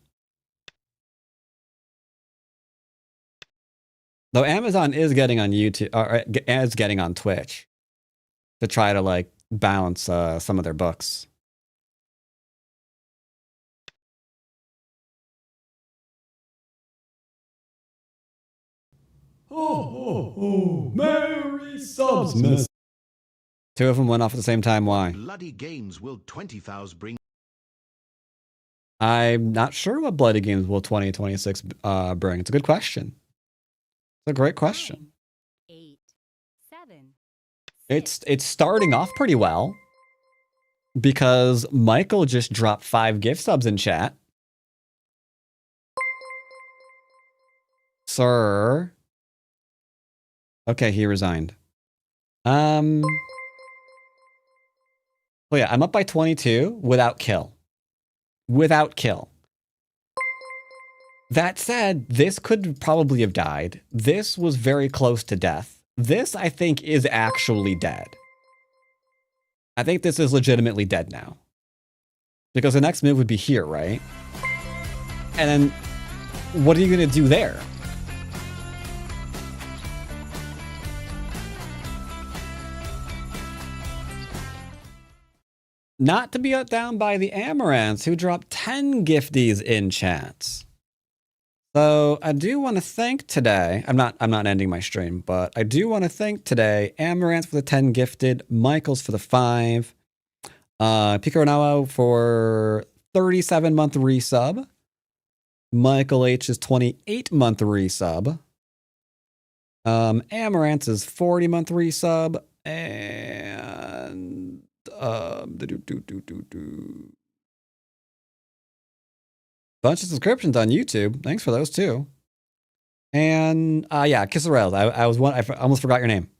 Though Amazon is getting on YouTube, or is getting on Twitch to try to like balance some of their books. Oh, Merry subs, miss. Two of them went off at the same time. Why? Bloody games will 20,000 bring. I'm not sure what Bloody Games will 2026 bring. It's a good question. It's a great question. 8, 7. It's starting off pretty well because Michael just dropped 5 gift subs in chat. Sir. Okay, he resigned. Well, yeah, I'm up by 22 without kill. Without kill. That said, this could probably have died. This was very close to death. This, I think, is actually dead. I think this is legitimately dead now. Because the next move would be here, right? And then, what are you going to do there? Not to be outdone by the Amaranths, who dropped 10 gifties in chats. So I do want to thank today. I'm not ending my stream, but I do want to thank today Amaranth for the 10 gifted, Michaels for the 5, Pico Now for 37-month resub. Michael H's 28-month resub. Amaranth's 40-month resub. And bunch of subscriptions on YouTube. Thanks for those too. And yeah, Kisserels. I almost forgot your name.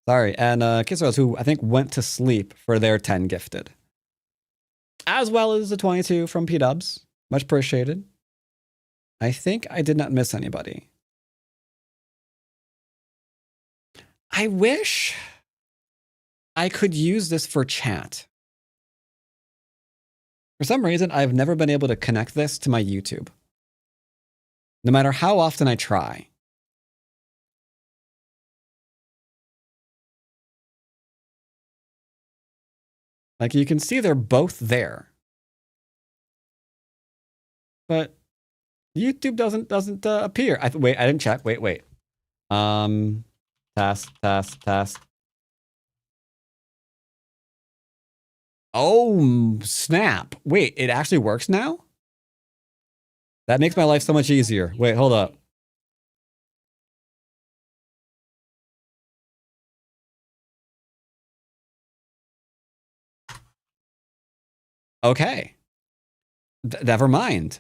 Sorry. And Kisserels, who I think went to sleep for their 10 gifted. As well as the 22 from P-Dubs. Much appreciated. I think I did not miss anybody. I wish I could use this for chat. For some reason, I've never been able to connect this to my YouTube. No matter how often I try. Like you can see they're both there. But YouTube doesn't appear. Wait, I didn't check. Wait. Task. Oh, snap. Wait, it actually works now? That makes my life so much easier. Wait, hold up. Okay. Never mind.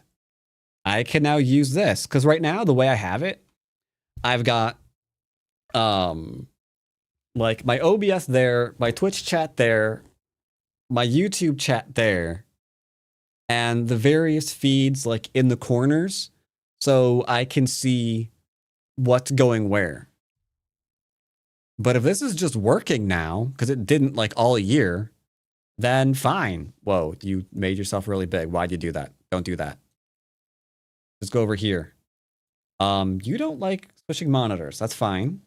I can now use this because right now the way I have it, I've got like my OBS there, my Twitch chat there, my YouTube chat there, and the various feeds like in the corners so I can see what's going where. But if this is just working now, because it didn't like all year, then fine. Whoa, you made yourself really big. Why'd you do that? Don't do that. Just go over here. You don't like switching monitors. That's fine.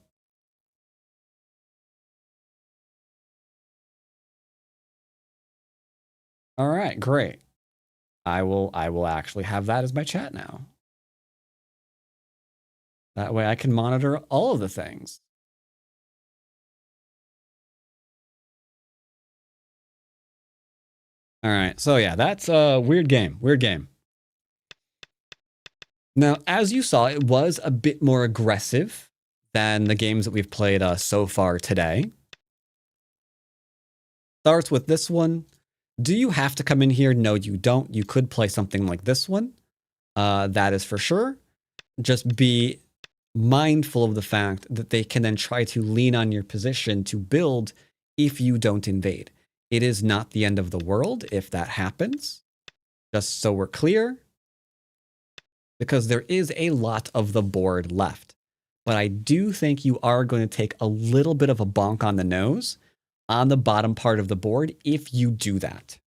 All right, great. I will actually have that as my chat now. That way I can monitor all of the things. All right, so yeah, that's a weird game. Weird game. Now, as you saw, it was a bit more aggressive than the games that we've played so far today. Starts with this one. Do you have to come in here? No, you don't. You could play something like this one. That is for sure. Just be mindful of the fact that they can then try to lean on your position to build if you don't invade. It is not the end of the world if that happens. Just so we're clear. Because there is a lot of the board left. But I do think you are going to take a little bit of a bonk on the nose on the bottom part of the board if you do that.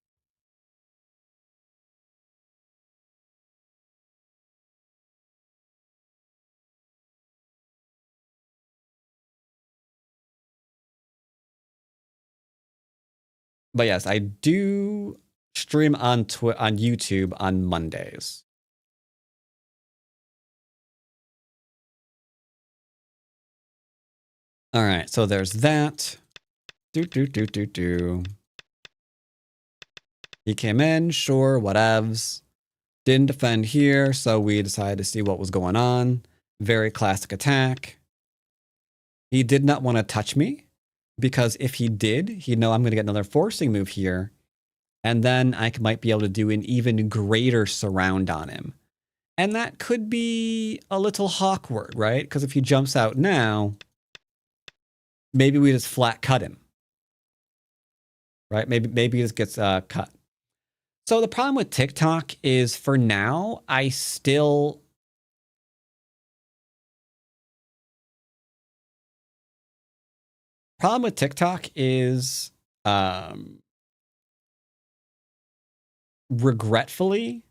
But yes, I do stream on YouTube on Mondays. All right, so there's that. He came in, sure, whatevs. Didn't defend here, so we decided to see what was going on. Very classic attack. He did not want to touch me, because if he did, he'd know I'm going to get another forcing move here, and then I might be able to do an even greater surround on him. And that could be a little awkward, right? Because if he jumps out now, maybe we just flat cut him. Right? Maybe he just gets cut. So the problem with TikTok is for now, I still... Problem with TikTok is, regretfully,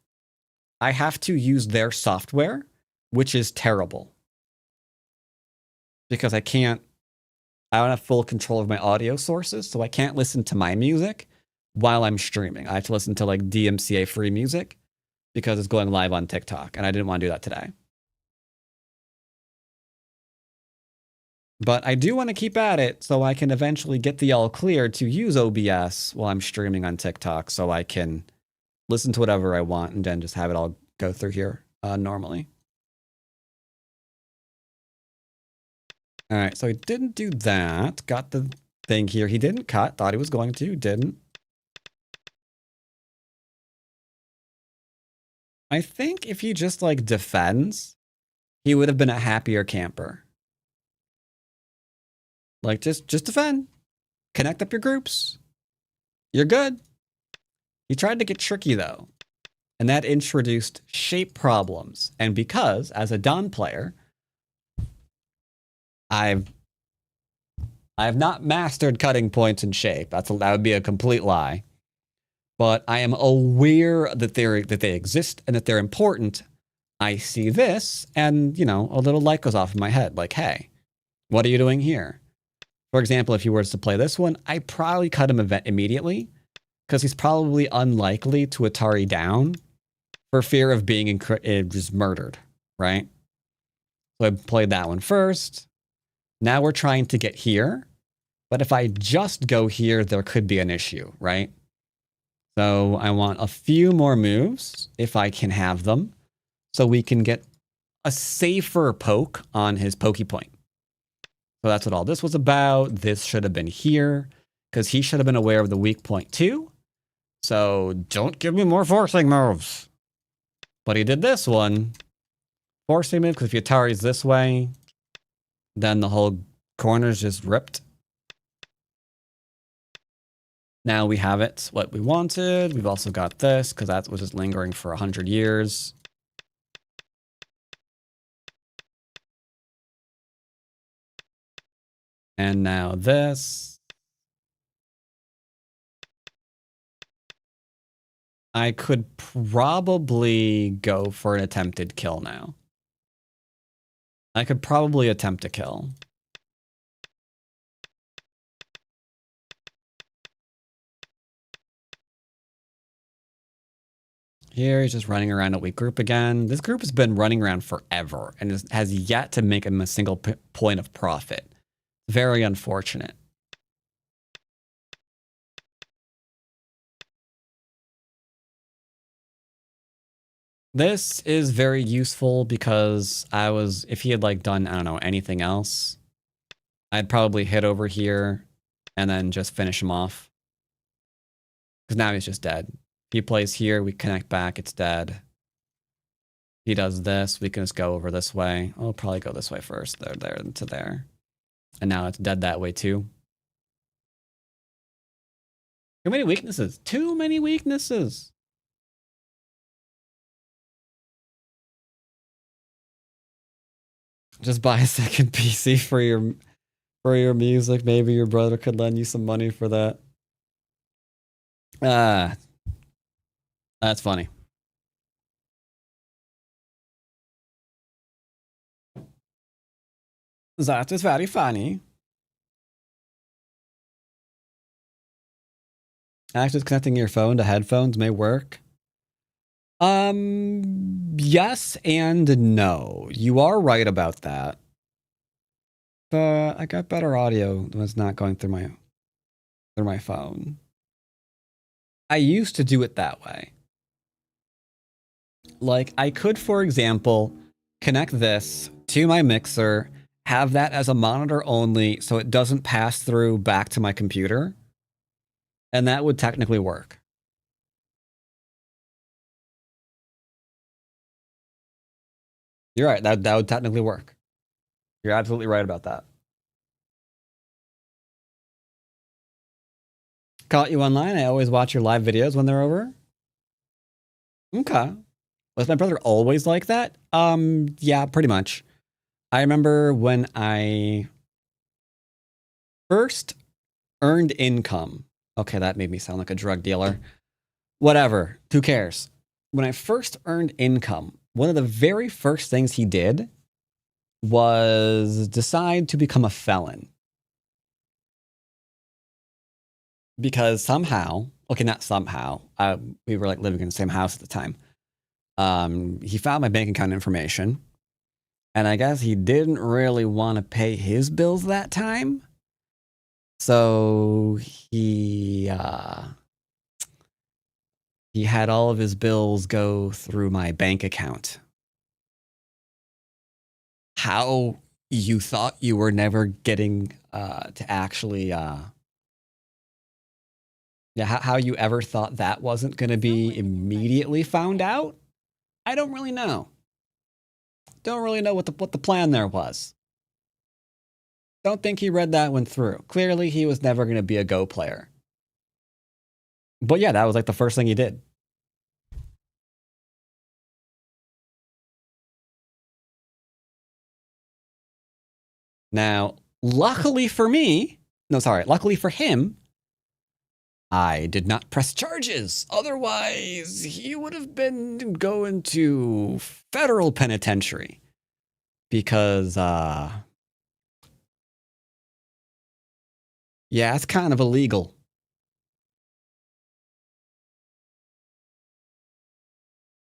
I have to use their software, which is terrible. Because I don't have full control of my audio sources, so I can't listen to my music while I'm streaming. I have to listen to like DMCA free music because it's going live on TikTok, and I didn't want to do that today. But I do want to keep at it so I can eventually get the all clear to use OBS while I'm streaming on TikTok so I can listen to whatever I want and then just have it all go through here normally. All right, so he didn't do that. Got the thing here. He didn't cut. Thought he was going to. Didn't. I think if he just like defends, he would have been a happier camper. Like just defend. Connect up your groups. You're good. He tried to get tricky though. And that introduced shape problems. And because as a Don player, I have not mastered cutting points in shape. That would be a complete lie. But I am aware that they exist and that they're important. I see this, and you know, a little light goes off in my head, like, hey, what are you doing here? For example, if he were to play this one, I probably cut him immediately because he's probably unlikely to Atari down for fear of being just murdered, right? So I played that one first. Now we're trying to get here, but if I just go here, there could be an issue, right? So I want a few more moves, if I can have them, so we can get a safer poke on his pokey point. So that's what all this was about. This should have been here, because he should have been aware of the weak point too. So don't give me more forcing moves. But he did this one. Forcing move, because if Atari's this way, then the whole corner's just ripped. Now we have it, what we wanted. We've also got this, because that was just lingering for 100 years. And now this. I could probably go for an attempted kill now. I could probably attempt a kill. Here he's just running around a weak group again. This group has been running around forever and has yet to make him a single point of profit. Very unfortunate. This is very useful because if he had like done, I don't know, anything else, I'd probably hit over here and then just finish him off. Because now he's just dead. He plays here, we connect back, it's dead. He does this, we can just go over this way. I'll probably go this way first, there, to there. And now it's dead that way too. Too many weaknesses. Too many weaknesses. Just buy a second PC for your music. Maybe your brother could lend you some money for that. That's funny. That is very funny. Actually, connecting your phone to headphones may work. Yes and no. You are right about that. But I got better audio when it's not going through my phone. I used to do it that way. Like, I could, for example, connect this to my mixer, have that as a monitor only so it doesn't pass through back to my computer, and that would technically work. You're right, that would technically work. You're absolutely right about that. Caught you online. I always watch your live videos when they're over. Okay. Was my brother always like that? Yeah, pretty much. I remember when I first earned income. Okay, that made me sound like a drug dealer. Whatever. Who cares? When I first earned income, one of the very first things he did was decide to become a felon. Because somehow, okay, not somehow, we were like living in the same house at the time. He found my bank account information And I guess he didn't really want to pay his bills that time. So he had all of his bills go through my bank account. How you thought you were never getting to actually how you ever thought that wasn't going to be immediately found out? I don't really know. Don't really know what the plan there was. Don't think he read that one through. Clearly, he was never going to be a Go player. But yeah, that was like the first thing he did. Now, luckily for him, I did not press charges. Otherwise, he would have been going to federal penitentiary. Because, yeah, it's kind of illegal.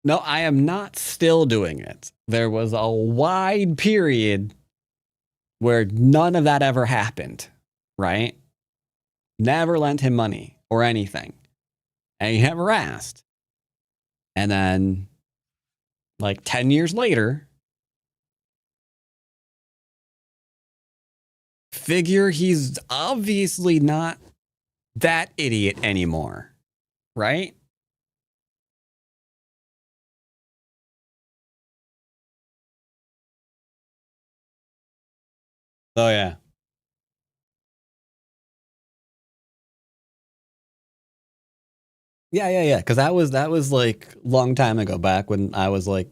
No, I am not still doing it. There was a wide period where none of that ever happened, right? Never lent him money or anything. And he never asked. And then, like 10 years later, figure he's obviously not that idiot anymore, right? Oh, yeah. Yeah. Because that was like a long time ago, back when I was like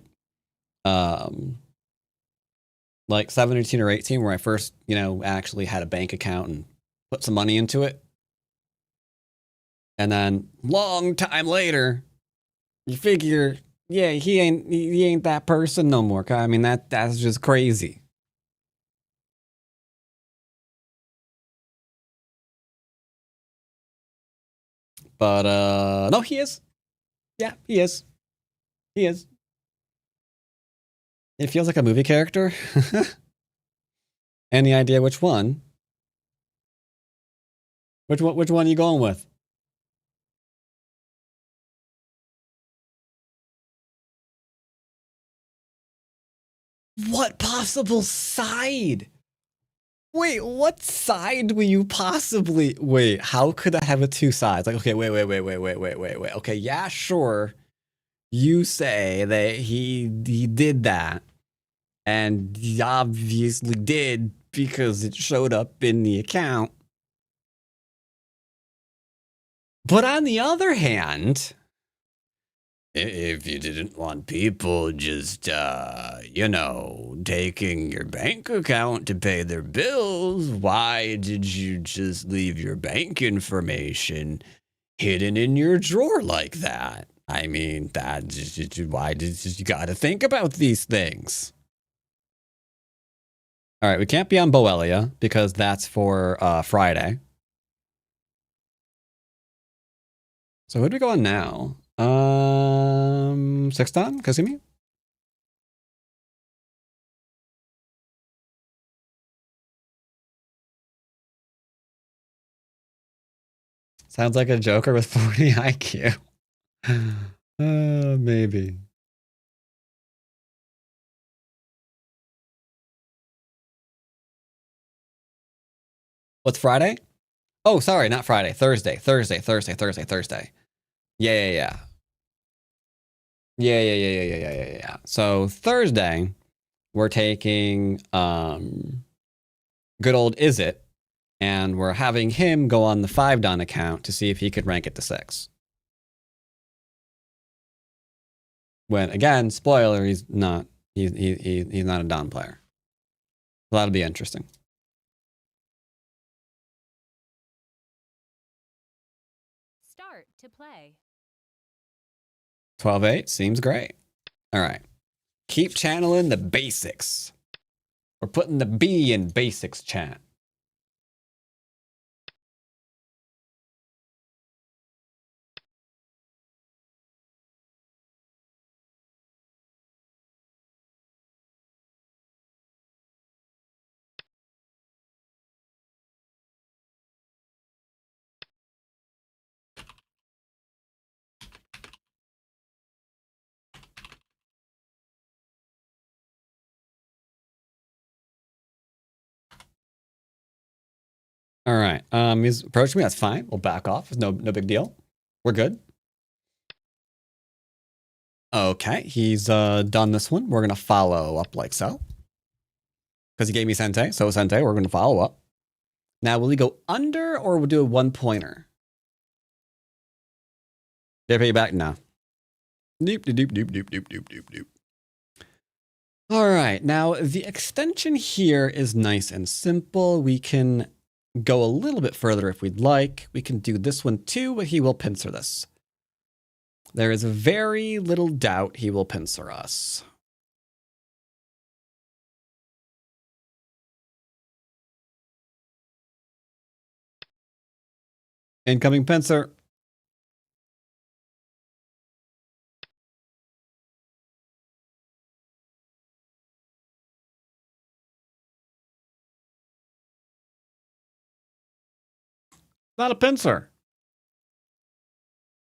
17 or 18, where I first, actually had a bank account and put some money into it. And then long time later, you figure, yeah, he ain't that person no more. I mean, that's just crazy. But no, he is. Yeah, he is. He is. It feels like a movie character. Any idea which one? Which one are you going with? What possible side? Wait, what side will you possibly wait? How could I have it two sides? Like, okay, wait. Okay, yeah, sure. You say that he did that, and he obviously did because it showed up in the account. But on the other hand, if you didn't want people just, taking your bank account to pay their bills, why did you just leave your bank information hidden in your drawer like that? I mean, why did you got to think about these things? All right, we can't be on Boelia because that's for Friday. So who do we go on now? Sexton? Kazumi? Sounds like a Joker with 40 IQ. Maybe. What's Friday? Oh, sorry, not Friday. Thursday. Yeah. Yeah. So Thursday, we're taking good old Is It, and we're having him go on the 5-Don account to see if he could rank it to 6. When again, spoiler, he's not a Don player. So that'll be interesting. Start to play. 12-8 seems great. All right. Keep channeling the basics. We're putting the B in basics chat. He's approaching me. That's fine. We'll back off. It's no big deal. We're good. Okay, he's done this one. We're gonna follow up like so. Because he gave me Sente. So Sente, we're gonna follow up. Now, will we go under or we'll do a 1-pointer? Did I pay you back? No. Doop, doop, doop, doop, doop, doop, doop, doop. All right, now the extension here is nice and simple. We can go a little bit further if we'd like. We can do this one too, but he will pincer this. There is very little doubt he will pincer us. Incoming pincer. Not a pincer.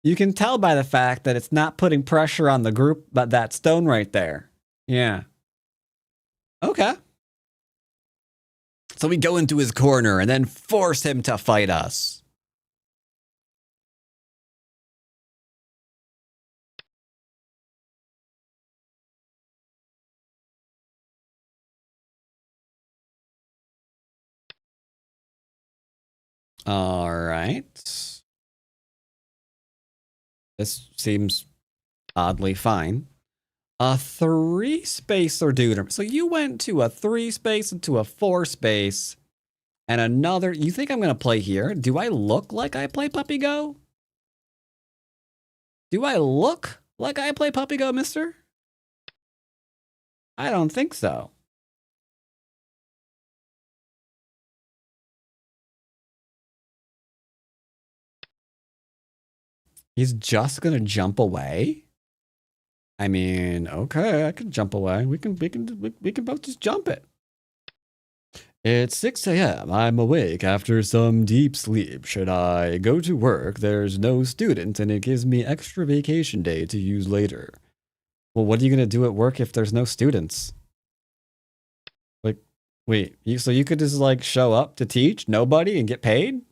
You can tell by the fact that it's not putting pressure on the group, but that stone right there. Yeah. Okay. So we go into his corner and then force him to fight us. All right. This seems oddly fine. A 3-spacer dude. So you went to a 3-space into a 4-space and another. You think I'm going to play here? Do I look like I play Puppy Go? Do I look like I play Puppy Go, mister? I don't think so. He's just going to jump away? I mean, okay, I can jump away. We can both just jump it. It's 6 a.m. I'm awake after some deep sleep. Should I go to work? There's no student, and it gives me extra vacation day to use later. Well, what are you going to do at work if there's no students? Like, wait, so you could just like show up to teach nobody and get paid?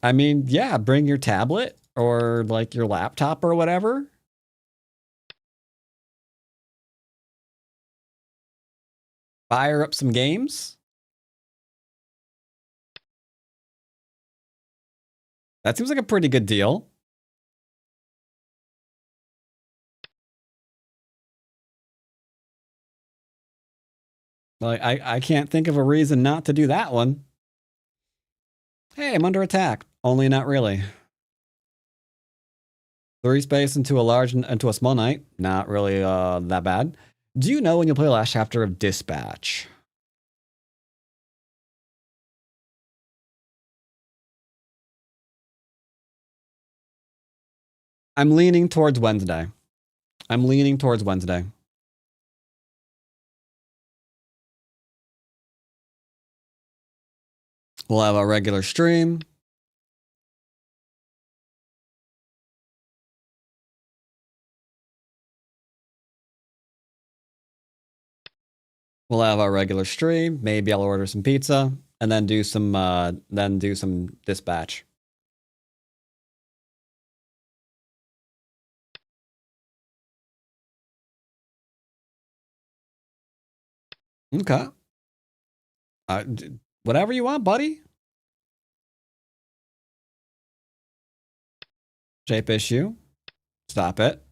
I mean, yeah, bring your tablet or like your laptop or whatever. Fire up some games. That seems like a pretty good deal. Like, I can't think of a reason not to do that one. Hey, I'm under attack. Only not really. 3-space into a small knight. Not really that bad. Do you know when you'll play the last chapter of Dispatch? I'm leaning towards Wednesday. We'll have a regular stream. We'll have our regular stream. Maybe I'll order some pizza and then do some dispatch. Okay. Whatever you want, buddy. Shape issue. Stop it.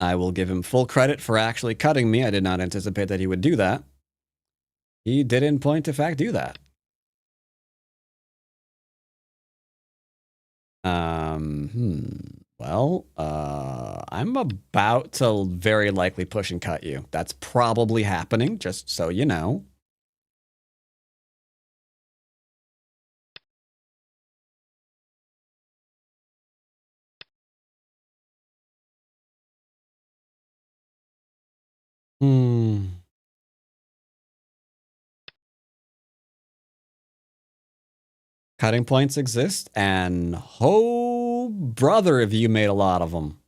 I will give him full credit for actually cutting me. I did not anticipate that he would do that. He did in point of fact do that. Well, I'm about to very likely push and cut you. That's probably happening, just so you know. Cutting points exist, and oh, brother, have you made a lot of them.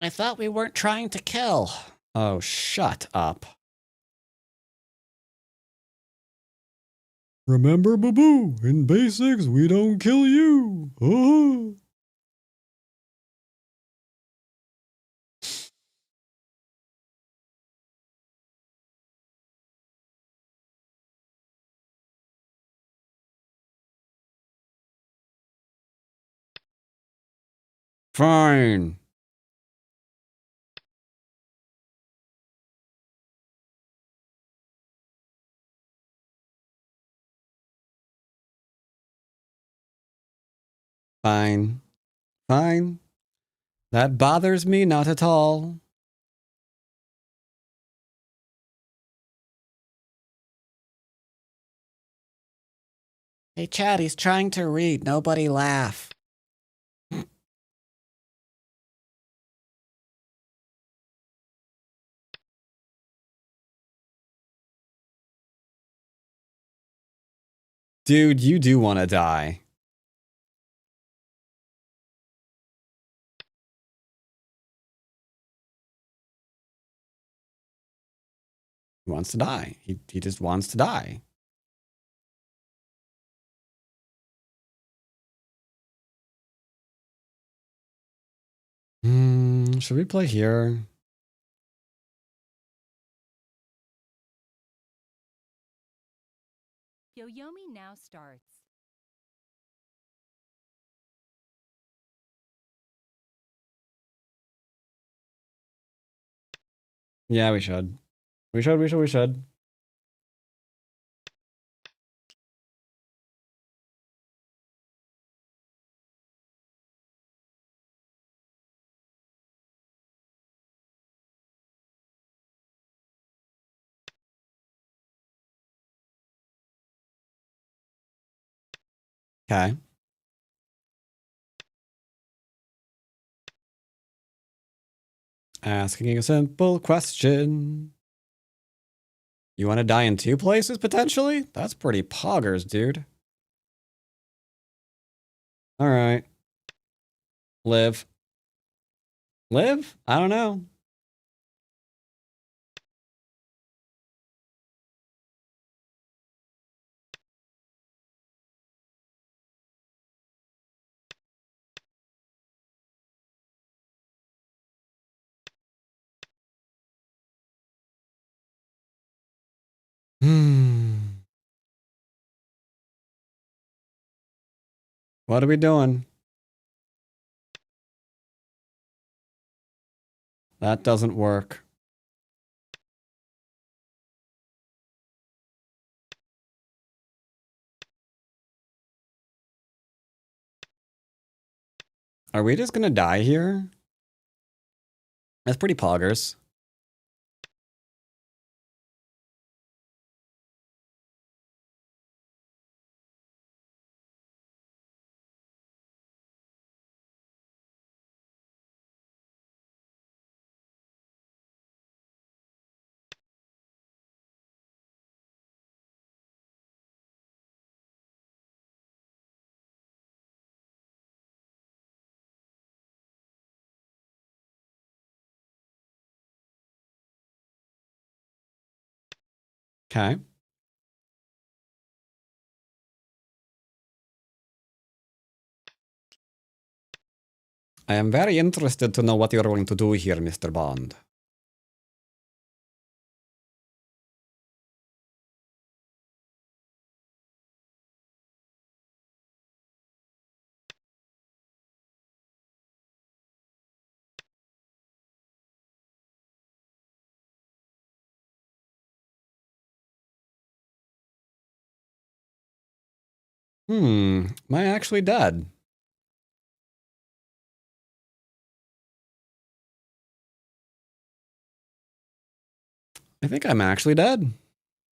I thought we weren't trying to kill. Oh, shut up. Remember, Boo, in basics, we don't kill you. Oh. Fine. Fine. Fine. That bothers me not at all. Hey, Chad, he's trying to read. Nobody laugh. Dude, you do want to die. He wants to die. He just wants to die. Should we play here? Yoyomi now starts. Yeah, we should. We should. Okay. Asking a simple question. You want to die in 2 places, potentially? That's pretty poggers, dude. Alright. Live. Live? I don't know. What are we doing? That doesn't work. Are we just gonna die here? That's pretty poggers. Okay. I am very interested to know what you're going to do here, Mr. Bond. Am I actually dead? I think I'm actually dead.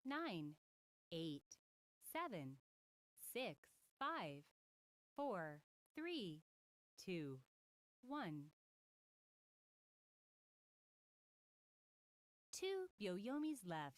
9, 8, 7, 6, 5, 4, 3, 2, 1. 2 Yoyomis left.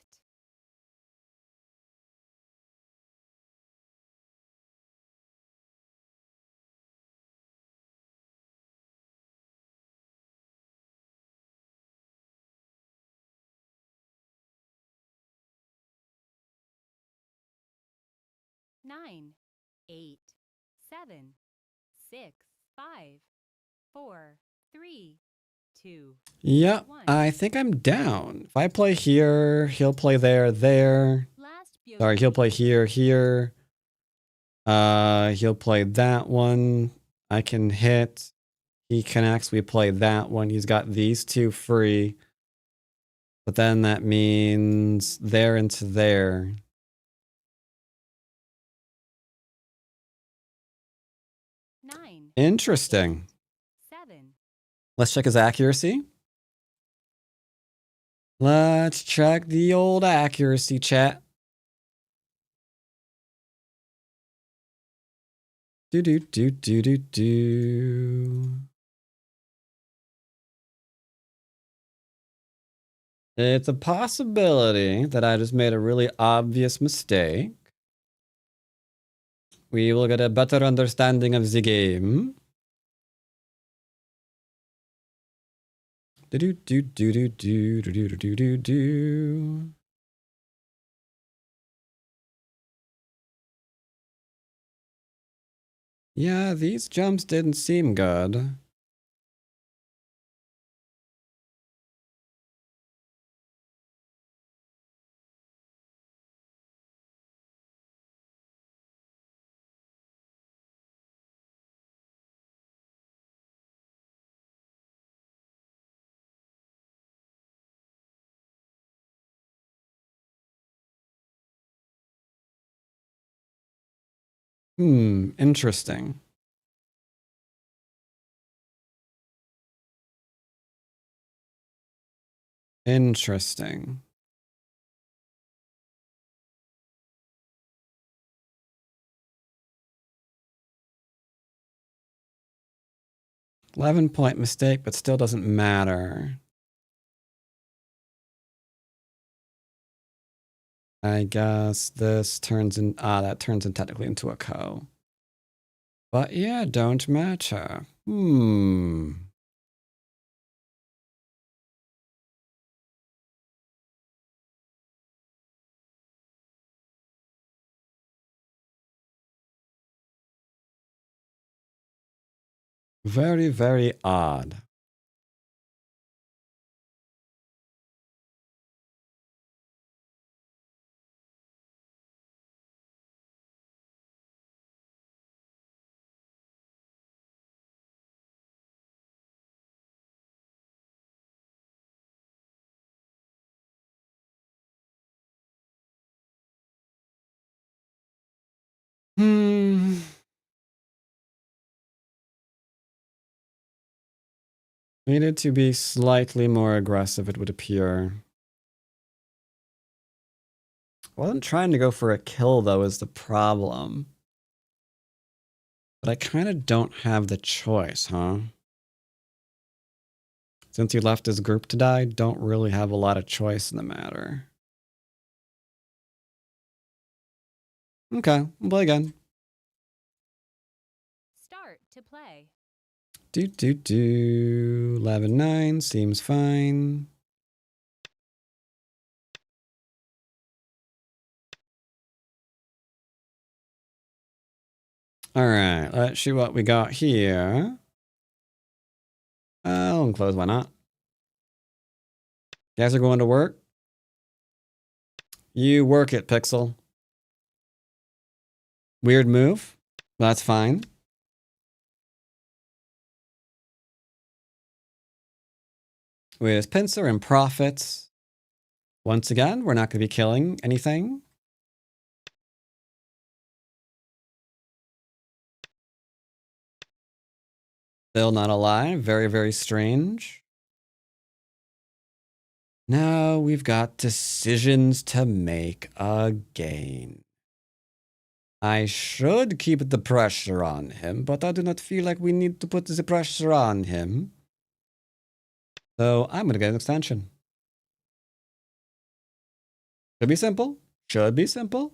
9, 8, 7, 6, 5, 4, 3, 2. Yeah, I think I'm down. If I play here, he'll play there, there. Last Sorry, he'll play here, here. He'll play that one. I can hit. He connects. We play that one. He's got these two free. But then that means there into there. Nine, Interesting. 7. Let's check his accuracy. Let's check the old accuracy, chat. Do do do do do do. It's a possibility that I just made a really obvious mistake. We will get a better understanding of the game. Do do do do do do do do do do do. Yeah, these jumps didn't seem good. Interesting. Interesting. $11-point mistake, but still doesn't matter. I guess this turns in, that turns in technically into a co. But yeah, don't matter. Very, very odd. Needed to be slightly more aggressive, it would appear. Wasn't trying to go for a kill, though, is the problem. But I kind of don't have the choice, huh? Since he left his group to die, don't really have a lot of choice in the matter. Okay, we'll play again. Start to play. Do do do. 11-9 seems fine. All right, let's see what we got here. I'll close, why not? You guys are going to work? You work it, Pixel. Weird move. That's fine. With Pincer and Profits. Once again, we're not going to be killing anything. Still not alive. Very, very strange. Now we've got decisions to make again. I should keep the pressure on him, but I do not feel like we need to put the pressure on him. So I'm going to get an extension. Should be simple. Should be simple.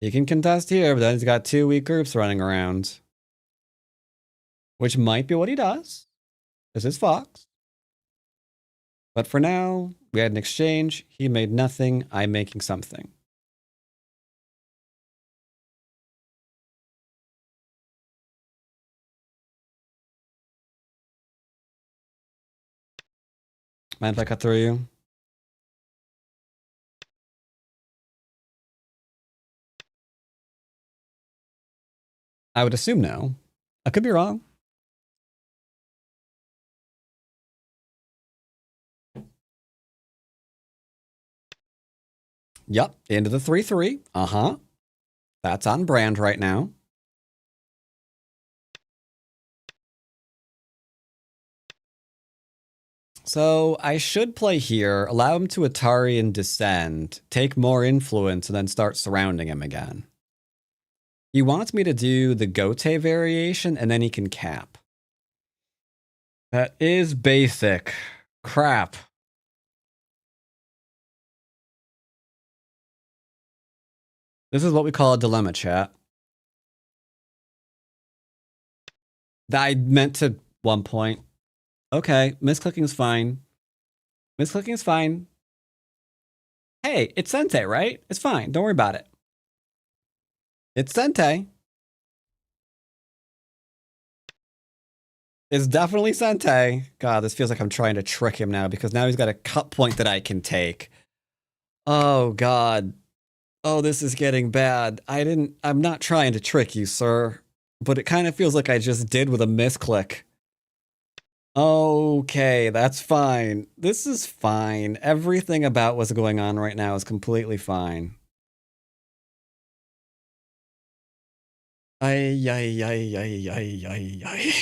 He can contest here, but then he's got 2 weak groups running around. Which might be what he does. This is Fox. But for now, we had an exchange. He made nothing. I'm making something. Mind if I cut through you? I would assume no. I could be wrong. Yep, into the 3-3. Uh-huh. That's on brand right now. So I should play here, allow him to Atari and descend, take more influence, and then start surrounding him again. He wants me to do the Gote variation, and then he can cap. That is basic. Crap. This is what we call a dilemma, chat. I meant to 1 point. Okay, misclicking is fine. Misclicking is fine. Hey, it's Sente, right? It's fine. Don't worry about it. It's Sente. It's definitely Sente. God, this feels like I'm trying to trick him now because now he's got a cut point that I can take. Oh, God. Oh, this is getting bad. I'm not trying to trick you, sir. But it kind of feels like I just did with a misclick. Okay, that's fine. This is fine. Everything about what's going on right now is completely fine. Ay, ay, ay, ay, ay, ay, ay.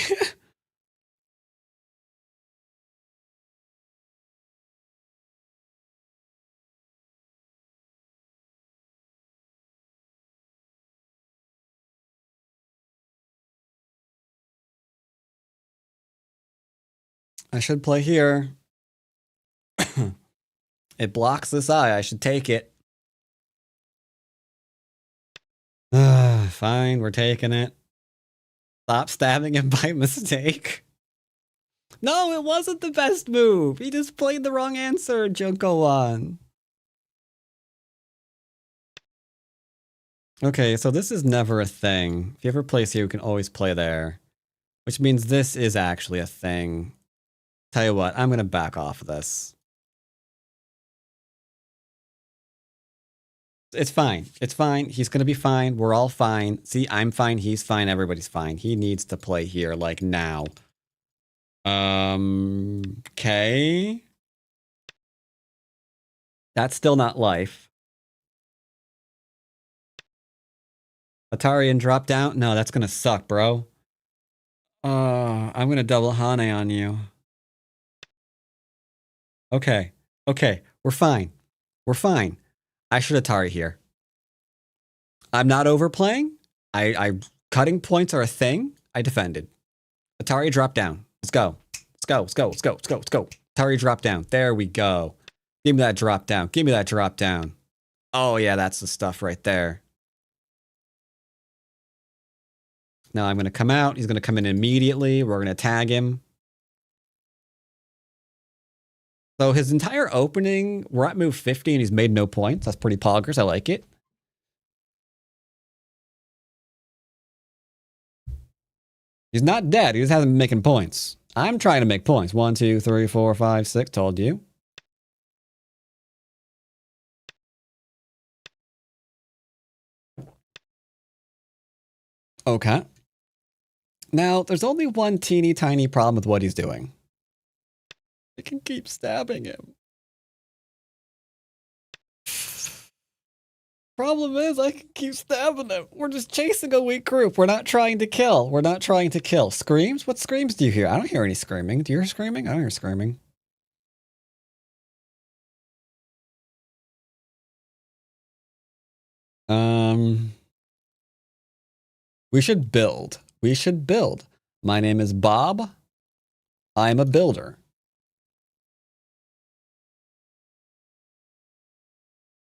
I should play here. It blocks this eye. I should take it. Fine, we're taking it. Stop stabbing him by mistake. No, it wasn't the best move. He just played the wrong answer, Junko One. Okay, so this is never a thing. If you ever place here, you can always play there. Which means this is actually a thing. Tell you what, I'm going to back off of this. It's fine. It's fine. He's going to be fine. We're all fine. See, I'm fine. He's fine. Everybody's fine. He needs to play here, like, now. Okay. That's still not life. Atari and drop down? No, that's going to suck, bro. I'm going to double Hane on you. Okay. Okay. We're fine. We're fine. I should Atari here. I'm not overplaying. Cutting points are a thing. I defended. Atari drop down. Let's go. Let's go. Let's go. Let's go. Let's go. Let's go. Atari drop down. There we go. Give me that drop down. Give me that drop down. Oh yeah, that's the stuff right there. Now I'm going to come out. He's going to come in immediately. We're going to tag him. So his entire opening, we're at move 50 and he's made no points. That's pretty poggers. I like it. He's not dead. He just hasn't been making points. I'm trying to make points. 1, 2, 3, 4, 5, 6. Told you. Okay. Now, there's only one teeny tiny problem with what he's doing. I can keep stabbing him. Problem is, I can keep stabbing him. We're just chasing a weak group. We're not trying to kill. We're not trying to kill. Screams? What screams do you hear? I don't hear any screaming. Do you hear screaming? I don't hear screaming. We should build. We should build. My name is Bob. I'm a builder.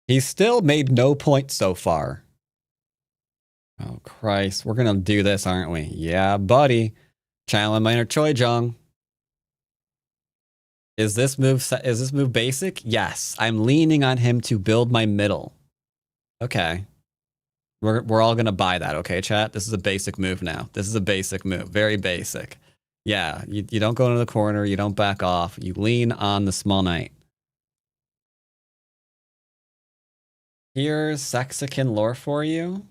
He's still made no points so far. Oh, Christ. We're going to do this, aren't we? Yeah, buddy. Channeling my inner Choi Jung. Is this move basic? Yes. I'm leaning on him to build my middle. Okay. We're all gonna buy that, okay, chat? This is a basic move now. This is a basic move. Very basic. Yeah, you don't go into the corner, you don't back off, you lean on the small knight. Here's Sexican lore for you.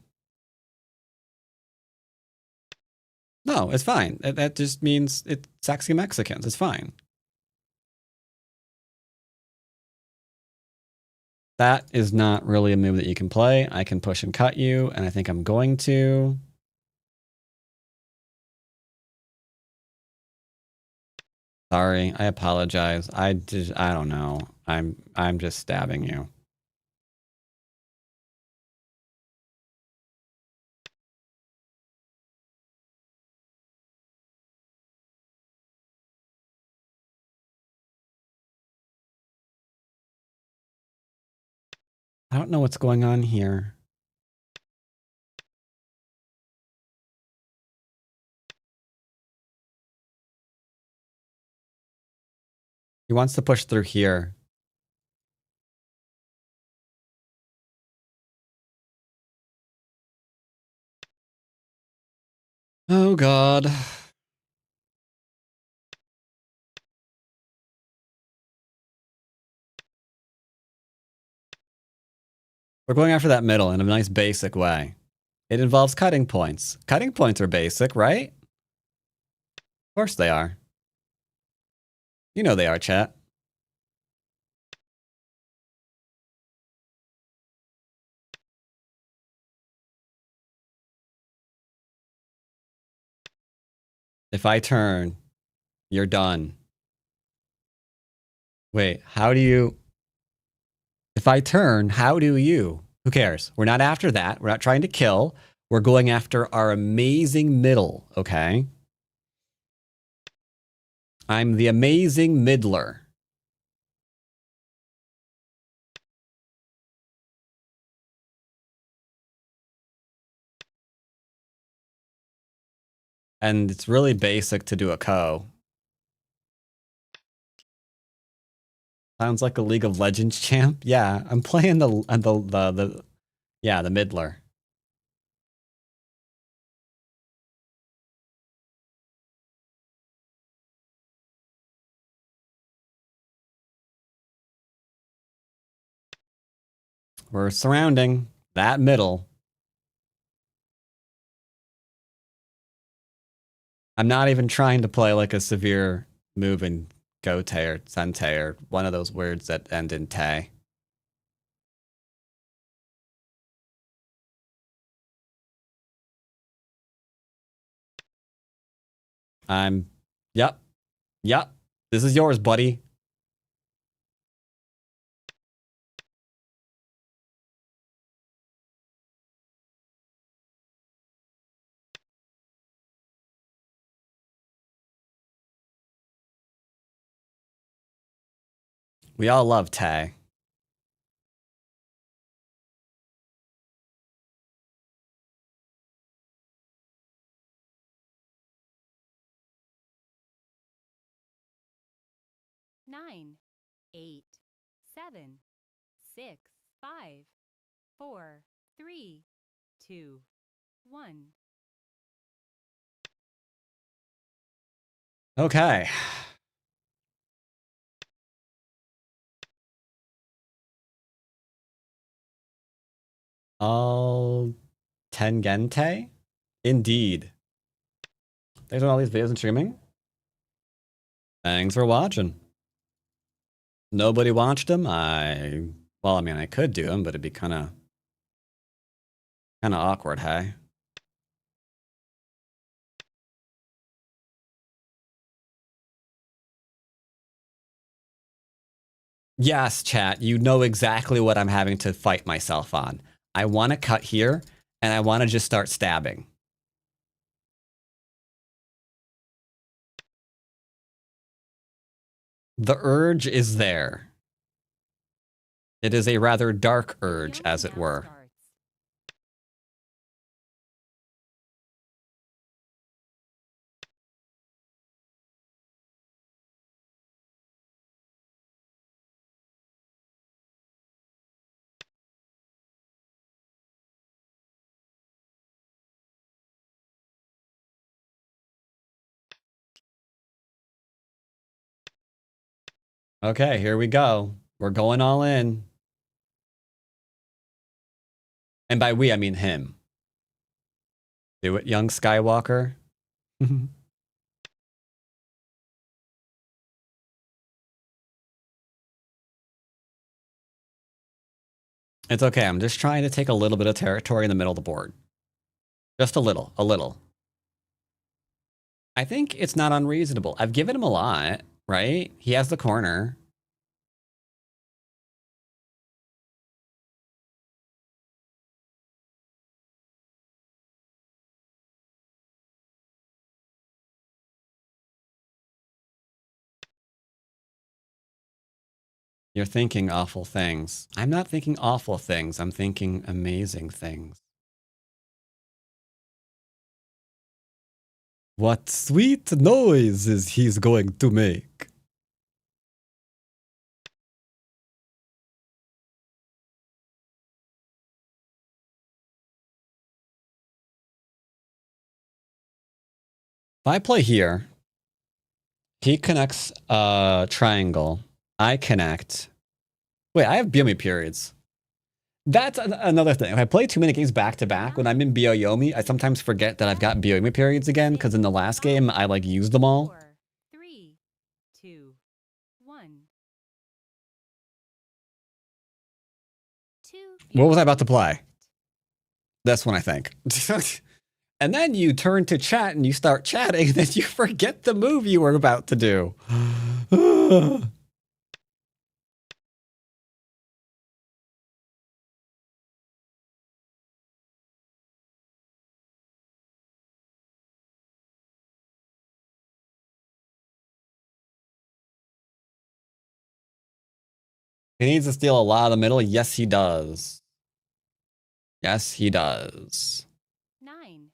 No, it's fine. That just means it's sexy Mexicans. It's fine. That is not really a move that you can play. I can push and cut you, and I think I'm going to. Sorry, I apologize. I don't know. I'm just stabbing you. I don't know what's going on here. He wants to push through here. Oh, God. We're going after that middle in a nice basic way. It involves cutting points. Cutting points are basic, right? Of course they are. You know they are, chat. If I turn, you're done. Wait, how do you... If I turn, how do you? Who cares? We're not after that. We're not trying to kill. We're going after our amazing middle, okay? I'm the amazing middler. And it's really basic to do a co. Sounds like a League of Legends champ. Yeah, I'm playing the middler. We're surrounding that middle. I'm not even trying to play like a severe move in Gote or Sente or one of those words that end in te. Yep. This is yours, buddy. We all love te. Nine, 8, 7, 6, 5, 4, 3, 2, 1. Okay. All Tengente? Indeed. Thanks for all these videos and streaming. Thanks for watching. Nobody watched them. Well, I mean, I could do them, but it'd be kind of awkward, hey? Yes, chat, you know exactly what I'm having to fight myself on. I want to cut here, and I want to just start stabbing. The urge is there. It is a rather dark urge, as it were. Okay, here we go. We're going all in. And by we, I mean him. Do it, young Skywalker. It's okay. I'm just trying to take a little bit of territory in the middle of the board. Just a little, a little. I think it's not unreasonable. I've given him a lot, right? He has the corner. You're thinking awful things. I'm not thinking awful things. I'm thinking amazing things. What sweet noises he's going to make. If I play here, he connects a triangle. I connect. Wait, I have Byomi periods. That's another thing. If I play too many games back to back, when I'm in Byomi, I sometimes forget that I've got Byomi periods again, because in the last game, I like used them all. 4, 3, 2, 1. What was I about to play? That's when I think. And then you turn to chat and you start chatting, and then you forget the move you were about to do. He needs to steal a lot of the middle. Yes, he does. Yes, he does. 9.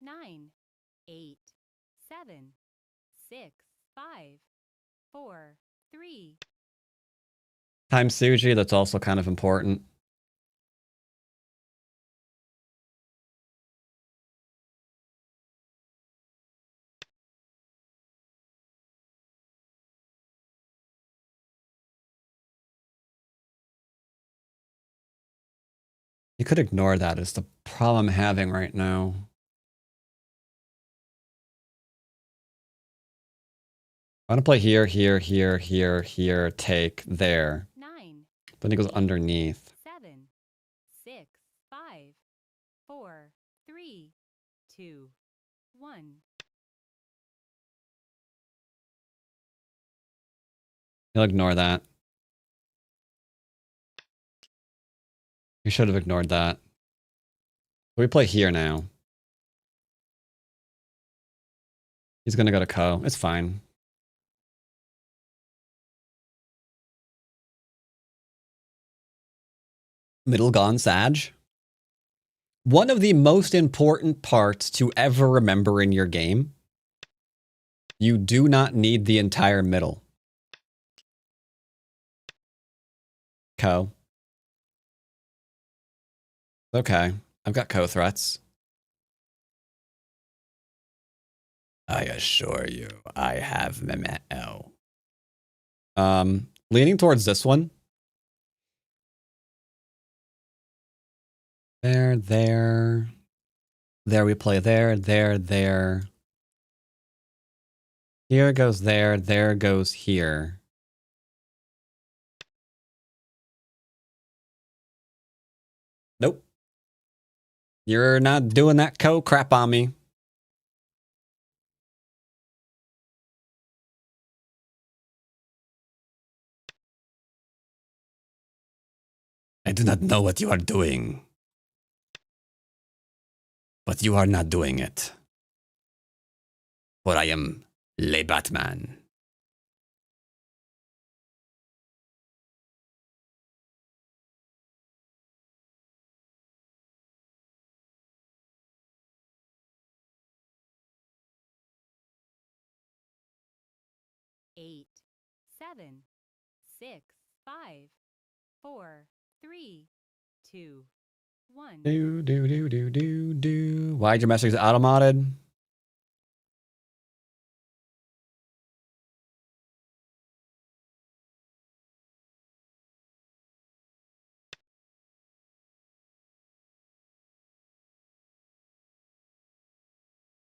Nine, 8, 7, 6, 5, 4, 3. Time Suji, that's also kind of important. You could ignore that. It's the problem I'm having right now. I want to play here, here, here, here, here, take, there. 9. Then he goes underneath. 7, 6, 5, 4, 3, 2, 1. He'll ignore that. You should have ignored that. We play here now. He's going to go to Ko. It's fine. Middle gone, Sag. One of the most important parts to ever remember in your game. You do not need the entire middle. Ko. Okay. I've got Ko threats. I assure you, I have Mehmet. Leaning towards this one. There, there. There we play there, there, there. Here goes there, there goes here. Nope. You're not doing that Ko crap on me. I do not know what you are doing. But you are not doing it. For I am Le Batman. 8, 7, 6, 5, 4, 3, 2, 1. Do. Why'd your message auto-modded?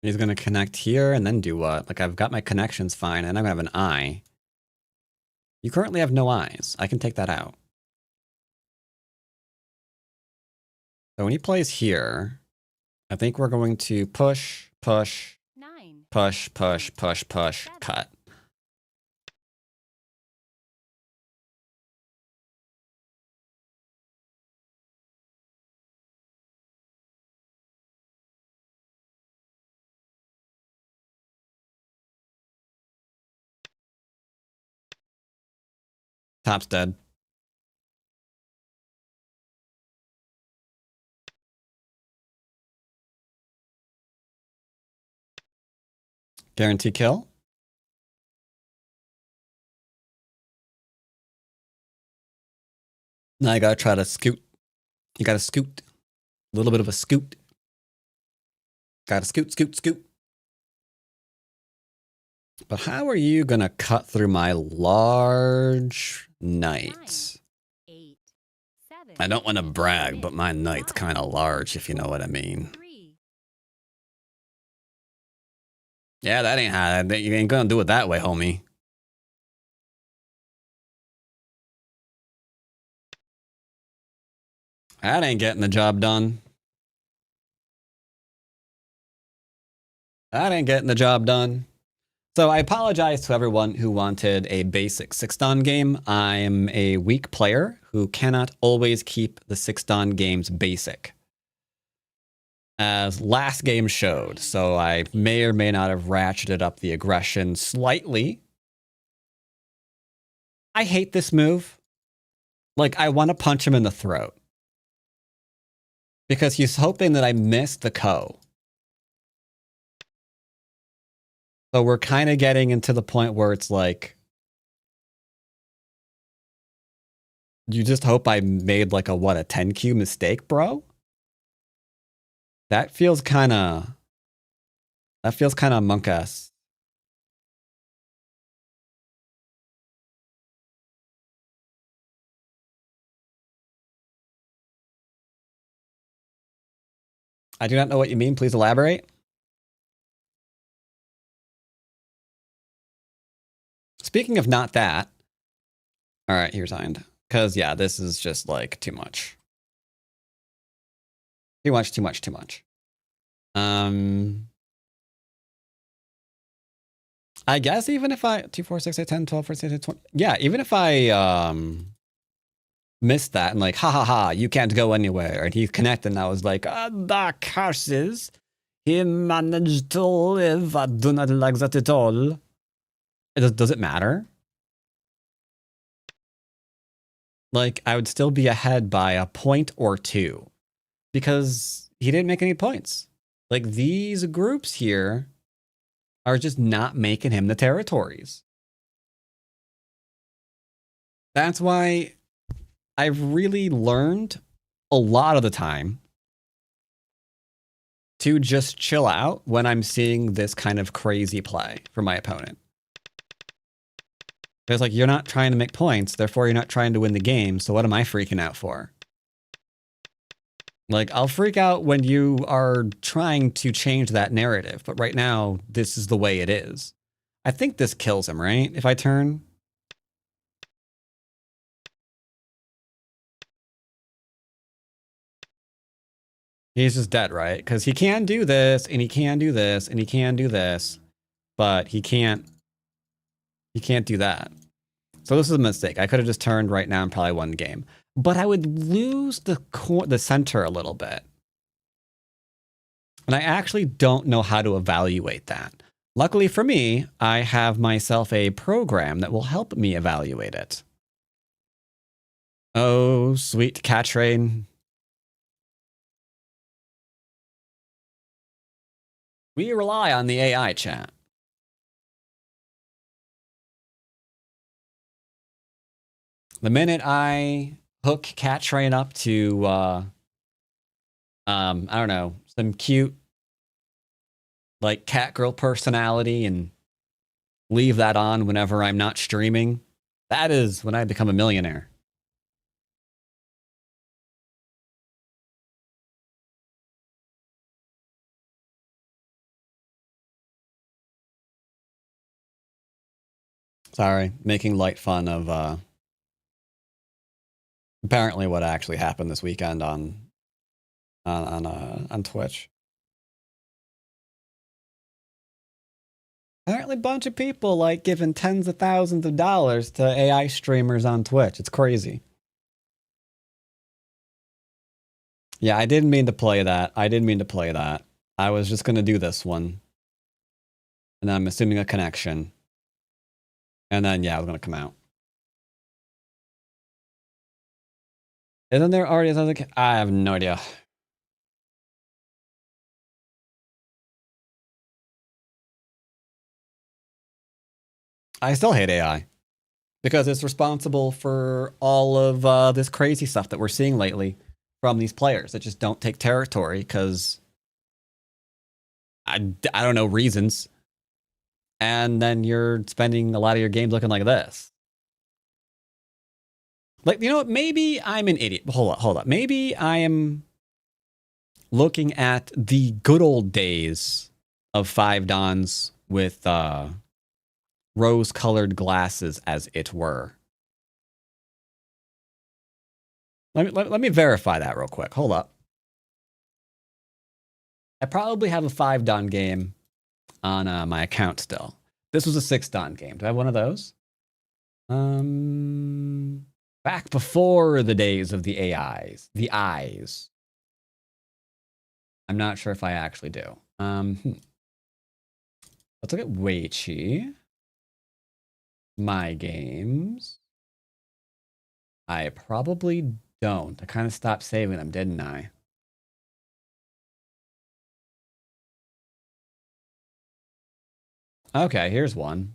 He's gonna connect here and then do what? Like, I've got my connections fine, and I'm gonna have an eye. You currently have no eyes. I can take that out. So when he plays here, I think we're going to push, push, 9, push, push, push, push, cut. Top's dead. Guarantee kill. Now you gotta try to scoot. You gotta scoot. A little bit of a scoot. Gotta scoot, scoot, scoot. But how are you gonna cut through my large knight? 8, 7. I don't want to brag, but my knight's kind of large, if you know what I mean. 3. Yeah, that ain't how. You ain't gonna do it that way, homie. That ain't getting the job done. That ain't getting the job done. So I apologize to everyone who wanted a basic 6-dan game. I'm a weak player who cannot always keep the 6-dan games basic, as last game showed. So I may or may not have ratcheted up the aggression slightly. I hate this move. Like, I want to punch him in the throat, because he's hoping that I miss the ko. So we're kind of getting into the point where it's like, you just hope I made like a 10Q mistake, bro? That feels kind of monk-ass. I do not know what you mean. Please elaborate. Speaking of not that. All right, here's signed. Because, yeah, this is just like too much. Too much, too much, too much. I guess even if I 2, 4, 6, 8, 10, 12, 14, 15, 20. Yeah, even if I missed that and like, ha ha ha, you can't go anywhere. And he's connected and I was like, the curses. He managed to live. I do not like that at all. Does it matter? Like, I would still be ahead by a point or two because he didn't make any points. Like, these groups here are just not making him the territories. That's why I've really learned a lot of the time to just chill out when I'm seeing this kind of crazy play from my opponent. It's like, you're not trying to make points, therefore you're not trying to win the game, so what am I freaking out for? Like, I'll freak out when you are trying to change that narrative, but right now, this is the way it is. I think this kills him, right? If I turn. He's just dead, right? Because he can do this, and he can do this, and he can do this, but he can't do that. So this is a mistake. I could have just turned right now and probably won the game. But I would lose the center a little bit. And I actually don't know how to evaluate that. Luckily for me, I have myself a program that will help me evaluate it. Oh, sweet cat train. We rely on the AI chat. The minute I hook Cat Train up to, I don't know, some cute, like, cat girl personality and leave that on whenever I'm not streaming, that is when I become a millionaire. Sorry, making light fun of apparently what actually happened this weekend on Twitch. Apparently, a bunch of people like giving tens of thousands of dollars to AI streamers on Twitch. It's crazy. Yeah, I didn't mean to play that. I was just gonna do this one, and then I'm assuming a connection, and then yeah, I was gonna come out. Isn't there already other? I have no idea. I still hate AI because it's responsible for all of this crazy stuff that we're seeing lately from these players that just don't take territory because I don't know reasons. And then you're spending a lot of your games looking like this. Like, you know what? Maybe I'm an idiot. Hold up. Maybe I am looking at the good old days of Five Dons with rose-colored glasses, as it were. Let me verify that real quick. Hold up. I probably have a 5 Don game on my account still. This was a 6 Don game. Do I have one of those? Back before the days of the AIs. The eyes. I'm not sure if I actually do. Let's look at Weichi. My games. I probably don't. I kind of stopped saving them, didn't I? Okay, here's one.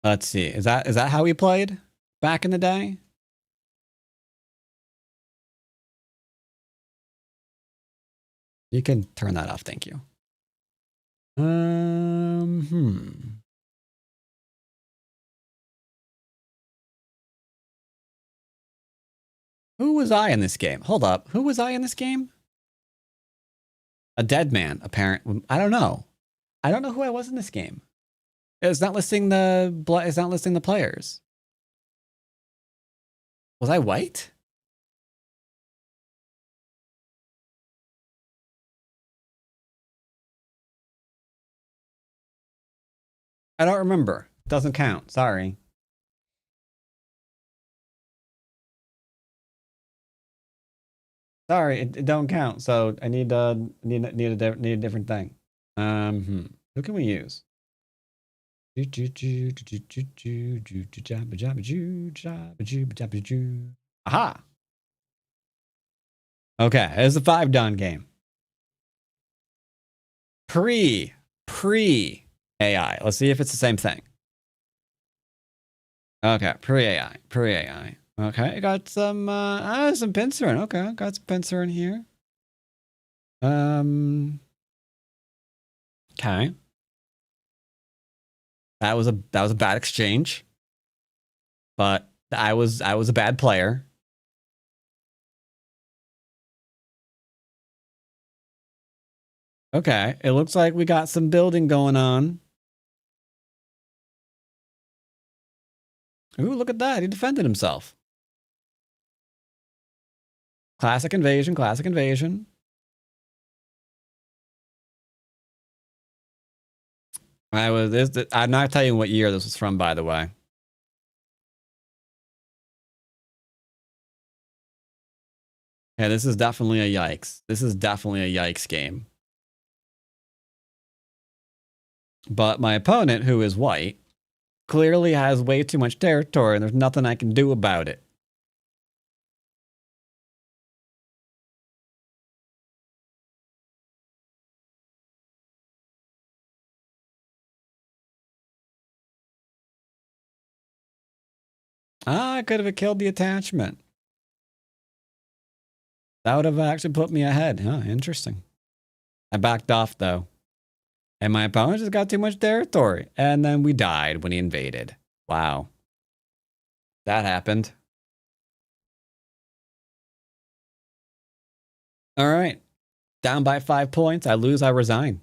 Let's see. Is that how we played back in the day? You can turn that off, thank you. Who was I in this game? Hold up. Who was I in this game? A dead man, apparently. I don't know. I don't know who I was in this game. It's not listing the players. Was I white? I don't remember. Doesn't count. Sorry. Sorry, it don't count. So I need a different thing. Who can we use? Aha. Okay, it's a 5 Don game. Pre AI. Let's see if it's the same thing. Okay, pre AI. Okay, got some pincer in. Okay, got some pincer in here. Okay. That was a bad exchange. But I was a bad player. Okay, it looks like we got some building going on. Ooh, look at that. He defended himself. Classic invasion, classic invasion. I'm not telling you what year this was from, by the way. Yeah, this is definitely a yikes. This is definitely a yikes game. But my opponent, who is white, clearly has way too much territory, and there's nothing I can do about it. Ah, I could have killed the attachment. That would have actually put me ahead. Huh, interesting. I backed off though. And my opponent just got too much territory. And then we died when he invaded. Wow. That happened. All right. Down by 5 points. I lose, I resign.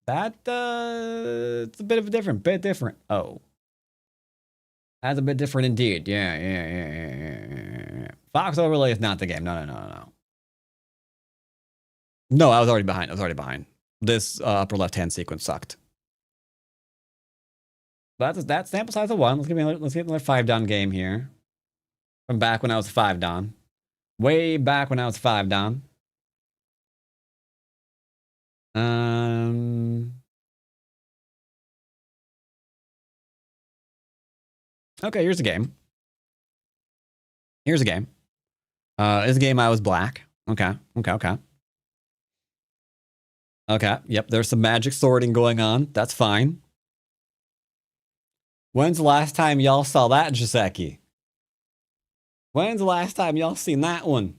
That, it's a bit of a bit different. Oh. That's a bit different indeed. Yeah. Fox Overlay is not the game. No. No, I was already behind. This upper left-hand sequence sucked. But that's sample size of 1. Let's get another 5 down game here. From back when I was 5 down. Way back when I was 5 down. Okay, here's a game. This game I was black. Okay. Yep, there's some magic sorting going on. That's fine. When's the last time y'all saw that, Joseki? When's the last time y'all seen that one?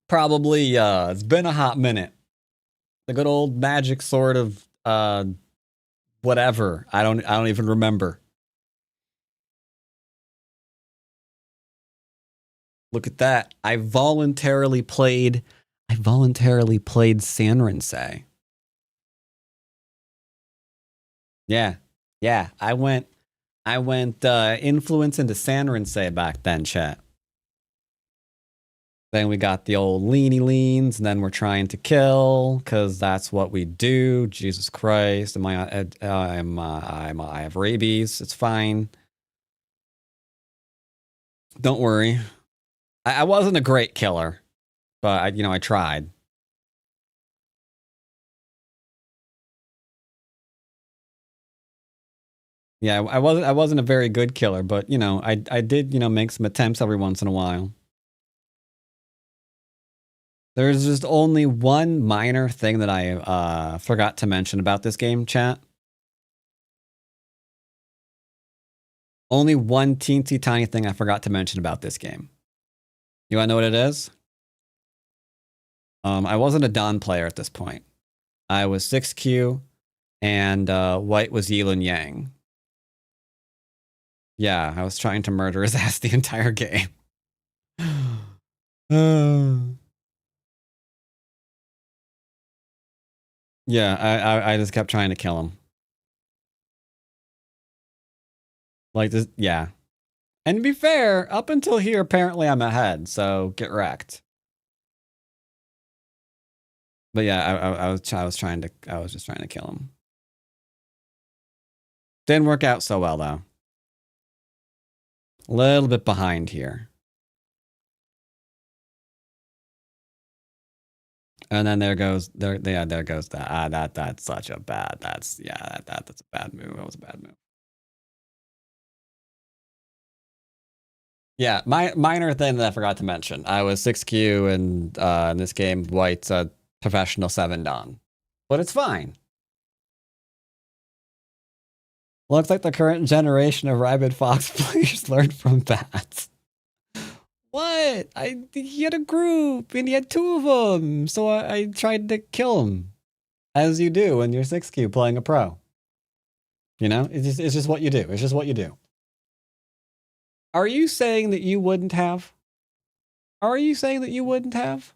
Probably, it's been a hot minute. The good old magic sword of, whatever. I don't even remember. Look at that. I voluntarily played Sanrinsei. Yeah. I went influence into Sanrinsei back then, chat. Then we got the old leany leans, and then we're trying to kill because that's what we do. Jesus Christ, I have rabies. It's fine. Don't worry. I wasn't a great killer, but I tried. Yeah, I wasn't a very good killer, but I did make some attempts every once in a while. There's just only one minor thing that I forgot to mention about this game, chat. Only one teensy tiny thing I forgot to mention about this game. You want to know what it is? I wasn't a Don player at this point. I was 6Q, and white was Yilin Yang. Yeah, I was trying to murder his ass the entire game. Yeah, I just kept trying to kill him. Like this, yeah. And to be fair, up until here, apparently I'm ahead, so get wrecked. But yeah, I was just trying to kill him. Didn't work out so well though. A little bit behind here. And then there goes that. That's such a bad. That's a bad move. That was a bad move. Yeah, minor thing that I forgot to mention. I was 6Q, and in this game, white's a professional 7 Don. But it's fine. Looks like the current generation of Rabid Fox players learned from that. What? He had a group, and he had 2 of them, so I tried to kill him. As you do when you're 6Q playing a pro. It's just what you do. It's just what you do. Are you saying that you wouldn't have? Are you saying that you wouldn't have?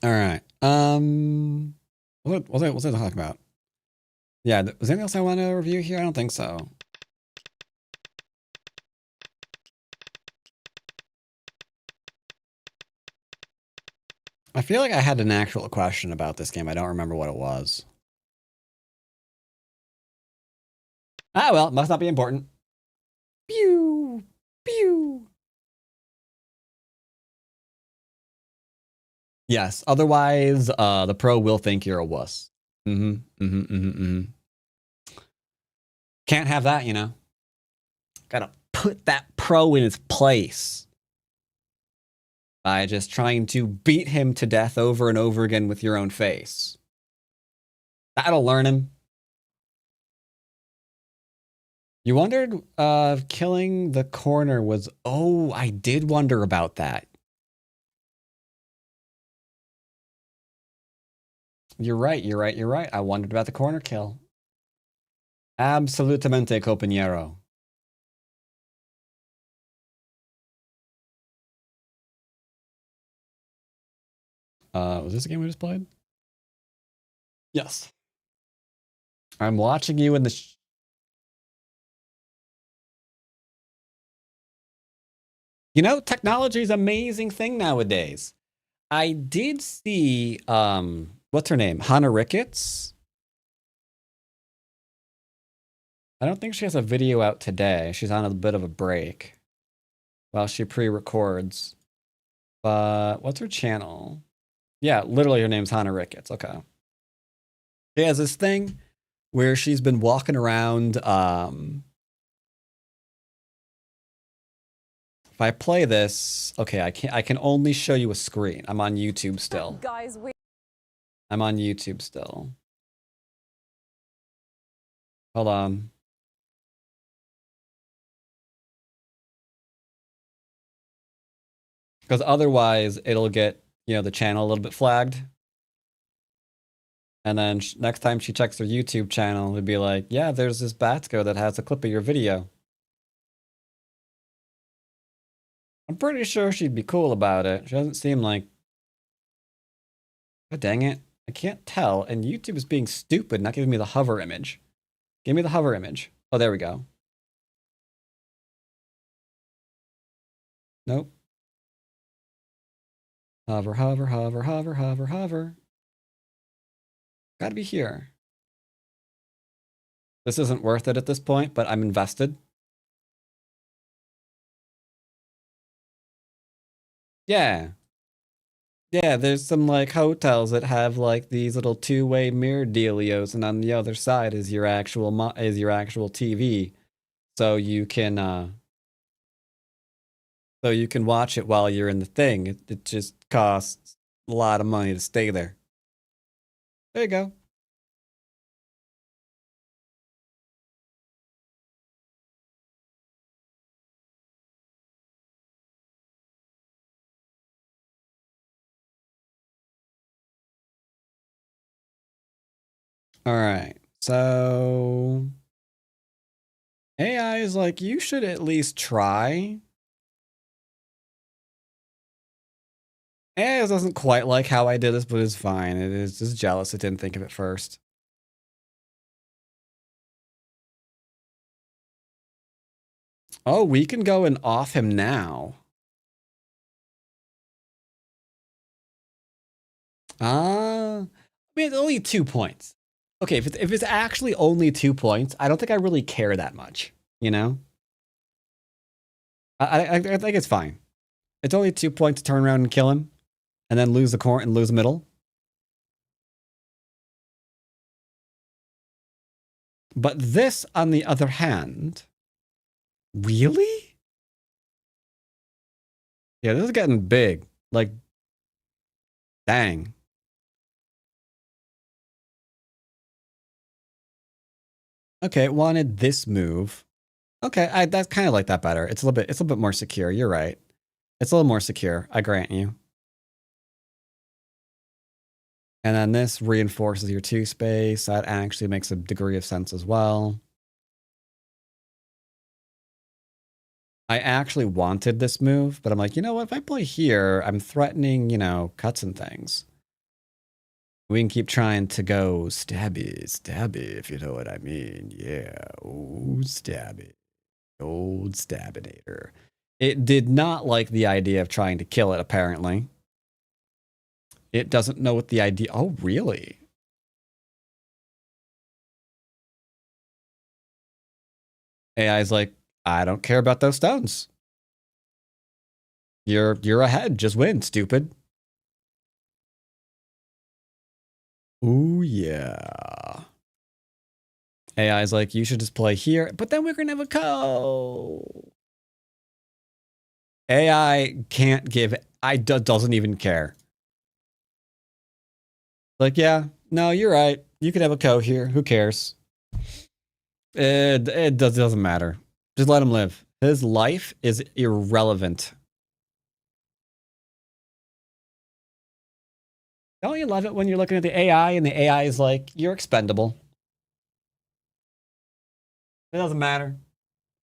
All right. What was I talking about? Yeah, was there anything else I want to review here? I don't think so. I feel like I had an actual question about this game. I don't remember what it was. Ah, well, it must not be important. Pew! Pew! Yes, otherwise, the pro will think you're a wuss. Can't have that, Gotta put that pro in its place by just trying to beat him to death over and over again with your own face. That'll learn him. You wondered if killing the corner was... Oh, I did wonder about that. You're right, you're right, you're right. I wondered about the corner kill. Absolutamente, compañero. Was this a game we just played? Yes. I'm watching you in the... You know, technology is an amazing thing nowadays. I did see, what's her name? Hannah Ricketts? I don't think she has a video out today. She's on a bit of a break while she pre-records. But what's her channel? Yeah, literally her name's Hannah Ricketts. Okay. She has this thing where she's been walking around. If I play this, okay, I can only show you a screen. I'm on YouTube still. Guys, I'm on YouTube still. Hold on. Because otherwise it'll get, you know, the channel a little bit flagged. And then next time she checks her YouTube channel, it'd be like, yeah, there's this Batco that has a clip of your video. I'm pretty sure she'd be cool about it. She doesn't seem like... God dang it. I can't tell. And YouTube is being stupid, not giving me the hover image. Give me the hover image. Oh, there we go. Nope. Hover, hover, hover, hover, hover, hover. Gotta be here. This isn't worth it at this point, but I'm invested. Yeah. Yeah, there's some like hotels that have like these little two-way mirror dealios, and on the other side is your actual TV. So you can watch it while you're in the thing. It just costs a lot of money to stay there. There you go. All right. So AI is like, you should at least try. AI doesn't quite like how I did this, but it's fine. It is just jealous it didn't think of it first. Oh, we can go and off him now. I mean, it's only 2 points. Okay, if it's actually only 2 points, I don't think I really care that much, you know? I think it's fine. It's only 2 points to turn around and kill him, and then lose the core and lose the middle. But this, on the other hand, really? Yeah, this is getting big. Like, dang. Okay, it wanted this move. Okay, that's kind of like that better. It's a little bit more secure. You're right. It's a little more secure. I grant you. And then this reinforces your 2 space. That actually makes a degree of sense as well. I actually wanted this move, but I'm like, you know what? If I play here, I'm threatening, you know, cuts and things. We can keep trying to go stabby, if you know what I mean. Yeah, oh, stabby. Old Stabinator. It did not like the idea of trying to kill it, apparently. It doesn't know what the idea... Oh, really? AI's like, I don't care about those stones. You're ahead. Just win, stupid. Ooh, yeah. AI is like, you should just play here, but then we're gonna have a co. AI can't give. Doesn't even care. Like, yeah, no, you're right. You could have a co here. Who cares? It doesn't matter. Just let him live. His life is irrelevant. Don't you love it when you're looking at the AI and the AI is like, you're expendable? It doesn't matter.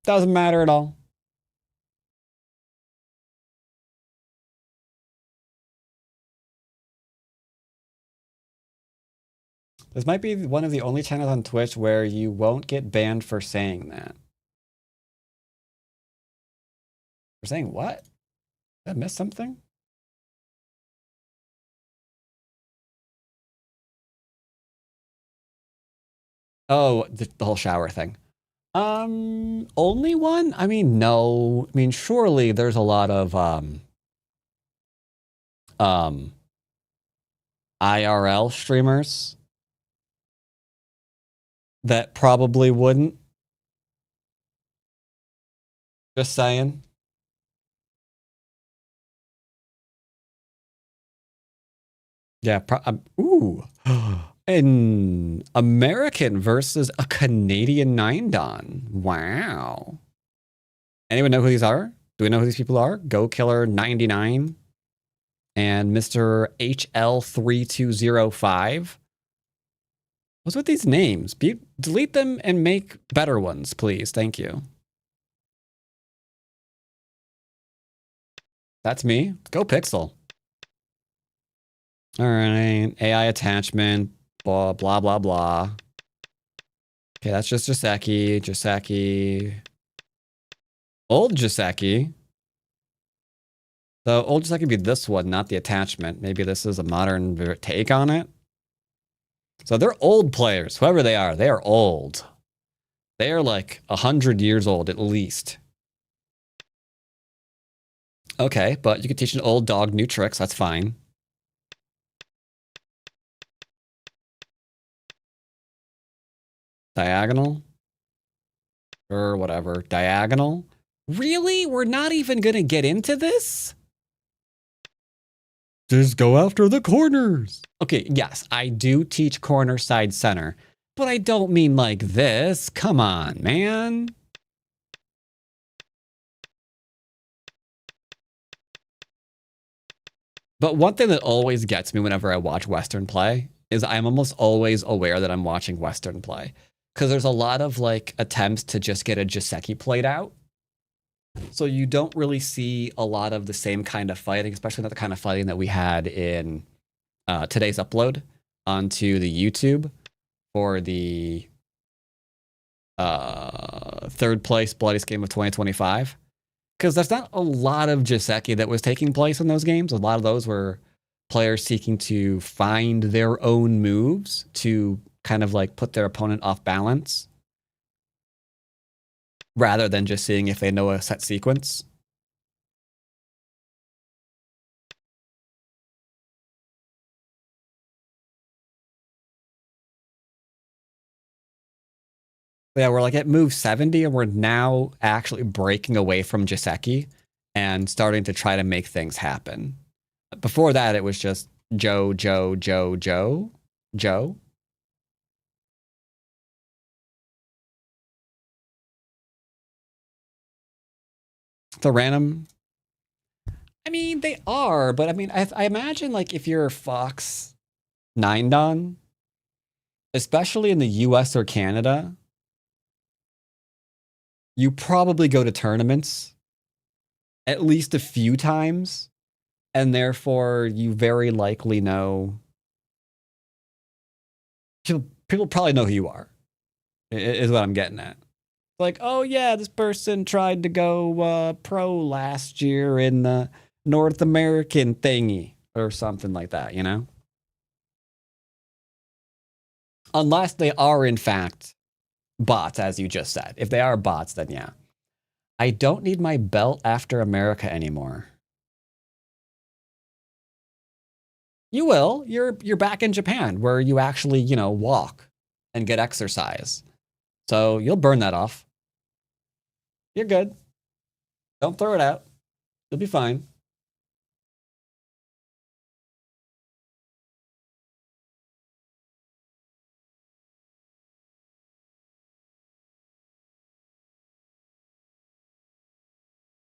Doesn't matter at all. This might be one of the only channels on Twitch where you won't get banned for saying that. For saying what? Did I miss something? Oh, the whole shower thing. Only one? I mean, no. I mean, surely there's a lot of IRL streamers that probably wouldn't. Just saying. Yeah. Ooh. An American versus a Canadian 9-don. Wow. Anyone know who these are? Do we know who these people are? Go Killer 99 and Mr. HL3205. What's with these names? Delete them and make better ones, please. Thank you. That's me. Go Pixel. All right. AI attachment. Blah, blah, blah, blah. Okay, that's just Joseki. Joseki. Old Joseki. So old Joseki would be this one, not the attachment. Maybe this is a modern take on it. So they're old players. Whoever they are old. They are like 100 years old at least. Okay, but you can teach an old dog new tricks. That's fine. Diagonal? Or whatever. Diagonal? Really? We're not even going to get into this? Just go after the corners. Okay, yes, I do teach corner, side, center. But I don't mean like this. Come on, man. But one thing that always gets me whenever I watch Western play is I'm almost always aware that I'm watching Western play. Because there's a lot of like attempts to just get a Joseki played out. So you don't really see a lot of the same kind of fighting, especially not the kind of fighting that we had in today's upload onto the YouTube for the third place bloodiest game of 2025. Because there's not a lot of Joseki that was taking place in those games. A lot of those were players seeking to find their own moves to kind of like put their opponent off balance rather than just seeing if they know a set sequence. Yeah, we're like at move 70 and we're now actually breaking away from Joseki and starting to try to make things happen. Before that, it was just Joe. It's a random. I mean, they are, but I mean, I imagine like if you're Fox 9-don, especially in the US or Canada, you probably go to tournaments at least a few times, and therefore you very likely know. People probably know who you are, is what I'm getting at. Like, oh yeah, this person tried to go pro last year in the North American thingy or something like that, you know? Unless they are in fact bots, as you just said. If they are bots, then yeah. I don't need my belt after America anymore. You will. You're back in Japan where you actually, you know, walk and get exercise. So you'll burn that off. You're good. Don't throw it out. You'll be fine.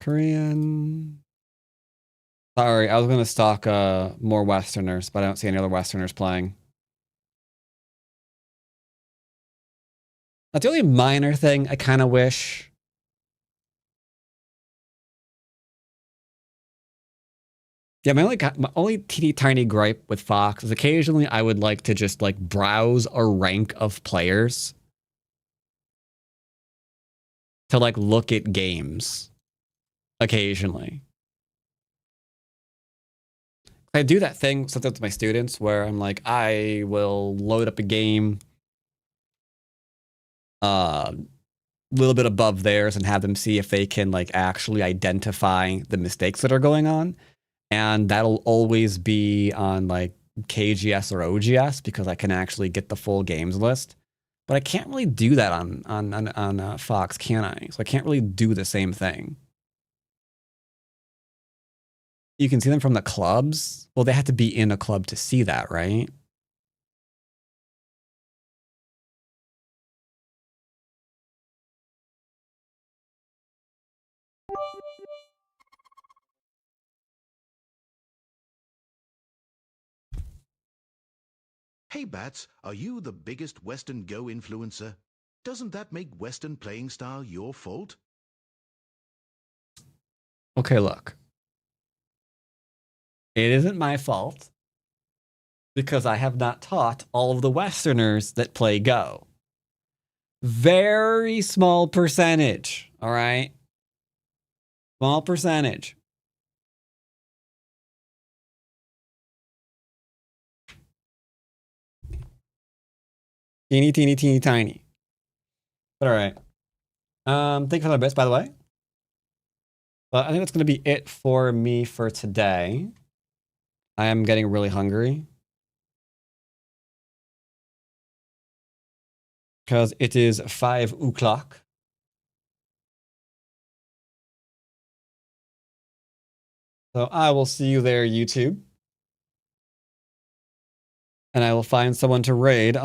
Korean. Sorry, I was going to stock more Westerners, but I don't see any other Westerners playing. That's the only minor thing I kind of wish. Yeah, my only teeny tiny gripe with Fox is occasionally I would like to just like browse a rank of players to like look at games occasionally. I do that thing sometimes with my students where I'm like, I will load up a game a little bit above theirs and have them see if they can like actually identify the mistakes that are going on. And that'll always be on like KGS or OGS because I can actually get the full games list. But I can't really do that on Fox, can I? So I can't really do the same thing. You can see them from the clubs. Well, they have to be in a club to see that, right? Hey Bats, are you the biggest Western Go influencer? Doesn't that make Western playing style your fault? Okay, look. It isn't my fault because I have not taught all of the Westerners that play Go. Very small percentage, all right? Small percentage. Teeny, teeny, teeny, tiny. But all right. Thank you for the bits, by the way. But I think that's going to be it for me for today. I am getting really hungry. Because it is 5 o'clock. So I will see you there, YouTube. And I will find someone to raid on